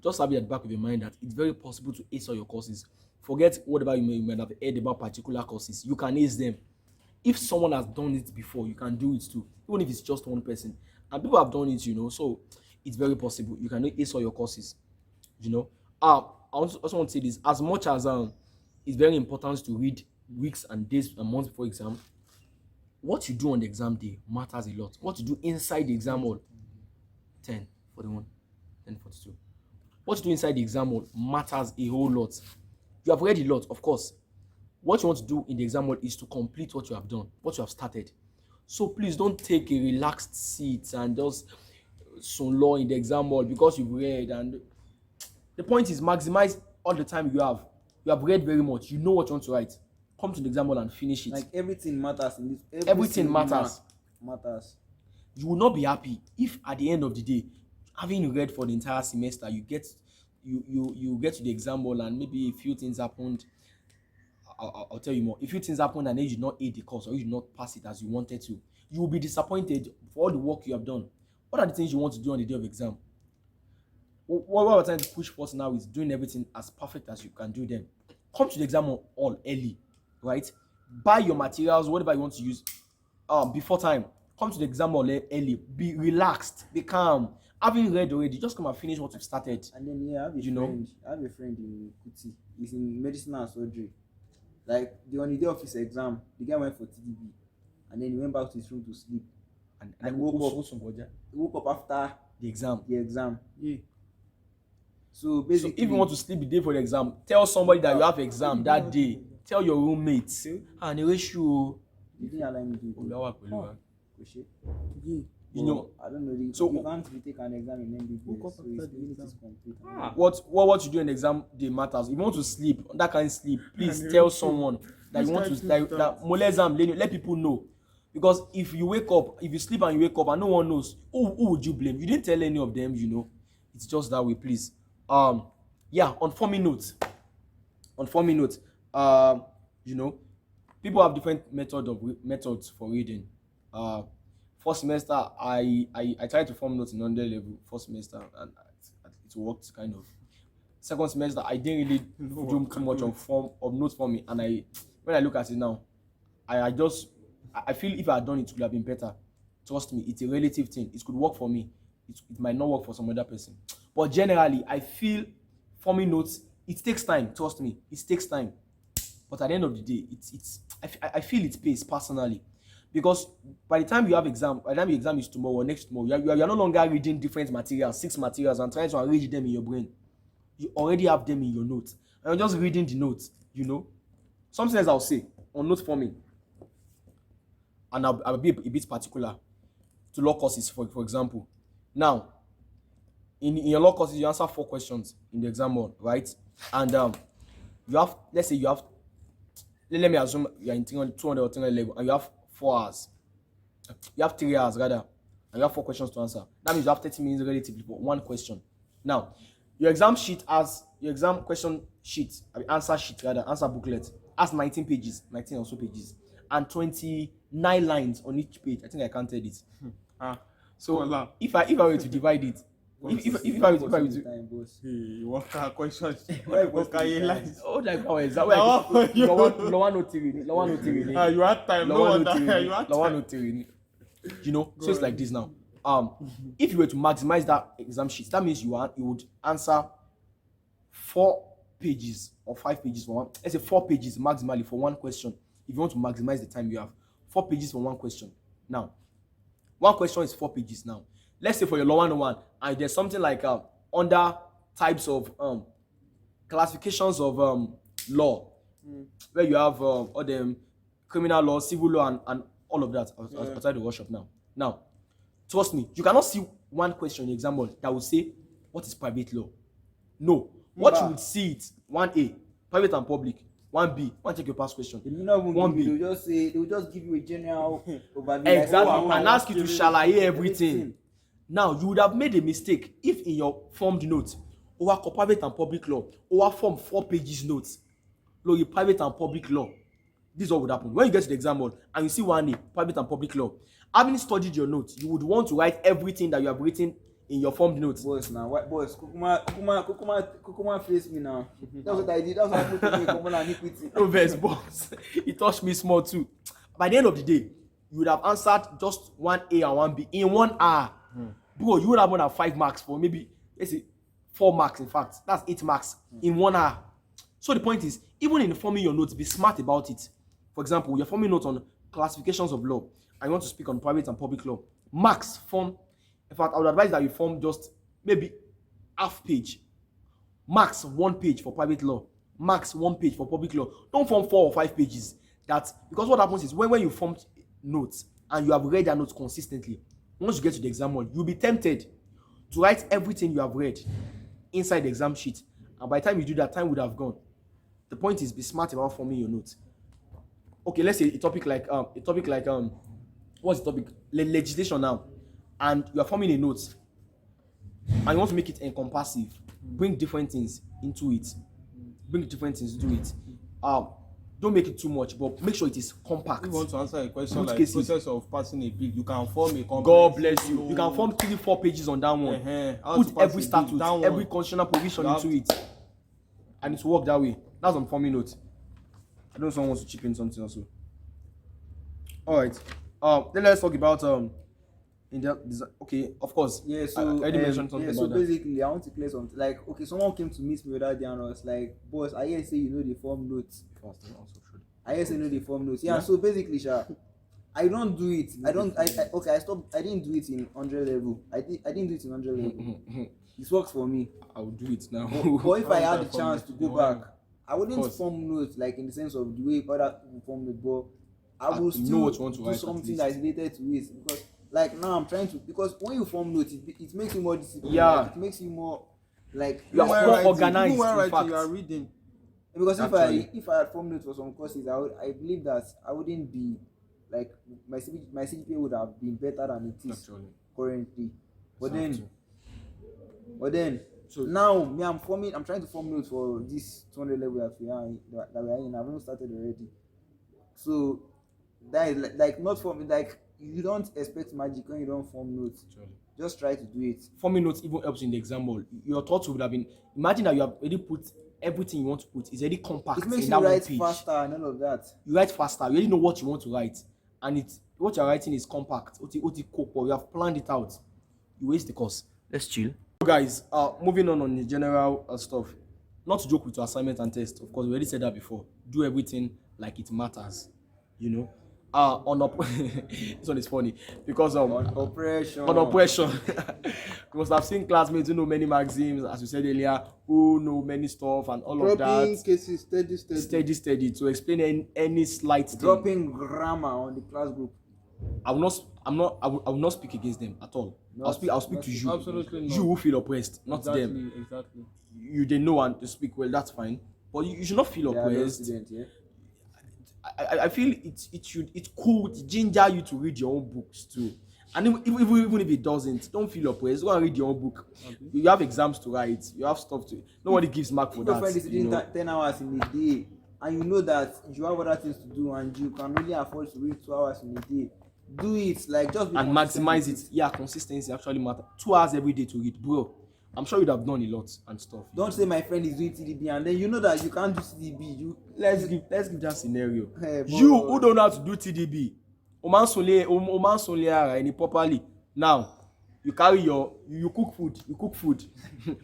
just have it at the back of your mind that it's very possible to ace all your courses. Forget whatever you might have heard about particular courses. You can ace them. If someone has done it before, you can do it too, even if it's just one person. And people have done it, so it's very possible. You can ace all your courses, you know. I also want to say this: as much as it's very important to read weeks and days and months before exam, what you do on the exam day matters a lot. What you do inside the exam hall, 10:41, 10:42. What you do inside the exam hall matters a whole lot. You have read a lot, of course. What you want to do in the exam hall is to complete what you have done, what you have started. So please don't take a relaxed seat and just low in the exam hall because you've read. And the point is, maximize all the time you have. You have read very much. You know what you want to write. Come to the exam hall and finish it. Like everything matters in this. Everything matters. Matters. You will not be happy if at the end of the day, having read for the entire semester, you get to the exam hall and maybe a few things happened. I'll tell you more. If few things happened and then you did not aid the course or you did not pass it as you wanted to, you will be disappointed for all the work you have done. What are the things you want to do on the day of exam? What we're trying to push for now is doing everything as perfect as you can do them. Come to the exam hall early, right? Buy your materials, whatever you want to use, before time. Come to the exam hall early. Be relaxed. Be calm. Having read already, just come and finish what you've started. And then I have a friend in Kuti. He's in medicine and surgery. Like on the day of his exam, the guy went for TDB, and then he went back to his room to sleep. And woke up after the exam. Yeah. So basically, if you want to sleep the day for the exam, tell somebody that you have exam that day. Tell your roommates. Narration. You didn't allow me to do it. I don't know. So you can't retake an exam in MBBS, so his unit is complete. What you do in exam day matters. If you want to sleep, that kind of sleep, please tell someone that you want to that mole exam. Let people know, because if you sleep and you wake up and no one knows, who would you blame? You didn't tell any of them. It's just that way. Please, on forming notes, people have different methods for reading. First semester, I tried to form notes in 100 level. First semester, and it worked kind of. Second semester, I didn't really do too much of notes for me. And when I look at it now, I feel if I had done it, it would have been better. Trust me, it's a relative thing. It could work for me. It might not work for some other person. But generally, I feel forming notes, it takes time. Trust me, it takes time. But at the end of the day, I feel it pays personally. Because by the time your exam is tomorrow or next tomorrow, you are no longer reading different materials, 6 materials, and trying to arrange them in your brain. You already have them in your notes. And you're just reading the notes, Something else I'll say on note forming, and I'll be a bit particular to law courses, for example. Now, in your law courses, you answer 4 questions in the exam hall, right? And you have, let me assume you're in 200 or 300 level, and you have 4 hours. You have 3 hours rather, and you have 4 questions to answer. That means you have 30 minutes relatively for 1 question. Now, your exam question sheet, answer sheet rather, answer booklet has 19 or so pages, and 29 lines on each page. I think I counted it. So if I were to divide it, if I were to questions. Oh, like how is that? You had time. No wonder you had time. So it's like this now. If you were to maximize that exam sheet, that means you would answer 4 pages or 5 pages for one. Let's say 4 pages maximally for 1 question. If you want to maximize the time you have, 4 pages for 1 question. Now, 1 question is 4 pages. Now, let's say for your law 101, and there's something like under types of classifications of law, where you have all them criminal law, civil law, and all of that. Outside the workshop now. Now, trust me, you cannot see 1 question in the exam hall that will say what is private law. No, what you would see it 1A, private and public. 1B, check your past question. 1B. They will just give you a general overview. Exactly, and ask you to shalaye everything. Now, you would have made a mistake if in your formed notes, over private and public law, over form 4 pages notes, private and public law. This is what would happen. When you get to the exam hall and you see 1A, private and public law, having studied your notes, you would want to write everything that you have written in your formed notes. Boys now, what boys? Kukuma face me now. That's what I did. That's what happened to me. Common and iniquity. No verse, boss. It touched me small too. By the end of the day, you would have answered just 1A and 1B in 1 hour. Bro, you would have more than 5 marks for maybe, let's say, 4 marks. In fact, that's 8 marks in 1 hour. So the point is, even in forming your notes, be smart about it. For example, you're forming notes on classifications of law. I want to speak on private and public law. Marks form. In fact, I would advise that you form just maybe half page. Max 1 page for private law. Max 1 page for public law. Don't form 4 or 5 pages. That's because what happens is when you form notes and you have read your notes consistently, once you get to the exam hall, you'll be tempted to write everything you have read inside the exam sheet. And by the time you do that, time would have gone. The point is, be smart about forming your notes. Okay, let's say a topic like what's the topic? Legislation now. And you are forming a note and you want to make it encompassive. Bring different things into it. Don't make it too much, but make sure it is compact. If you want to answer a question like cases. process of passing a bill, you can form a complex. God bless you. You can form 3-4 pages on that one. How to Put pass every a bill, statute, that every one. constitutional provision into it. And it's work that way. That's on forming notes. I don't know if someone wants to chip in something also. Alright. Then let's talk about okay, of course. Yeah, so I already mentioned something so about that. basically, I want to clear something. Like, okay, someone came to meet me the other day and was like, "Boss, I hear say you know the form notes. I hear say you know the form notes." Yeah. So basically, Sha, I don't do it. I stopped. I didn't do it in 100 level. I didn't do it in 100 level. This works for me. I will do it now. But if I had the chance to go Yeah. back, I wouldn't form notes like in the sense of the way other people form notes, but I will You know still what you want to do write at something least. that is related to it. Because like now I'm trying to, because when you form notes, it makes you more disciplined. Yeah. Like, it makes you more like You are Even more while organized, Even while in writing, you fact. are reading. because Actually. if I had formed notes for some courses, I believe that I wouldn't be like my CGPA would have been better than it is Actually. currently. But Exactly. then So- now me I'm trying to form notes for this 200 level that we are in. I've not started already. So that is like not for me, like you don't expect magic when you don't form notes. Actually. Just try to do it. Forming notes even helps in the exam hall. Your thoughts would have been, imagine that you have already put everything you want to put. It's already compact It makes in you that one write page. faster and all of that. You write faster. You already know what you want to write, and it's what you're writing is compact. You have planned it out. You waste the course. Let's chill. So guys, moving on the general stuff. Not to joke with your assignment and test. Of course, we already said that before. Do everything like it matters. You know. This one is funny because On oppression. on oppression. Because I've seen classmates who know many magazines, as you said earlier, who know many stuff and all of Dropping that. cases, steady. To explain any slight thing. Dropping grammar on the class group. I will not speak against them at all. I'll speak to you. Absolutely not. You who feel oppressed, not them. Exactly. You they know and to speak well, that's fine. But you should not feel Yeah, no oppressed. student, yeah. I feel it's cool to ginger you to read your own books too. And even if it doesn't, don't feel oppressed. Go and read your own book. Okay. You have exams to write. You have stuff to. Nobody gives mark for If your that. friend is You reading know? 10 hours in a day, and you know that you have other things to do, and you can only afford to read 2 hours in a day, do it. Like just be And consistent maximize with it. Yeah, consistency actually matter. 2 hours every day to read, bro. I'm sure you'd have done a lot and stuff. Don't say my friend is doing TDB, and then you know that you can't do TDB. Let's give that scenario. Hey, You boy. who don't know how to do TDB, Oman Sonle properly. Now, you cook food,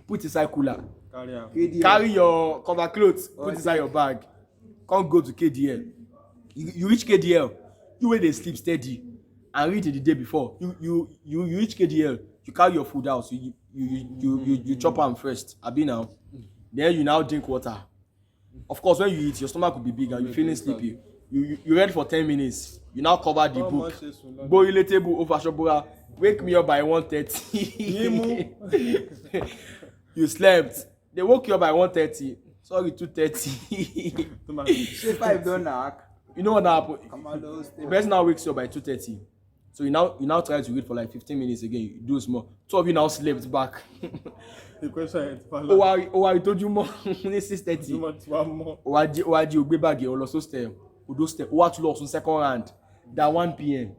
put inside cooler. Carry out. KDL. Carry your cover clothes, put inside your bag. Can't go to KDL. You reach KDL, you wait they sleep steady and read it the day before. You reach KDL, you carry your food out, so you chop am first. Abi now. Then you now drink water. Of course, when you eat, your stomach will be big and you feeling sleepy. You read for 10 minutes. You now cover the book. Boy relatable over Shobora. Wake me up by 1:30. You slept. They woke you up by 1:30. Sorry, 2:30. Say 5 don't knock. You know what happened? Come on, those The person now wakes you up by 2:30. So you now try to read for like 15 minutes again. You do small. 2 of you now slept back. The question is, I told you more. 6:30. Owaji ogbe bag o lọ so step. Odo step. O wa tún lọ sun second round. That 1 p.m.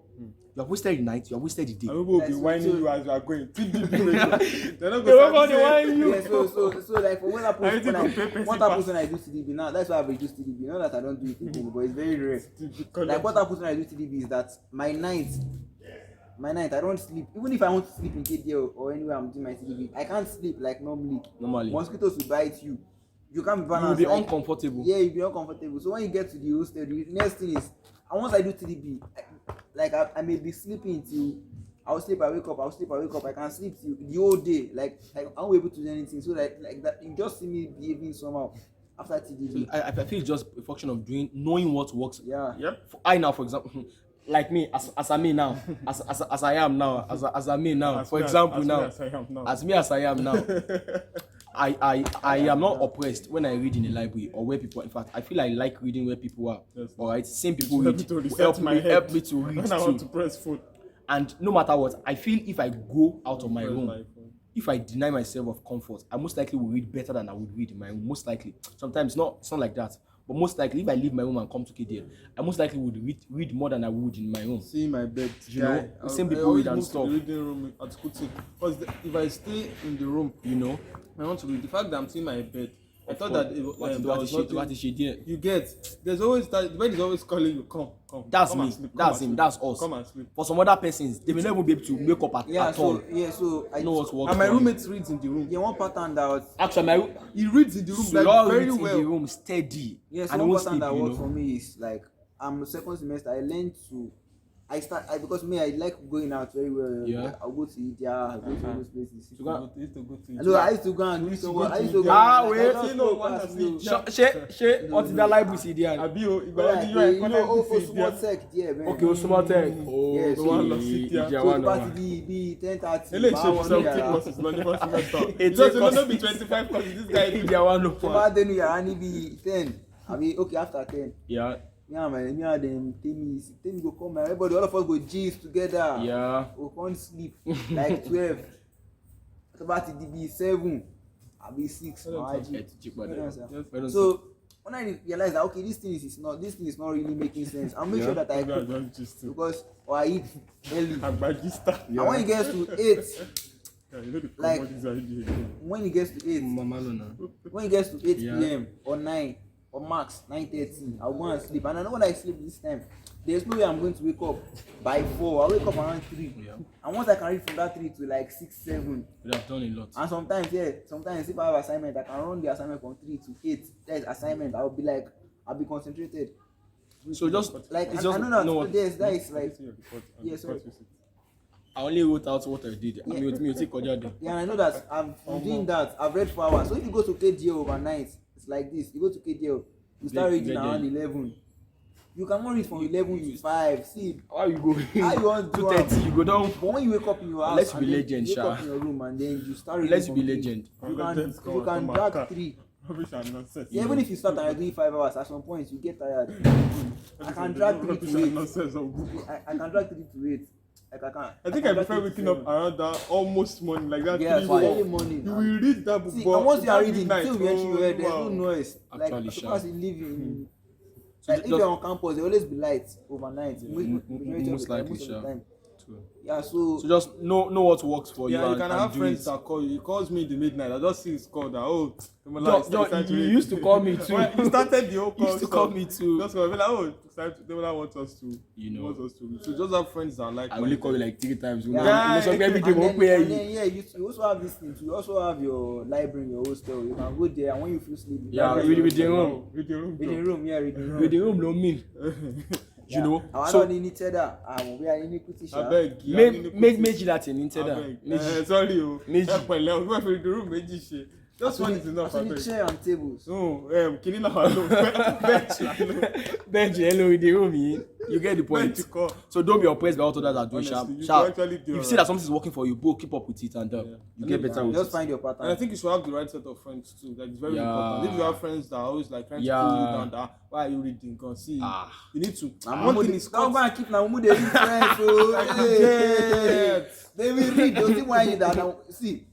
You have wasted the night. You have wasted the day. And people will be Like, whining so- you as you are going. TDB. They're not They won't going to whine you. Yeah, so like for what I happens need when to pay what happens when I do TDB now, that's why I've reduced TDB. Not that I don't do it again, but it's very rare. Like what happens when I do TDB is that my night I don't sleep. Even if I want to sleep in KDL or anywhere I'm doing my TDB, I can't sleep like normally. Normally. Mosquitoes will bite you. You can't be You will balanced. be like, uncomfortable. Yeah, you'll be uncomfortable. So when you get to the hostel, the next thing is, and once I do TDB, I may be sleeping till I'll sleep, I wake up, I can sleep till the whole day. Like I won't be able to do anything. So like that, you just see me behaving somehow after TDB. I feel it's just a function of knowing what works. Yeah. Yep. I now, for example, like me, as I may now, as I am now, as I may now. For example, now, as me as I am now, I am not oppressed when I read in the library or where people. In fact, I feel I like reading where people are. Yes. All right, same people Help read. me to reset Help my me, head help me to read when I want to too. press food. And no matter what, I feel if I go out of my Press room, my phone. if I deny myself of comfort, I most likely will read better than I would read in my room. Most likely. Sometimes it's not like that. But most likely, if I leave my room and come to KDL, I most likely would read more than I would in my room. See my bed. You know, the same people always read and move to stuff. the reading room at Kuti. Because if I stay in the room, You know, I want to read. The fact that I'm seeing my bed, I thought What that is it, what is she there? you get. There's always that. The bed is always calling you. Come. That's come me. and sleep, come That's and him. sleep, That's us. Come and sleep. For some other persons, they may not even be able to wake up at all. So I Know what works. And my for you. roommate reads in the room. one pattern that was Actually, He reads in the room so like very in well. the room steady. yes, and one won't pattern sleep. that You works for know. me is like I'm second semester. I learned to. Because me, I like going out very well. Yeah. Like, I'll go to India, I'll go to those places. You used to go to Hello, I used to go and do some. I used to go. Ah, and- wait. I just You know go what past I you. mean? Ṣé ọtí dá library sí díẹ̀? Abi o, Like, ìgbà you yẹn know, connect small with tech there, man. Okay, Osuma Tech. Yeah, so one lọ sí díẹ̀. ìjà So wa the náà party wà. be 10:30. Eléyìí ṣe máa for wọnú 17 yàrá. courses lọ ní first semester. Eighteen Just you know, courses. no be 25 courses. This guy dey. Ìjà wa náà So wà. máa dénú yàrá níbi 10. Okay, after 10. Yeah, Me and them Temi go come, everybody, all of us go gist together. yeah. We can't sleep like 12. About to be 7. I'll be 6. Ẹ ti jí padà. Yes. So when I realized that okay, this thing is not really making sense, I'll make sure that I cook because or I eat early. Agbagista. And when it gets to 8, Yeah, you know the Like- commodities are again. when it gets to 8, Mama Lona. when it gets to 8 Yeah. p.m. or 9 or max 9:30, I'll go and sleep. And I know when I sleep this time, there's no way I'm going to wake up by 4. I'll wake up around 3. Yeah. And once I can read from that 3 to like 6, 7. We have done a lot. And sometimes if I have assignment, I can run the assignment from 3 to 8. That is assignment. I'll be concentrated. So just Like it's I just know that know what that is like yeah, sorry. I only wrote out what I did. I mean, with me, take kọjá. Yeah, and I know that I'm doing that. I've read 4 hours. So if you go to KDL overnight, it's like this. You go to KDL, you start reading around 11. You can only read from 11 to 5. See, How you go? how you want to do am? 2:30, you go down. But when you wake up in your house, Let's and be then legend, you wake Sha. up in your room and then you start reading. Let's from be 3. legend. You can drag 3. Rubbish and nonsense. Yeah, even if you start and you're doing 5 hours, at some point you get tired. I can drag 3 Rubbish to and 8. nonsense. I can drag 3 to 8. Like I can. I think I can drag prefer 3 to waking up 7. around that almost morning, like that. Yeah, 3 for early o'clock. morning. You will read that book. See, but and once you are that reading, midnight, till we enter there's no wow. noise. Actually, Like sure. because you live in. So Like if just- you're on campus, there always be lights overnight. Majority of most the time, likely, most of the sure. time. True. Yeah, so So just know what works for you. Yeah, you and, can and have do friends it. that call you. He calls me in the midnight. I just see his call that, oh, John, you used to call me too. Well, he started the whole You call. used to call me too. Just call me like, oh, Demola wants us to. You know. Wants us to. So just have friends that like. I only call you like 3 times. You know, Yeah. you know, some every day and won't then, pay and you. then yeah, you also have these things. You also have your library, your hostel. You can go there, and when you feel sleepy, Yeah, that's read your- the room. Read the room. Reading room, yeah, reading room. With the room, no mean. You know. I So don't need cheddar. We are in equity. I beg. méjì láti ní tẹ́lá. Méjì. Sorry o. Méjì. Ẹ pẹ̀lẹ́ o, gbọ́dọ̀ fi the room méjì ṣe. Just one is enough. I Actually, beg. chair and tables. No, kini náà wà ló. Bench la ló. Benji, hello, with the room yìí. You get the point. Bench kọ́. So don't be oppressed by what others are doing. Honestly, you Sharp. can actually do If you see alright. that something is working for you, bro, keep up with it and you get better with Just it. find your And I pattern. think you should have the right set of friends too. Like it's very Yeah. important. If you have friends that are always like trying to Yeah. pull you down, that why are you reading? Because see, you need to. And One thing is don't go and keep now. They read friends. So Yes. they will read. Don't think why you that now. See,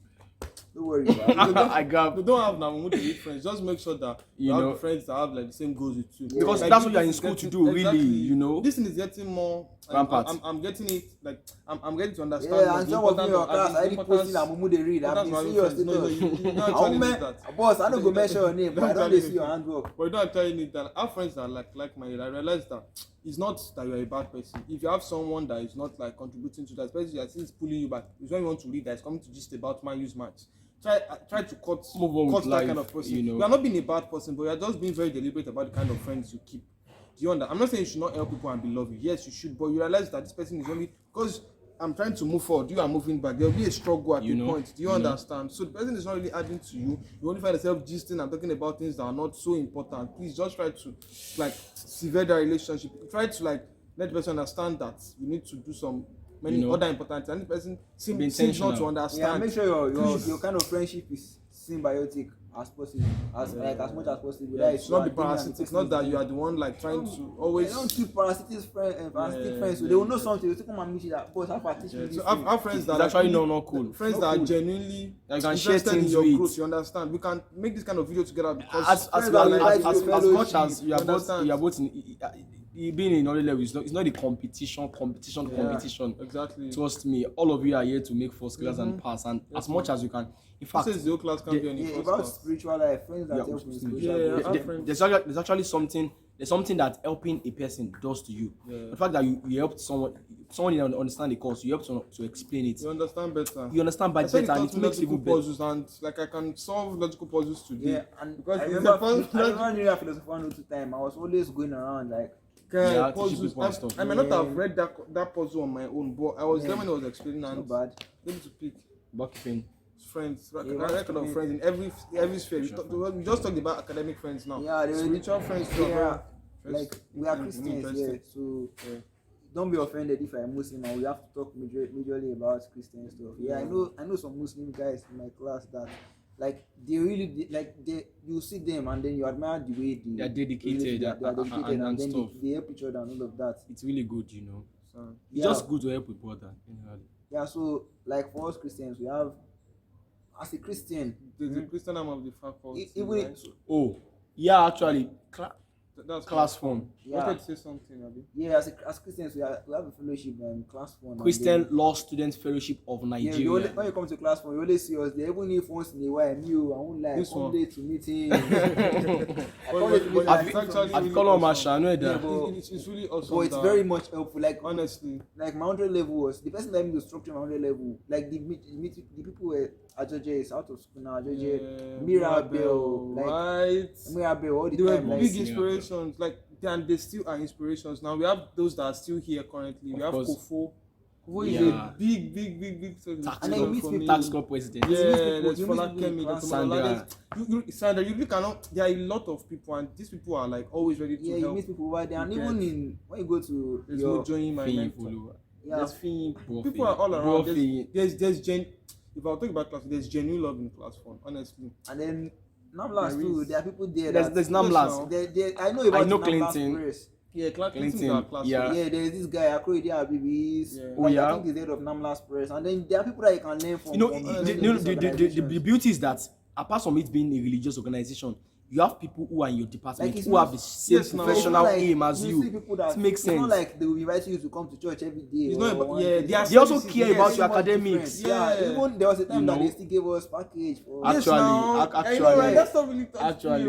Don't worry about it. I got You don't have now to read friends. Just make sure that you You have know. friends that have like the same goals with you. Because Like, that's what this you're in is school to getting- do, really, you know. This thing is getting more. Rampant. I'm getting it. Like I'm getting to understand. Yeah, like, and the some of you in importance your of- class the already importance- posting that Mumu they read. I've That's been why seeing we your friends. No, status. you don't I actually won't need that. boss, I don't go mention your name, but I don't actually see need your that. handwork. But you don't actually need that. Our friends that are like minded. I realize that it's not that you're a bad person. If you have someone that is not like contributing to that, especially as he's pulling you back, it's when you want to read that is coming to gist about man use match. Try to Move on cut with that life, kind of person. you know. You are not being a bad person, but you are just being very deliberate about the kind of friends you keep. Do you understand? I'm not saying you should not help people and be loving. Yes, you should, but you realize that this person is only because I'm trying to move forward. You are moving back. There will be a struggle at You a know, point. Do you you know. understand? So the person is not really adding to you. You only find yourself gisting and talking about things that are not so important. Please just try to like sever the relationship. Try to like let the person understand that you need to do some many You know. other important things. And the person Be seems intentional. not to understand. Yeah, make sure your Please. your kind of friendship is symbiotic as possible, as much as possible. Yeah, That it is should not be you are doing and the parasitic. person not is that doing. you are the one like trying to They always. don't keep parasitic Yeah, friends, so yeah, they will know yeah. something. They will come and meet you that boss, how far teach me Yeah, this so thing. our friends that It's are actually really- not cool. Friends Not that are cool. genuinely That you can share interested in things your with. growth. You understand? We can make this kind of video together because As friends you are- that will invite as you to much fellowship, as you are both understand? you are both in being in other level, it's not the competition. exactly. Trust me, all of you are here to make first class and pass, and as much as you can. In fact, This is the whole class can be on the Yeah, first about class. spiritual life, friends that Yeah, help in yeah, spiritual yeah, growth. our there- friends. there's actually something that helping a person does to you. Yeah. The fact that you help someone didn't understand the course, you help to explain it. You understand better. You understand I said better, and it it makes logical even better. puzzles and like I can solve logical puzzles today. Yeah, and because I it's remember, the first I remember during that philosopher note time, I was always going around like, Yeah, teaching puzzles. people and stuff. I may not have read that puzzle on my own, but I was Yeah. there when he was explaining not and bad. able to pick Backpain. friends, Yeah, record of friends in every sphere. We just talked about academic friends now. Yeah, Spiritual friends too. Yeah, Very- like we are very Christians interesting. here, so Yeah. don't be offended if I'm Muslim and we have to talk majorly about Christian stuff. Yeah, I know some Muslim guys in my class that like they really you see them and then you admire the way They are dedicated they are dedicated and and then stuff. they help each other and all of that. It's really good, you know. So, It's Yeah. just good to help with brother. Generally. Yeah, so like for us Christians, we have as a Christian, the Christian arm of the faculty. even right? Oh, yeah, actually, That's class fund. You yeah, wanted to say something, Abi? yeah, as Christians we have a fellowship class one. Christian Law Student Fellowship of Yeah, Nigeria. when you come to class one, you always see us there. Even if once in a while, I won't lie. This Come one. late to meeting. But I've it's actually I've really call on awesome. Masha, I know Yeah, that. but- It's really awesome. But it's that- very much helpful. Like honestly. like my 100 level was the person that made the structure my 100 level. Like the people were Ajoje is out of school now. Ajoje, Mirabel, like right? Mirabel all the They were time. Like, big Mirabel. inspirations, like and they still are inspirations. Now we have those that are still here currently. We Of have course. Kofo. Kofo is Yeah. a big Tax And then you club, meet for people- me. tax club president. Yeah, You meet people- there's you meet Fola people in Kemi, there's class. Sandra. Sandra, you really cannot. There are a lot of people, and these people are like always ready to yeah, you help. meet people over there, and You even get- in when you go to There's your no joining my Fee mentor. follower. yeah, There's Fee. Bro People Fee. are all Bro around. Fee. There's gen. If I'll talk about class, there's genuine love in class fund. Honestly, and then Namlas There too. is. There are people there. There's that, there's now. Namlas. I know about I know the Namlas Clinton. press. yeah, Clinton is Clinton, our class. yeah. Yeah, there's this guy Akorede Abibis. Yeah. Oh, Like, yeah? I think he's the head of Namlas Press, and then there are people that you can learn from. You know, from the, these the, the, organizations. the beauty is that apart from it being a religious organization, you have people who are in your department Like, it's who not- have the same Yes, now. professional It's not like aim as see you. people that, It makes it's not sense. like they will invite you to come to church every day. It's not or about- one yeah, day. they are They also services, care yes, about Very your much academics. different. Yeah, Yeah. even there was a time You that know. they still gave us package for Actually, yes, now. actually, I know, right? yeah. That's not really Actually.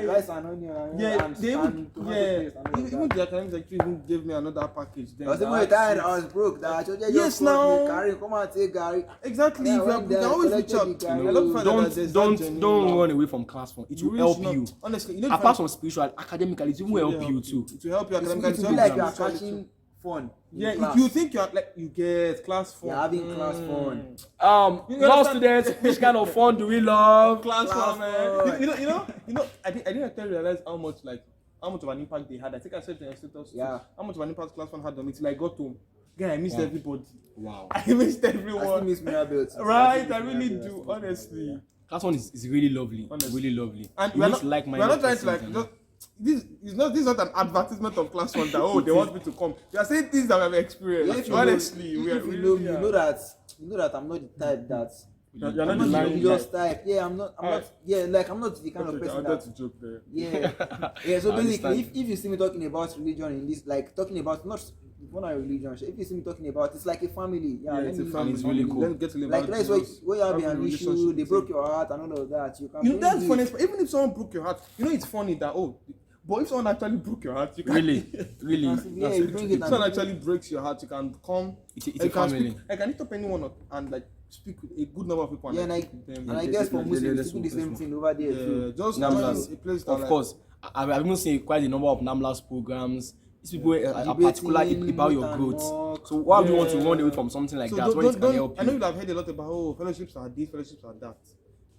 rice and onion. Yeah, and, they and even tomato yeah, paste and all of even that. the academics actually even gave me another package. Then There was even that a time had I was broke that Achoje Yes, just called me, now. Gary, come and take Gary. exactly. Yeah, If you when are, you they can always reach collected out. the You guy, know, a lot of friends that there's that genuine Don't love. run away from class fund. It You will really help should not- you. Honestly, you know, Apart from spiritual, academically, it will really help you too. It will help you It academically. will it be will like you are help you catching fun. in Yeah, class. if you think you are like you get class fun. You're having class fun. You Law understand? students, which kind of fun do we love? Class Class fun, man. fun. You know. I didn't actually realize how much of an impact they had. I think I said to your status. too. Yeah. How much of an impact class fun had on me till I got home. Guy, I missed Wow. everybody. Wow. I missed I still everyone. miss Mirabel too. Right, still I miss really Mirabel, I do. still miss Honestly. Mirabel. Class one is really lovely. Honestly. Really lovely. And You we're meet not, we're like-minded not trying to persons like and- this is not an advertisement of class one that oh they want me to come. We are saying things that we have Yeah, experienced. if you Honestly, know, we are if you really know me, you know that I'm not the type that You're not I'm the not the lying religious guy. type. Yeah, I'm not. Yeah, like I'm not the kind of Okay, I person wanted that. to joke there. Yeah. So I basically, understand. if you see me talking about religion in this, like talking about not religion, if you see me talking about, it's like a family. Yeah, let it's a me. family. It's really cool. Let me get to Like about that's why Jesus, when you have having a an issue, relationship they with broke him. your heart and all of that. You can. You know that's bring funny. it. Even if someone broke your heart, you know it's funny that but if someone actually broke your heart, you can Really. Yeah, you bring it. if and someone bring it. actually breaks your heart, you can come. It's a you can family. Speak, I can hit up anyone and like speak with a good number of people. Yeah, and I, speak with them. and I guess for Muslims, let's they do the move, same let's thing over there too. just Namlas. a place that Of course, I've even seen quite a number of Namlas programs. These people are particular Debating, about your meet and growth. mock. So why do you want to run away from something like So that when it can help I know you? you have heard a lot about fellowships are this, fellowships are that.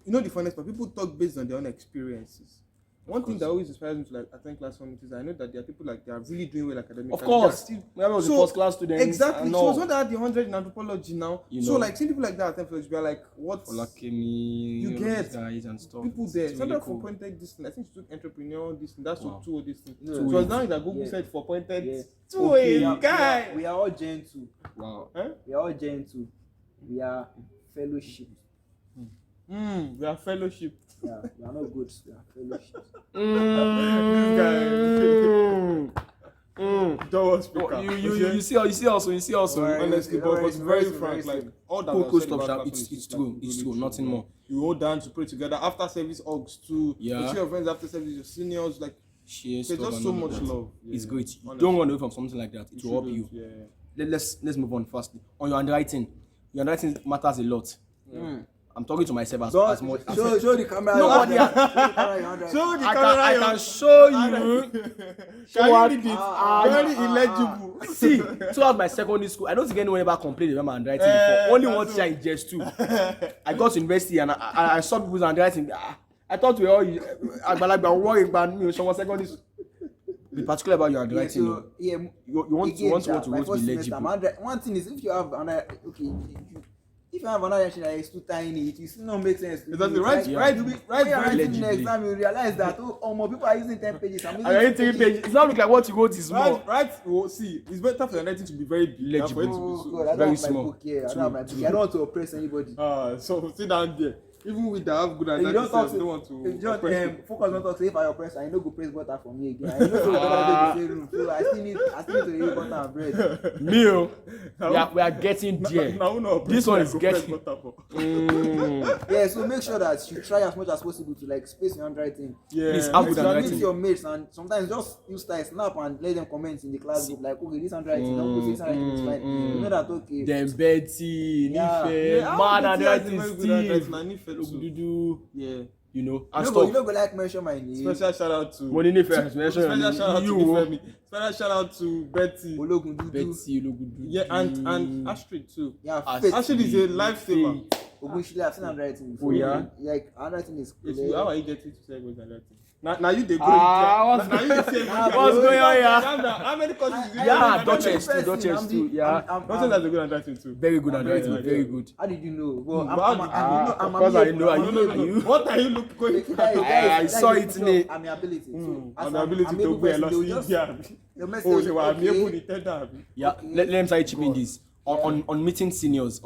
You know the funniest part, people talk based on their own experiences. One thing that always inspires me to like attend class formations is I know that there are people like they are really doing well academically. Of course, when I was the first class student. Exactly. I So it's know. not that the 100 in anthropology now. You So know. like seeing people like that attend fellowship, we are like, what? Olakemi, You all get these guys and stuff. People It's there. really Sandra cool. for pointed this thing. I think she took entrepreneur this thing. That's Wow. two this thing. Yeah. So it's now that Google Yeah. said for pointed Yeah. two We a are- guy. We are all gentle. Wow. Huh? We are all gentle. We are fellowship. We are fellowship. Yeah, we are not good. We are fellowship. Door speaker. You see also. Alright. Honestly, but Alright, was very very frank. soon, Like very all that Cool, was cool said stuff, about sha. class It's fellowship, true, like, it's really true, nothing more. You hold down to pray together after service hugs too. Yeah. You see your friends after service, your seniors, like Share there's stuff just and so all much of that. love. It's Yeah, great. honestly. Don't run away from something like that. It will help you. Yeah. Let's move on firstly. On your handwriting. Your handwriting matters a lot. I'm talking to myself as Don't much. show the camera. Nobody Show the camera your handwriting. Show the I camera. can show you. Can you what- read it? Ah, Very ah, illegible. See, throughout my secondary school, I don't think anyone ever complained about my handwriting before. Only one that's teacher in just two. I got to university and I saw people's handwriting. I thought we all Agbalagba worry about me. Someone secondary school. Be particular about your Yeah, handwriting. so yeah, You want again, to my write to first be semester, legible. one thing is if you have another if you have another handwriting that is too tiny, it will still not make sense. to Exactly. you. Right, Like, right, you right, when you're very writing in the legibly. exam, you realize that more people are using 10 pages. I'm using I write 2 3 pages. It's not look like what you wrote is small. Right. Well, see, it's better for your writing to be very big than for it to be Oh, so. God, I don't very have my small. book here. I don't have my book here. I don't want to oppress anybody. So sit down there. Even with that have good And you handwriting, don't talk you don't want to. if you just oppress people. focus on talk say if I oppress I no go press butter for me again. I know so that dey the same room. So I still need to eat butter and bread. Meal. We are getting there. Now, no, This one is go press getting. butter for. Yeah, so make sure that you try as much as possible to like space your handwriting. Yeah. Please, have good You handwriting. meet your mates and sometimes just use style snap and let them comment in the class group like okay this handwriting don't go say this handwriting is fine. You know that okay. Then Betty, Yeah. Nife, man, handwriting Steve, Steve. Dudu, Yeah. you know, You and no go stuff. like mention my name. Special shout out to. Money Nife, mention Special shout out to you, Ifemi. Special shout out to Betty. Ologun Dudu. Betty, Ologudu. Yeah, and Astrid too. Yeah, Astrid. Astrid is a lifesaver. Ogunshile, I've seen handwriting before. Oh, yeah? Like handwriting is If clear. you, how are you getting to say good handwriting? Now you dey go. What's now you dey say. What's going on here? How many courses is it? Yeah, Duchess Duchess too, yeah. Duchess has a good handwriting too. Very good handwriting, good. very good. How did you know? Well, How did you Of course I know. Are you? What are you looking I saw it in it. I'm ability. So, as I'm ability I'm to able go person, and they'll see just- India. they'll message Oh, you, they were okay. able to tell that. Yeah, let me try chip in this. On meeting seniors,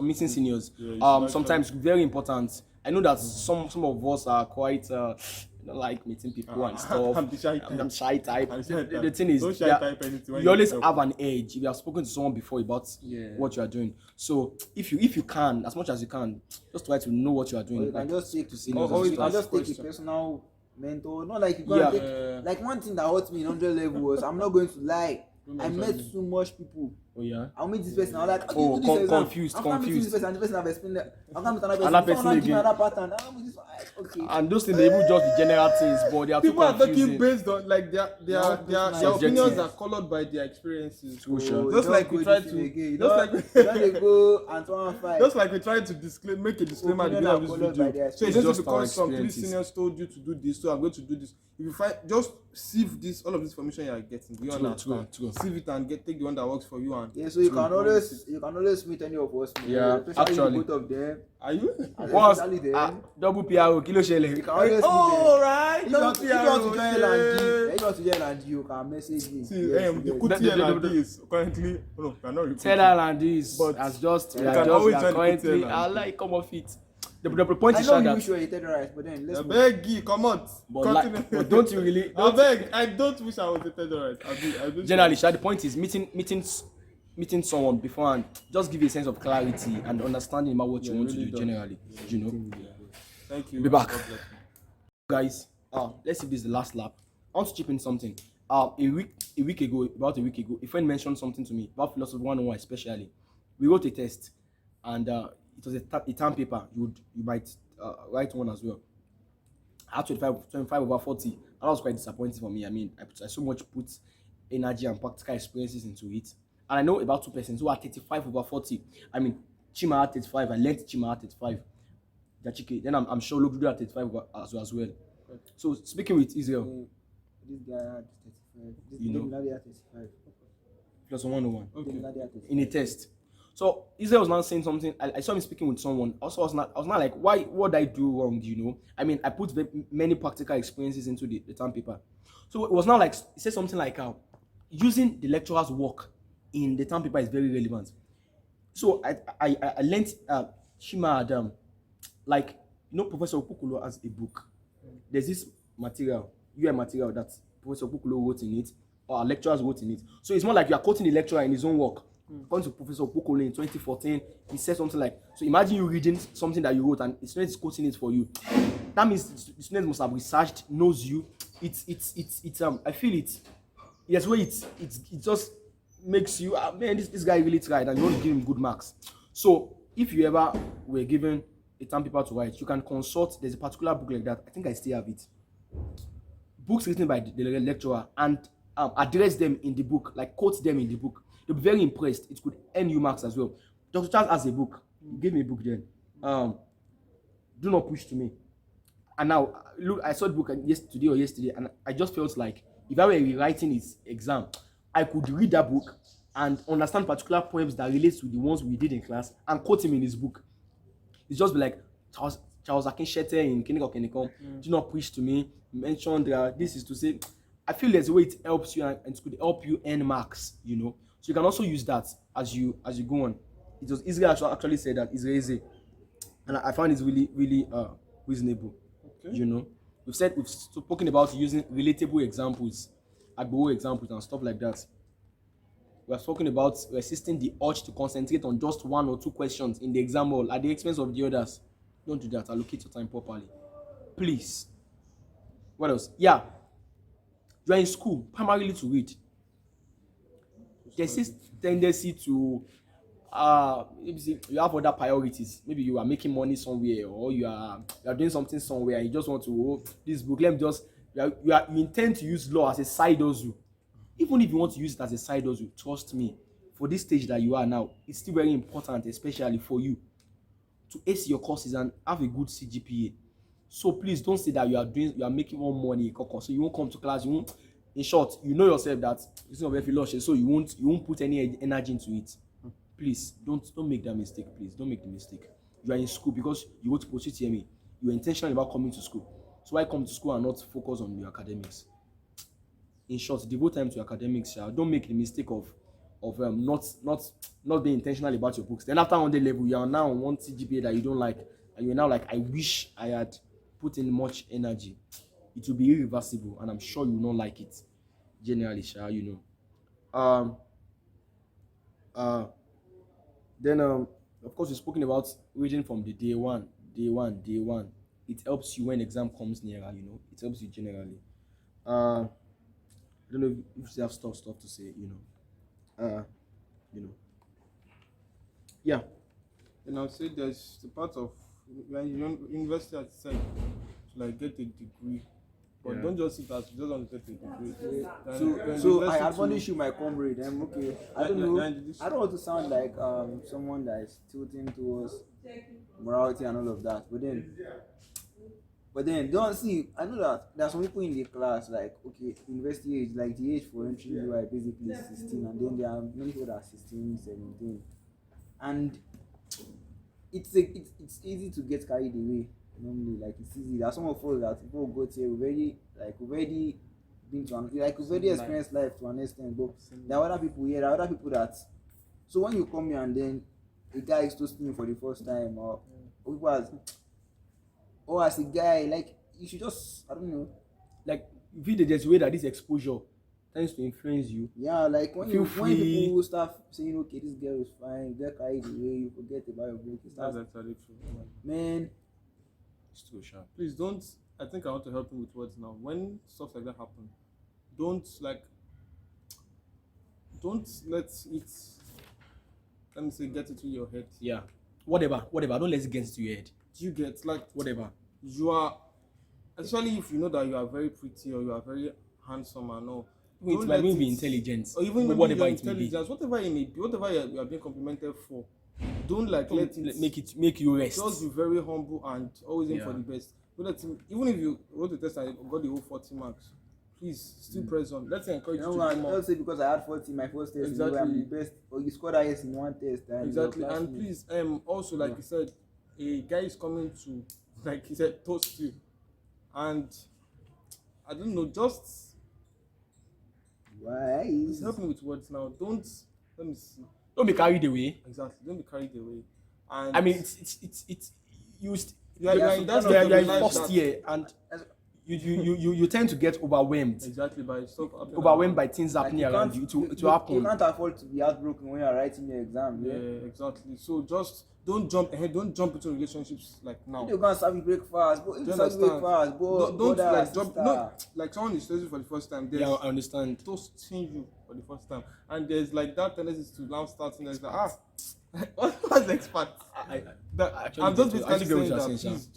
you sometimes very important. I know that some of us are quite don't like meeting people and stuff. I'm the shy type. I'm shy type. I'm shy The type. thing is, Don't shy yeah, type anything when you always talk. have an edge if you have spoken to someone before about what you are doing. So if you can, as much as you can, just try to know what you are doing. Or you can just take to to seniors or and you you can stuff. just take a Question. personal mentor. Not like you gotta Yeah. take. Like one thing that hurt me in 100 level was I'm not going to lie. I met so much people. Oh yeah. I'll meet this person. I'm like, okay, Oh, do this exam. confused, After meeting confused. this person, and the person have explained that. After meeting another person, Another person someone give me again. another pattern. I'm with this one. Okay. And those things they even just the general things, but they are People too are talking confusing. based on like their Subjective. opinions are colored by their experiences. True, So sure. you Just don't like go we try this to, thing again. You just don't- like you don't dey go and someone fight. just like we try to make a disclaimer at the beginning of this Opinion are colored by video. their So It's it's just just our because some three experiences. seniors told you to do this, so I'm going to do this. If you find just sieve this, all of this information you are getting, you True, understand? true. Sieve it and take the one that works for you. And Yeah, so you True. can always meet any of us. Man. Yeah, Especially actually. both of them. are you? Once Especially them. double PRO kilo You shele. can always meet Oh them. right. If you want to join L&D, Yeah. if you want to join L&D, you can message me. See, Yes, the yes. Kuti L&D is currently no, we are not recruiting. Tell her and this But as just you we can are always just we are join the currently Kuti I like come off it. The point I is know that you sure you terrorist, but then let's I move. beg you, come on. but don't you really I beg, I don't wish I was a terrorist. I don't generally the point is meeting someone before and just give you a sense of clarity and understanding about what you want really to do does. generally, you know. Thank you. Be back. God bless you. Guys, let's see if this is the last lap. I want to chip in something. About a week ago, a friend mentioned something to me about philosophy 101 especially. We wrote a test and it was a term paper. You might write one as well. I had 25 over 40, and that was quite disappointing for me. I mean, I so much put energy and practical experiences into it. And I know about 2% who are 35 over 40. I mean, Chima had 35, I learned Chima had 35. Then I'm sure Lokudu had 35 as well. So speaking with Israel, This guy had 35. This You know. Miladi had 35. plus 101 This Miladi had 35. in a test. So Israel was now saying something. I saw him speaking with someone. Also, I was not like, why? What did I do wrong? You know. I mean, I put many practical experiences into the term paper. So it was not like he said something like, using the lecturer's work in the term paper is very relevant. So I learned Shima Adam, like Professor Okukulo has a book. There's this material, UI material that Professor Okukulo wrote in it, or our lecturers wrote in it. So it's more like you are quoting the lecturer in his own work. According to Professor Okukulo in 2014, he said something like, so imagine you reading something that you wrote and the student is quoting it for you. That means the student must have researched, knows you. It's I feel it. Yes, where it just makes you, man, this guy really tried and you want to give him good marks. So if you ever were given a term paper to write, you can consult. There's a particular book like that. I think I still have it. Books written by the lecturer and address them in the book, like quote them in the book. They'll be very impressed. It could earn you marks as well. Dr. Charles has a book. He gave me a book then. Do Not Push to Me. And now, look, I saw the book yesterday, and I just felt like if I were rewriting his exam, I could read that book and understand particular poems that relate to the ones we did in class and quote him in his book. It's just be like Charles Akinshete in Keniko. Do not preach to me. Mentioned this is to say, I feel there's a way it helps you and it could help you earn marks, you know. So you can also use that as you go on. It was Israel actually said that it's easy, and I found it's really reasonable. Okay. You know, we've spoken about using relatable examples, Agbo examples and stuff like that. We are talking about resisting the urge to concentrate on just one or two questions in the exam hall at the expense of the others. Don't do that. Allocate your time properly. Please. What else? Yeah. You are in school primarily to read. There's this tendency to maybe you have other priorities. Maybe you are making money somewhere, or you are doing something somewhere and you just want to this book. Let me just you intend to use law as a side hustle. Even if you want to use it as a side hustle, trust me, for this stage that you are now, it's still very important, especially for you, to ace your courses and have a good CGPA. So please don't say that you are making more money, so you won't come to class. You won't. In short, you know yourself that it's not very lost, so you won't put any energy into it. Please don't make that mistake. Please don't make the mistake. You are in school because you want to pursue TME. You are intentional about coming to school. So why come to school and not focus on your academics? In short, devote time to your academics. Don't make the mistake of not being intentional about your books. Then after 100 level, you are now on one CGPA that you don't like, and you're now like, I wish I had put in much energy. It will be irreversible, and I'm sure you will not like it. Generally, you know. Then of course, we've spoken about reading from the day one. It helps you when exam comes nearer. You know, it helps you generally. I don't know if you have stuff to say. You know. Yeah. And I'll say there's the part of when university has said to like get a degree, but don't just sit as you just want to get a degree. So I admonish you, my comrade. Okay. I don't know. I don't want to sound like someone that is tilting towards morality and all of that, but then don't see. I know that there are some people in the class like university age, like the age for entry UI basically is 16, and then there are many people that are 16, 17, and it's easy to get carried away. Normally, like it's easy. There are some of us that people go to we've already been to we've already experienced life to an extent, but there are other people here. There are other people that. So when you come here and then a guy is toasting you for the first time, or people are or as a guy, like you should just, I don't know. Like there's a way that this exposure tends to influence you. Yeah, like when Feel when free. people start saying, okay, this girl is fine, you get carried away, you forget about your break. That's actually true. Man, It's too sharp. Please don't. I think I want to help him with words now. When stuff like that happen, don't like. Don't let it. Let me say, get into your head. Yeah. Whatever. Don't let it get into your head. Do you get like Whatever. you are, especially if you know that you are very pretty or you are very handsome and all. It Don't might let even be it- intelligent. or even maybe whatever your it may be. intelligence, whatever it may be, whatever you are being complimented for. Don't like let it Make you rest. just be very humble and always aim Yeah. for the best. Don't let him, even if you wrote the test and you got the whole 40 marks, please still press on. Let's encourage you you know, to I do more. don't say because I had 40 in my first test, you know, I'm Exactly. the best, or you scored highest in one test. And Exactly. your And classmate- please, also like you said, a guy is coming to, like he said, toast you. And I don't know, just Why? help me with words now. Don't let me see. Don't be carried away. Exactly. Don't be carried away. And I mean, it's you. you are in that You're stage of in life first that- year, and you tend to get overwhelmed. exactly by stuff happening Overwhelmed by around. things Like, happening you around can't- you. It you will happen. can't afford to be heartbroken when you're writing your exam. Yeah, Yeah. exactly. So just don't jump ahead. Don't jump into relationships like now. You're gonna serve you breakfast, but if Do you you serve you understand? breakfast, but Don't brother, like jump. sister, No, like someone is testing for the first time. There's Yeah, I understand. toasting you for the first time, and there's like that tendency to now starting like what's expert? I That, actually I'm just get what- basically I actually get what saying you're that saying, please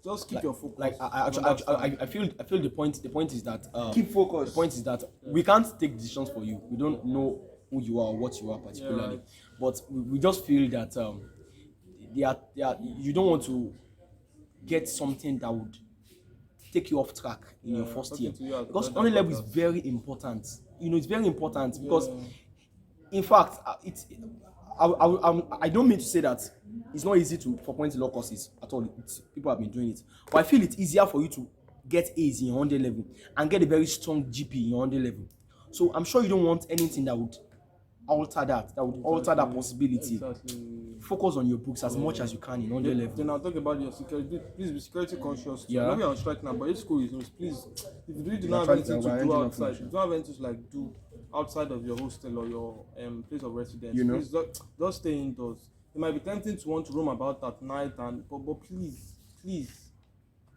just keep your focus. Like I feel the point is that keep focus. the point is that we can't take decisions for you. We don't know who you are or what you are particularly, right. but we just feel that you don't want to get something that would take you off track in your first talking year, to you as because brother honor level is brothers. very important. You know, it's very important because Yeah. in fact I don't mean to say that it's not easy for point law courses at all. People have been doing it, but I feel it's easier for you to get A's in your 100 level and get a very strong GP in your 100 level. So I'm sure you don't want anything that would alter that possibility. Exactly. Focus on your books as much as you can in 100 level. Then I'll talk about your security. Please be security conscious. Yeah. I know we're on strike now, but if school is please, if you really do Yeah, not try have to anything to arrange do enough outside, if information. you don't have anything to like do outside of your hostel or your place of residence, You know. please just stay indoors. It might be tempting to want to roam about at night, but please be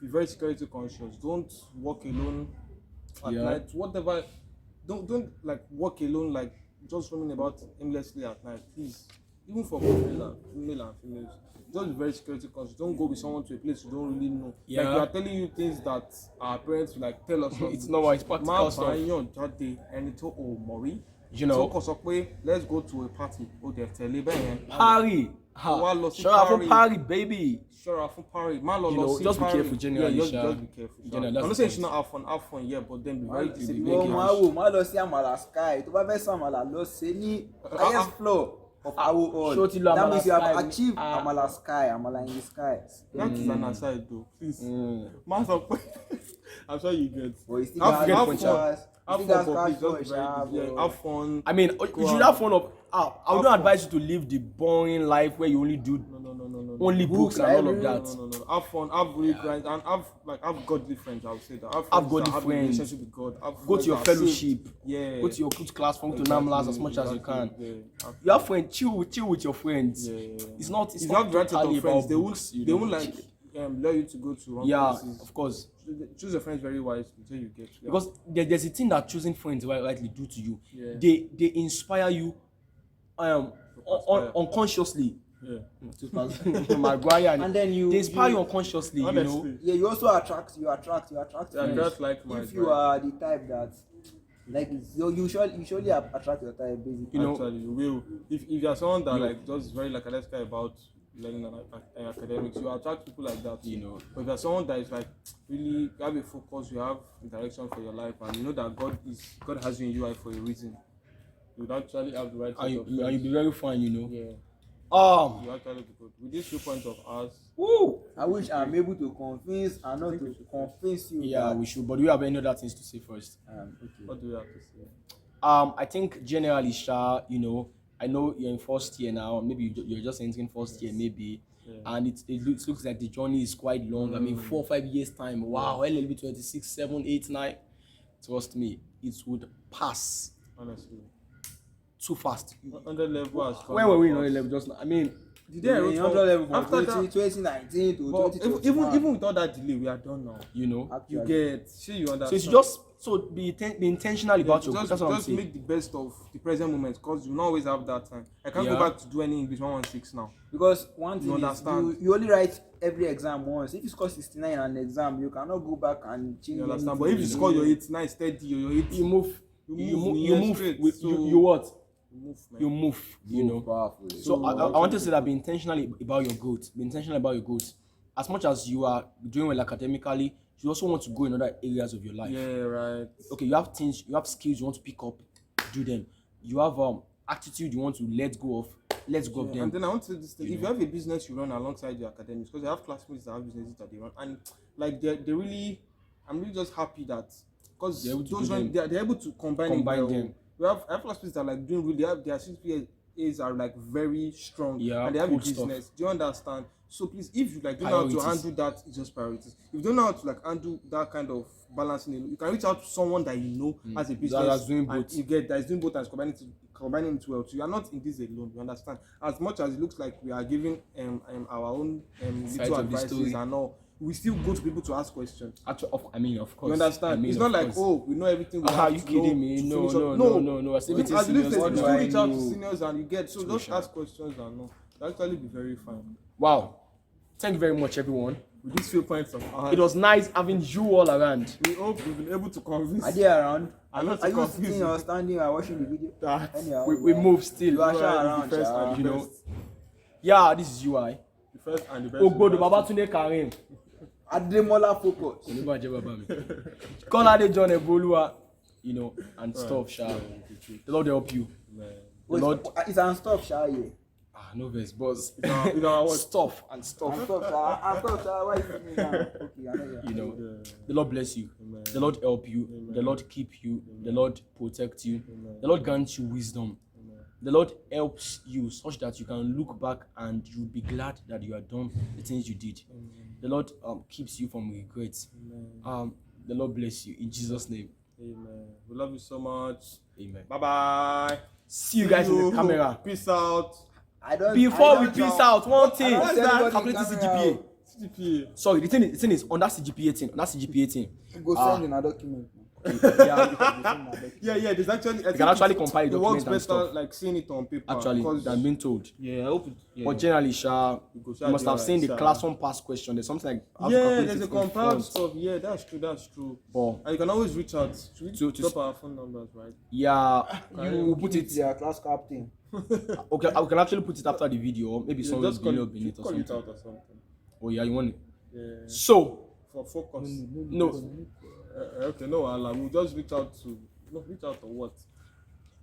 very security conscious. Don't walk alone at Yeah. night. Whatever, don't like walk alone, like just roaming about aimlessly at night. Please, even for both male and females, just be very security conscious. Don't go with someone to a place you don't really know. Yeah. Like we are telling you things that our parents will like tell us. It's not it's practical stuff. Máa jáde ẹni tó o mọ̀ rí. You know. So kò sọ pé let's go to a party. O dẹ̀ tẹ̀lé bẹ́ẹ̀ yẹn. Party. Wá lọ sí Show up for party. party, baby. Ṣọ́ra fún party. Má lọ You lọ know, sí just be party. careful generally, Yeah, Sha. just be careful. Sha. Generally, I'm that's not the saying you point. should not have fun, yeah, but then be very Be Wọ́n máa careful. wò má lọ sí àmàlà sky tó bá fẹ́ sọ àmàlà lọ sí ní highest floor of Awo hall. ṣé o ti lọ That Àmàlà means you have Sky ni? achieved àmàlà sky, àmàlà in the sky. That is an aside though, please. Má sọ pé I'm sure you get. But you still Have got fun, have have fun. Have You fun, guys but catch please fun, just be sha, very yeah, bro. have fun. I mean, you should have fun of. I would not advise you to live the boring life where you only do No. only books and all of that. No. Have fun, have really grind, and have godly friends. I would say that. Have Have friends that godly have a friends. relationship with God. Have Go friends to your that are fellowship. saved. Yeah. Go to your good class, from to NAMLAS as much as you can. Yeah. You have friends, chill with your friends. Yeah. It's not. If you have the right set totally of friends, about they books, won't. you They know. won't like allow you to go to wrong Yeah, places. of course. Choose your friends very wisely until you get. Yeah. Because there's a thing that choosing friends rightly do to you. Yeah. They inspire you, unconsciously. Yeah. Maguire, And then they inspire you unconsciously. You know. Honestly. Yeah, you also attract Yeah, friends. just like my If you are the type that like you surely attract your type basically. You know. Actually, you will. If you are someone that like just very like a guy about learning and academics, you attract people like that. You know. But if you're someone that is like really you have a focus, you have direction for your life, and you know that God has you in UI for a reason, you would actually have the right set And of you'll friends. be very fine. You know. Yeah, Um. you actually be good. With these 2 points of ours, Woo. I wish I'm able to convince and not to convince you. Yeah, that, we should. But do you have any other things to say first? okay. what do you have to say? I think generally, Sha, you know, I know you're in first year now. Maybe you're just entering first year, maybe. and it looks like the journey is quite long. I mean, 4 or 5 years time. Wow, LLB 26, 7, 8, 9. Trust me, it would pass Honestly, too fast. 100 level has come. Where were we in 100 level just now? I mean, The day I wrote 100 level from after that, 2019 to but 2021. even with all that delay, we are done now. you know. You Actually. get, see, you understand. So it's just be intentional about your just, that's what I'm just saying. make the best of the present moment, because you not always have that time. I can't Yeah. go back to do any English 116 now. Because one thing You is understand. you only write every exam once. If you score 69 in an exam, you cannot go back and change You understand. anything. But if you score your 89 steady, or your 80, You move. You move. straight, With, so you what? you move, man. You move. You know. Powerfully. So I want to say that be intentional about your growth. Be intentional about your growth. As much as you are doing well academically, you also want to go in other areas of your life. Yeah, right. Okay, you have things, you have skills you want to pick up, do them. You have attitude you want to let go of And them. then I want to say this thing: if you have a business you run alongside your academics, because you have classmates that have businesses that they run, and like they really, I'm really just happy that because They're able to those do them. they're able to combine Combine it well. them. I have classmates that are like doing really have their CPAs are like very strong, Yeah, and they have cool a business. stuff. Do you understand? So please, if you like don't know how to Priorities. handle that, it's just priorities. If you don't know how to like handle that kind of balancing, you can reach out to someone that you know has a business That's doing and both. you get that is doing both and is combining it well. So you are not in this alone. You understand? As much as it looks like we are giving our own Side little of the advices story. and all, we still go to people to ask questions. Actually, of course. You understand? I mean, It's not of like, course. oh, we know everything. We Are have you to kidding know me? to No, finish no, up. no. I say As it you is live, serious. you What do still I reach out to know? seniors and you get. So just ask questions and know. It'll actually be very fine. Wow. Thank you very much, everyone. With these few points of It was nice having you all around. we hope we've been able to convince. Are they around? I'm not Are you confused. sitting or standing or watching the video? That Anyhow, We move still. You are the sure around, first sha. and You the know. best. Yeah, this is UI. The first and the best. Ogbodo Babatunde Karim. Ademola Phocus. Kolade John Ebolua, you know, and stuff, sha. The Lord help you. Man. The Lord, It's on stuff, sha, yeah. no verse, boss. You know what? Stuff and stuff. On stuff, sha. On stuff, sha. Why you me now? Okay, I know You know, Yeah. the Lord bless you. Amen. The Lord help you. Amen. The Lord keep you. The Lord protect you. Amen. The Lord grant you wisdom. Amen. The Lord helps you such that you can look back and you'll be glad that you have done the things you did. Amen. The Lord keeps you from regrets. Amen. The Lord bless you in Jesus' name. Amen. We love you so much. Amen. Bye bye. See you guys in the camera. Peace out. Before we peace out, one thing. I don't see anybody in Calculate this camera. CGPA. CGPA. Sorry, the thing is on that CGPA thing. On that CGPA thing. Go send in a document. Yeah, Yeah, there's actually. I you think can actually compile it the works document and better stuff. like seeing it on paper. Actually, because- than being told. Yeah, I hope it. Yeah. But generally, Sha, go you share must the have seen the sha. class 1 pass question. There's something like how to Yeah, calculate there's it a in compiled front. stuff. Yeah, that's true. That's true. But And you can always reach out. Should we To- drop our phone numbers, right? yeah, You you put it. their class captain. Okay, I can actually put it after the video, or maybe Yeah, somewhere just call below it, beneath or call it something. out or something. Oh yeah, you want it? Yeah. So For focus. no, Okay, no, Allah. We'll just reach out to. No, reach out to what?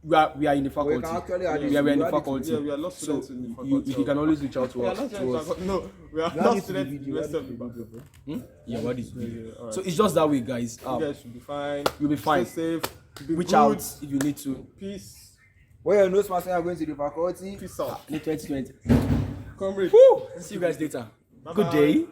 we are in the We faculty. can actually add Yeah, it. We are in the add it to faculty. Yeah, we are not So students in the you faculty. can always reach out to We are us. not To students. us. No, we are add not it to the students in the video, University add of it to the Ibadan. video. Yeah, what is Yeah, alright. So it's just that way, guys. You guys should be fine. You'll be fine. Stay safe. Be Reach good. out if you need to. Peace. Where your nose master are going to the faculty. Peace out. In 2020. Comrade. See you guys later. Bye-bye. Good day.